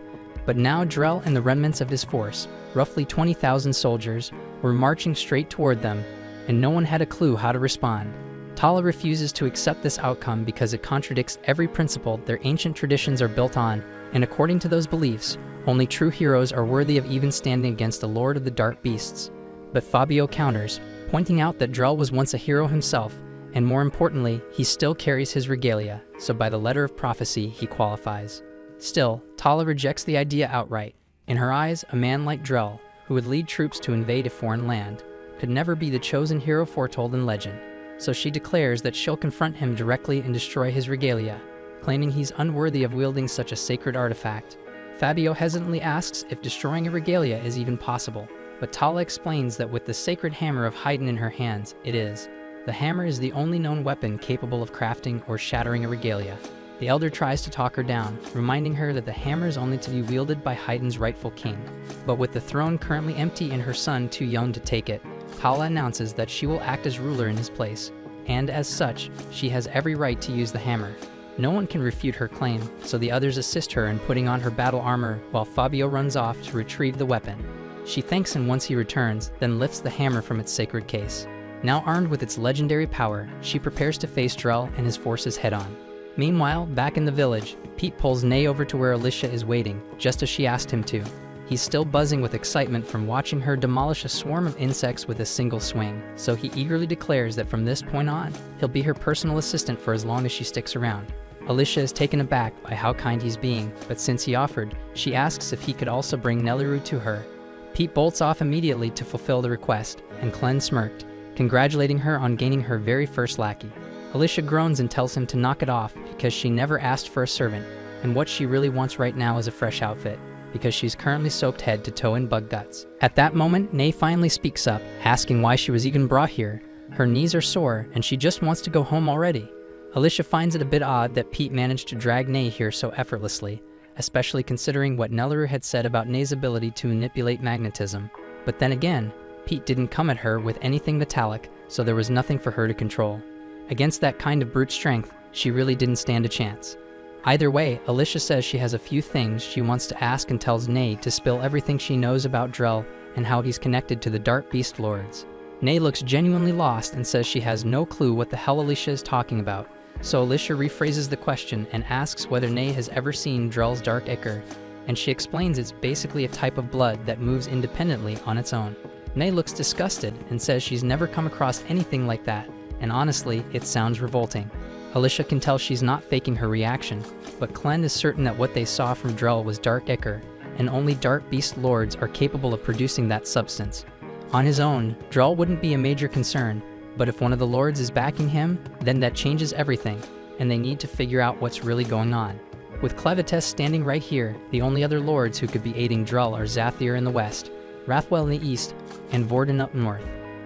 But now Drell and the remnants of his force, roughly 20,000 soldiers, were marching straight toward them, and no one had a clue how to respond. Tala refuses to accept this outcome because it contradicts every principle their ancient traditions are built on, and according to those beliefs, only true heroes are worthy of even standing against the Lord of the Dark Beasts. But Fabio counters, pointing out that Drell was once a hero himself, and more importantly, he still carries his regalia, so by the letter of prophecy, he qualifies. Still, Tala rejects the idea outright. In her eyes, a man like Drell, who would lead troops to invade a foreign land, could never be the chosen hero foretold in legend. So she declares that she'll confront him directly and destroy his regalia, claiming he's unworthy of wielding such a sacred artifact. Fabio hesitantly asks if destroying a regalia is even possible, but Tala explains that with the sacred hammer of Haydn in her hands, it is. The hammer is the only known weapon capable of crafting or shattering a regalia. The elder tries to talk her down, reminding her that the hammer is only to be wielded by Haydn's rightful king. But with the throne currently empty and her son too young to take it, Tala announces that she will act as ruler in his place, and as such, she has every right to use the hammer. No one can refute her claim, so the others assist her in putting on her battle armor while Fabio runs off to retrieve the weapon. She thanks him once he returns, then lifts the hammer from its sacred case. Now armed with its legendary power, she prepares to face Drell and his forces head-on. Meanwhile, back in the village, Pete pulls Nay over to where Alicia is waiting, just as she asked him to. He's still buzzing with excitement from watching her demolish a swarm of insects with a single swing, so he eagerly declares that from this point on, he'll be her personal assistant for as long as she sticks around. Alicia is taken aback by how kind he's being, but since he offered, she asks if he could also bring Nelliru to her. Pete bolts off immediately to fulfill the request, and Clen smirked, congratulating her on gaining her very first lackey. Alicia groans and tells him to knock it off because she never asked for a servant, and what she really wants right now is a fresh outfit, because she's currently soaked head to toe in bug guts. At that moment, Nay finally speaks up, asking why she was even brought here. Her knees are sore, and she just wants to go home already. Alicia finds it a bit odd that Pete managed to drag Nay here so effortlessly, especially considering what Nelliru had said about Nay's ability to manipulate magnetism. But then again, Pete didn't come at her with anything metallic, so there was nothing for her to control. Against that kind of brute strength, she really didn't stand a chance. Either way, Alicia says she has a few things she wants to ask and tells Nay to spill everything she knows about Drell and how he's connected to the Dark Beast Lords. Nay looks genuinely lost and says she has no clue what the hell Alicia is talking about. So Alicia rephrases the question and asks whether Nay has ever seen Drell's Dark Ichor, and she explains it's basically a type of blood that moves independently on its own. Ney looks disgusted and says she's never come across anything like that, and honestly, it sounds revolting. Alicia can tell she's not faking her reaction, but Clen is certain that what they saw from Drell was dark ichor, and only dark beast lords are capable of producing that substance. On his own, Drell wouldn't be a major concern, but if one of the lords is backing him, then that changes everything, and they need to figure out what's really going on. With Clevatess standing right here, the only other lords who could be aiding Drell are Zathir in the west, Rathwell in the east, and Vorden up north.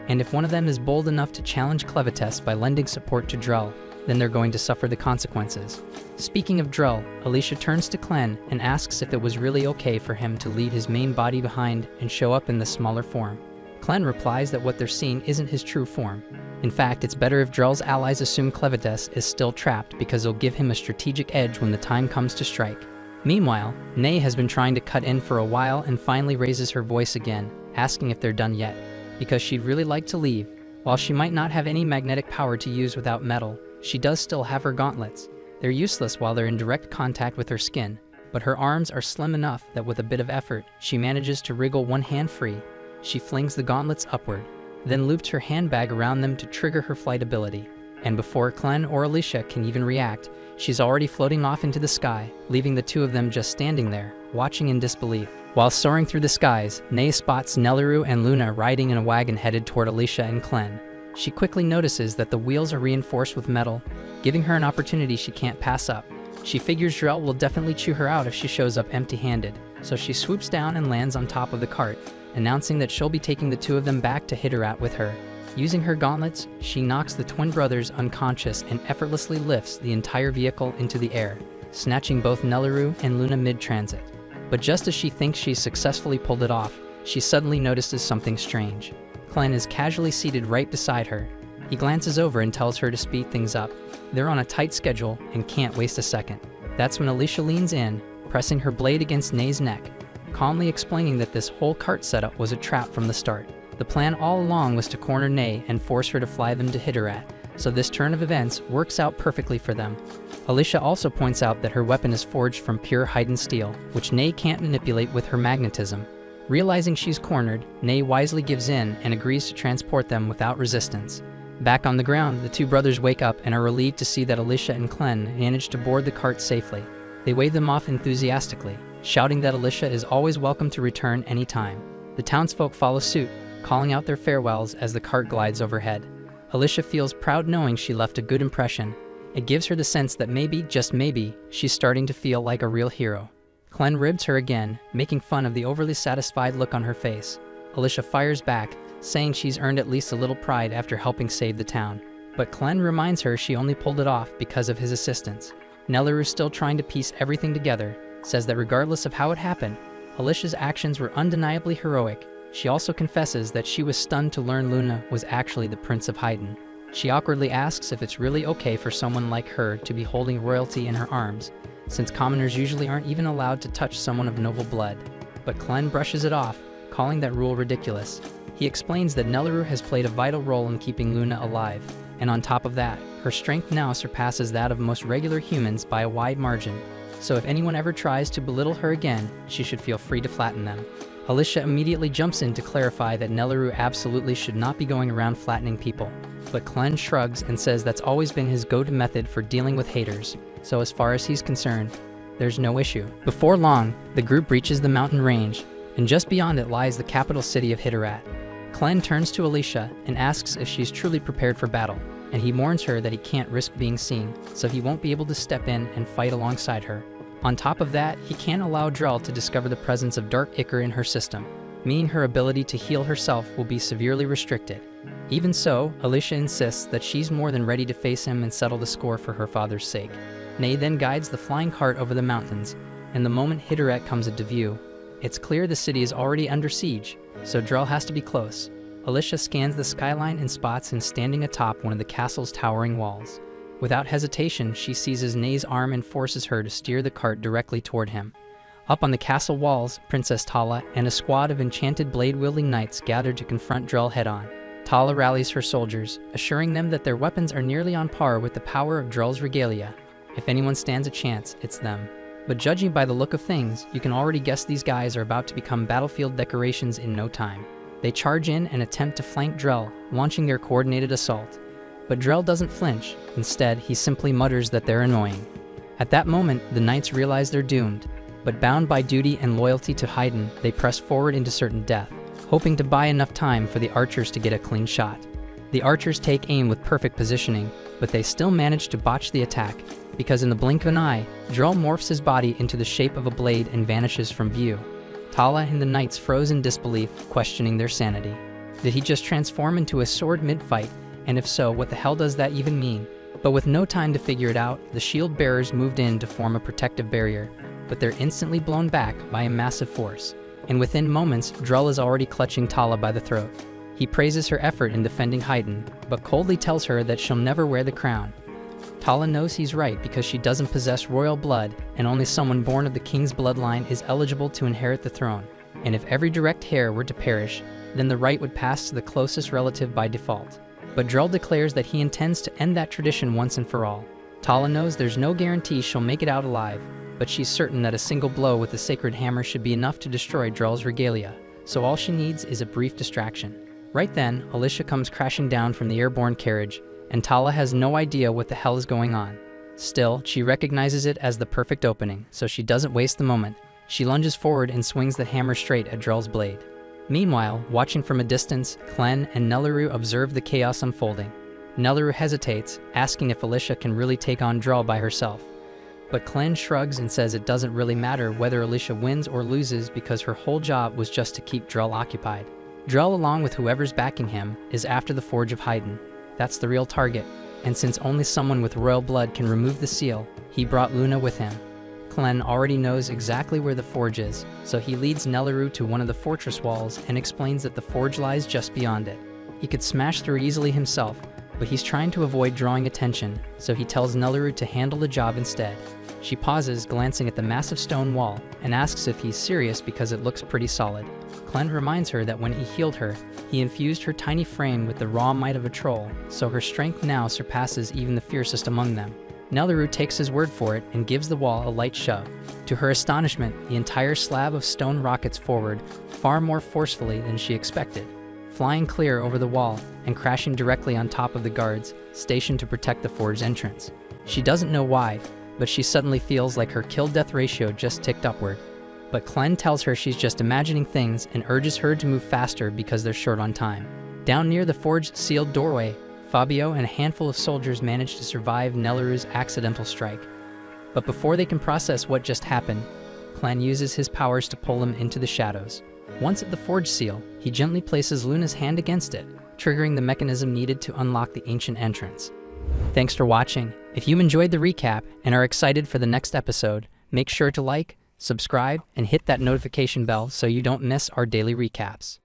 And if one of them is bold enough to challenge Clevatess by lending support to Drell, then they're going to suffer the consequences. Speaking of Drell, Alicia turns to Clen and asks if it was really okay for him to leave his main body behind and show up in the smaller form. Clen replies that what they're seeing isn't his true form. In fact, it's better if Drell's allies assume Clevatess is still trapped because it'll give him a strategic edge when the time comes to strike. Meanwhile, Ney has been trying to cut in for a while and finally raises her voice again, asking if they're done yet, because she'd really like to leave. While she might not have any magnetic power to use without metal, she does still have her gauntlets. They're useless while they're in direct contact with her skin, but her arms are slim enough that with a bit of effort, she manages to wriggle one hand free. She flings the gauntlets upward, then loops her handbag around them to trigger her flight ability. And before Clen or Alicia can even react, she's already floating off into the sky, leaving the two of them just standing there, watching in disbelief. While soaring through the skies, Ney spots Nelliru and Luna riding in a wagon headed toward Alicia and Clen. She quickly notices that the wheels are reinforced with metal, giving her an opportunity she can't pass up. She figures Drell will definitely chew her out if she shows up empty-handed, so she swoops down and lands on top of the cart, announcing that she'll be taking the two of them back to Hitterat with her. Using her gauntlets, she knocks the twin brothers unconscious and effortlessly lifts the entire vehicle into the air, snatching both Nelliru and Luna mid-transit. But just as she thinks she's successfully pulled it off, she suddenly notices something strange. Clen is casually seated right beside her. He glances over and tells her to speed things up. They're on a tight schedule and can't waste a second. That's when Alicia leans in, pressing her blade against Ney's neck, calmly explaining that this whole cart setup was a trap from the start. The plan all along was to corner Ney and force her to fly them to Hitterat, so this turn of events works out perfectly for them. Alicia also points out that her weapon is forged from pure heidened steel, which Ney can't manipulate with her magnetism. Realizing she's cornered, Ney wisely gives in and agrees to transport them without resistance. Back on the ground, the two brothers wake up and are relieved to see that Alicia and Clen managed to board the cart safely. They wave them off enthusiastically, shouting that Alicia is always welcome to return anytime. The townsfolk follow suit, calling out their farewells as the cart glides overhead. Alicia feels proud knowing she left a good impression. It gives her the sense that maybe, just maybe, she's starting to feel like a real hero. Clen ribs her again, making fun of the overly satisfied look on her face. Alicia fires back, saying she's earned at least a little pride after helping save the town. But Clen reminds her she only pulled it off because of his assistance. Nelliru, still trying to piece everything together, says that regardless of how it happened, Alicia's actions were undeniably heroic. She also confesses that she was stunned to learn Luna was actually the Prince of Haydn. She awkwardly asks if it's really okay for someone like her to be holding royalty in her arms, since commoners usually aren't even allowed to touch someone of noble blood. But Clen brushes it off, calling that rule ridiculous. He explains that Nelliru has played a vital role in keeping Luna alive, and on top of that, her strength now surpasses that of most regular humans by a wide margin. So if anyone ever tries to belittle her again, she should feel free to flatten them. Alicia immediately jumps in to clarify that Nelliru absolutely should not be going around flattening people. But Clen shrugs and says that's always been his go-to method for dealing with haters, so as far as he's concerned, there's no issue. Before long, the group reaches the mountain range, and just beyond it lies the capital city of Hitterat. Clen turns to Alicia and asks if she's truly prepared for battle, and he warns her that he can't risk being seen, so he won't be able to step in and fight alongside her. On top of that, he can't allow Drell to discover the presence of dark ichor in her system, meaning her ability to heal herself will be severely restricted. Even so, Alicia insists that she's more than ready to face him and settle the score for her father's sake. Ney then guides the flying cart over the mountains, and the moment Hitterat comes into view, it's clear the city is already under siege, so Drell has to be close. Alicia scans the skyline and spots him standing atop one of the castle's towering walls. Without hesitation, she seizes Ney's arm and forces her to steer the cart directly toward him. Up on the castle walls, Princess Tala and a squad of enchanted blade-wielding knights gather to confront Drell head-on. Tala rallies her soldiers, assuring them that their weapons are nearly on par with the power of Drell's regalia. If anyone stands a chance, it's them. But judging by the look of things, you can already guess these guys are about to become battlefield decorations in no time. They charge in and attempt to flank Drell, launching their coordinated assault. But Drell doesn't flinch. Instead, he simply mutters that they're annoying. At that moment, the knights realize they're doomed. But bound by duty and loyalty to Haydn, they press forward into certain death, hoping to buy enough time for the archers to get a clean shot. The archers take aim with perfect positioning, but they still manage to botch the attack, because in the blink of an eye, Drell morphs his body into the shape of a blade and vanishes from view. Tala and the knights froze in disbelief, questioning their sanity. Did he just transform into a sword mid-fight? And if so, what the hell does that even mean? But with no time to figure it out, the shield bearers moved in to form a protective barrier, but they're instantly blown back by a massive force. And within moments, Drell is already clutching Tala by the throat. He praises her effort in defending Haydn, but coldly tells her that she'll never wear the crown. Tala knows he's right because she doesn't possess royal blood, and only someone born of the king's bloodline is eligible to inherit the throne. And if every direct heir were to perish, then the right would pass to the closest relative by default. But Drell declares that he intends to end that tradition once and for all. Tala knows there's no guarantee she'll make it out alive, but she's certain that a single blow with the sacred hammer should be enough to destroy Drell's regalia, so all she needs is a brief distraction. Right then, Alicia comes crashing down from the airborne carriage, and Tala has no idea what the hell is going on. Still, she recognizes it as the perfect opening, so she doesn't waste the moment. She lunges forward and swings the hammer straight at Drell's blade. Meanwhile, watching from a distance, Clen and Nelleru observe the chaos unfolding. Nelleru hesitates, asking if Alicia can really take on Drell by herself. But Clen shrugs and says it doesn't really matter whether Alicia wins or loses because her whole job was just to keep Drell occupied. Drell, along with whoever's backing him, is after the Forge of Haydn. That's the real target, and since only someone with royal blood can remove the seal, he brought Luna with him. Clen already knows exactly where the forge is, so he leads Nelleru to one of the fortress walls and explains that the forge lies just beyond it. He could smash through easily himself, but he's trying to avoid drawing attention, so he tells Nelleru to handle the job instead. She pauses, glancing at the massive stone wall, and asks if he's serious because it looks pretty solid. Clen reminds her that when he healed her, he infused her tiny frame with the raw might of a troll, so her strength now surpasses even the fiercest among them. Nelleru takes his word for it and gives the wall a light shove. To her astonishment, the entire slab of stone rockets forward, far more forcefully than she expected, flying clear over the wall and crashing directly on top of the guards, stationed to protect the forge's entrance. She doesn't know why, but she suddenly feels like her kill-death ratio just ticked upward. But Clen tells her she's just imagining things and urges her to move faster because they're short on time. Down near the forge's sealed doorway, Fabio and a handful of soldiers manage to survive Nelleru's accidental strike. But before they can process what just happened, Clen uses his powers to pull him into the shadows. Once at the forge seal, he gently places Luna's hand against it, triggering the mechanism needed to unlock the ancient entrance. Thanks for watching. If you enjoyed the recap and are excited for the next episode, make sure to like, subscribe, and hit that notification bell so you don't miss our daily recaps.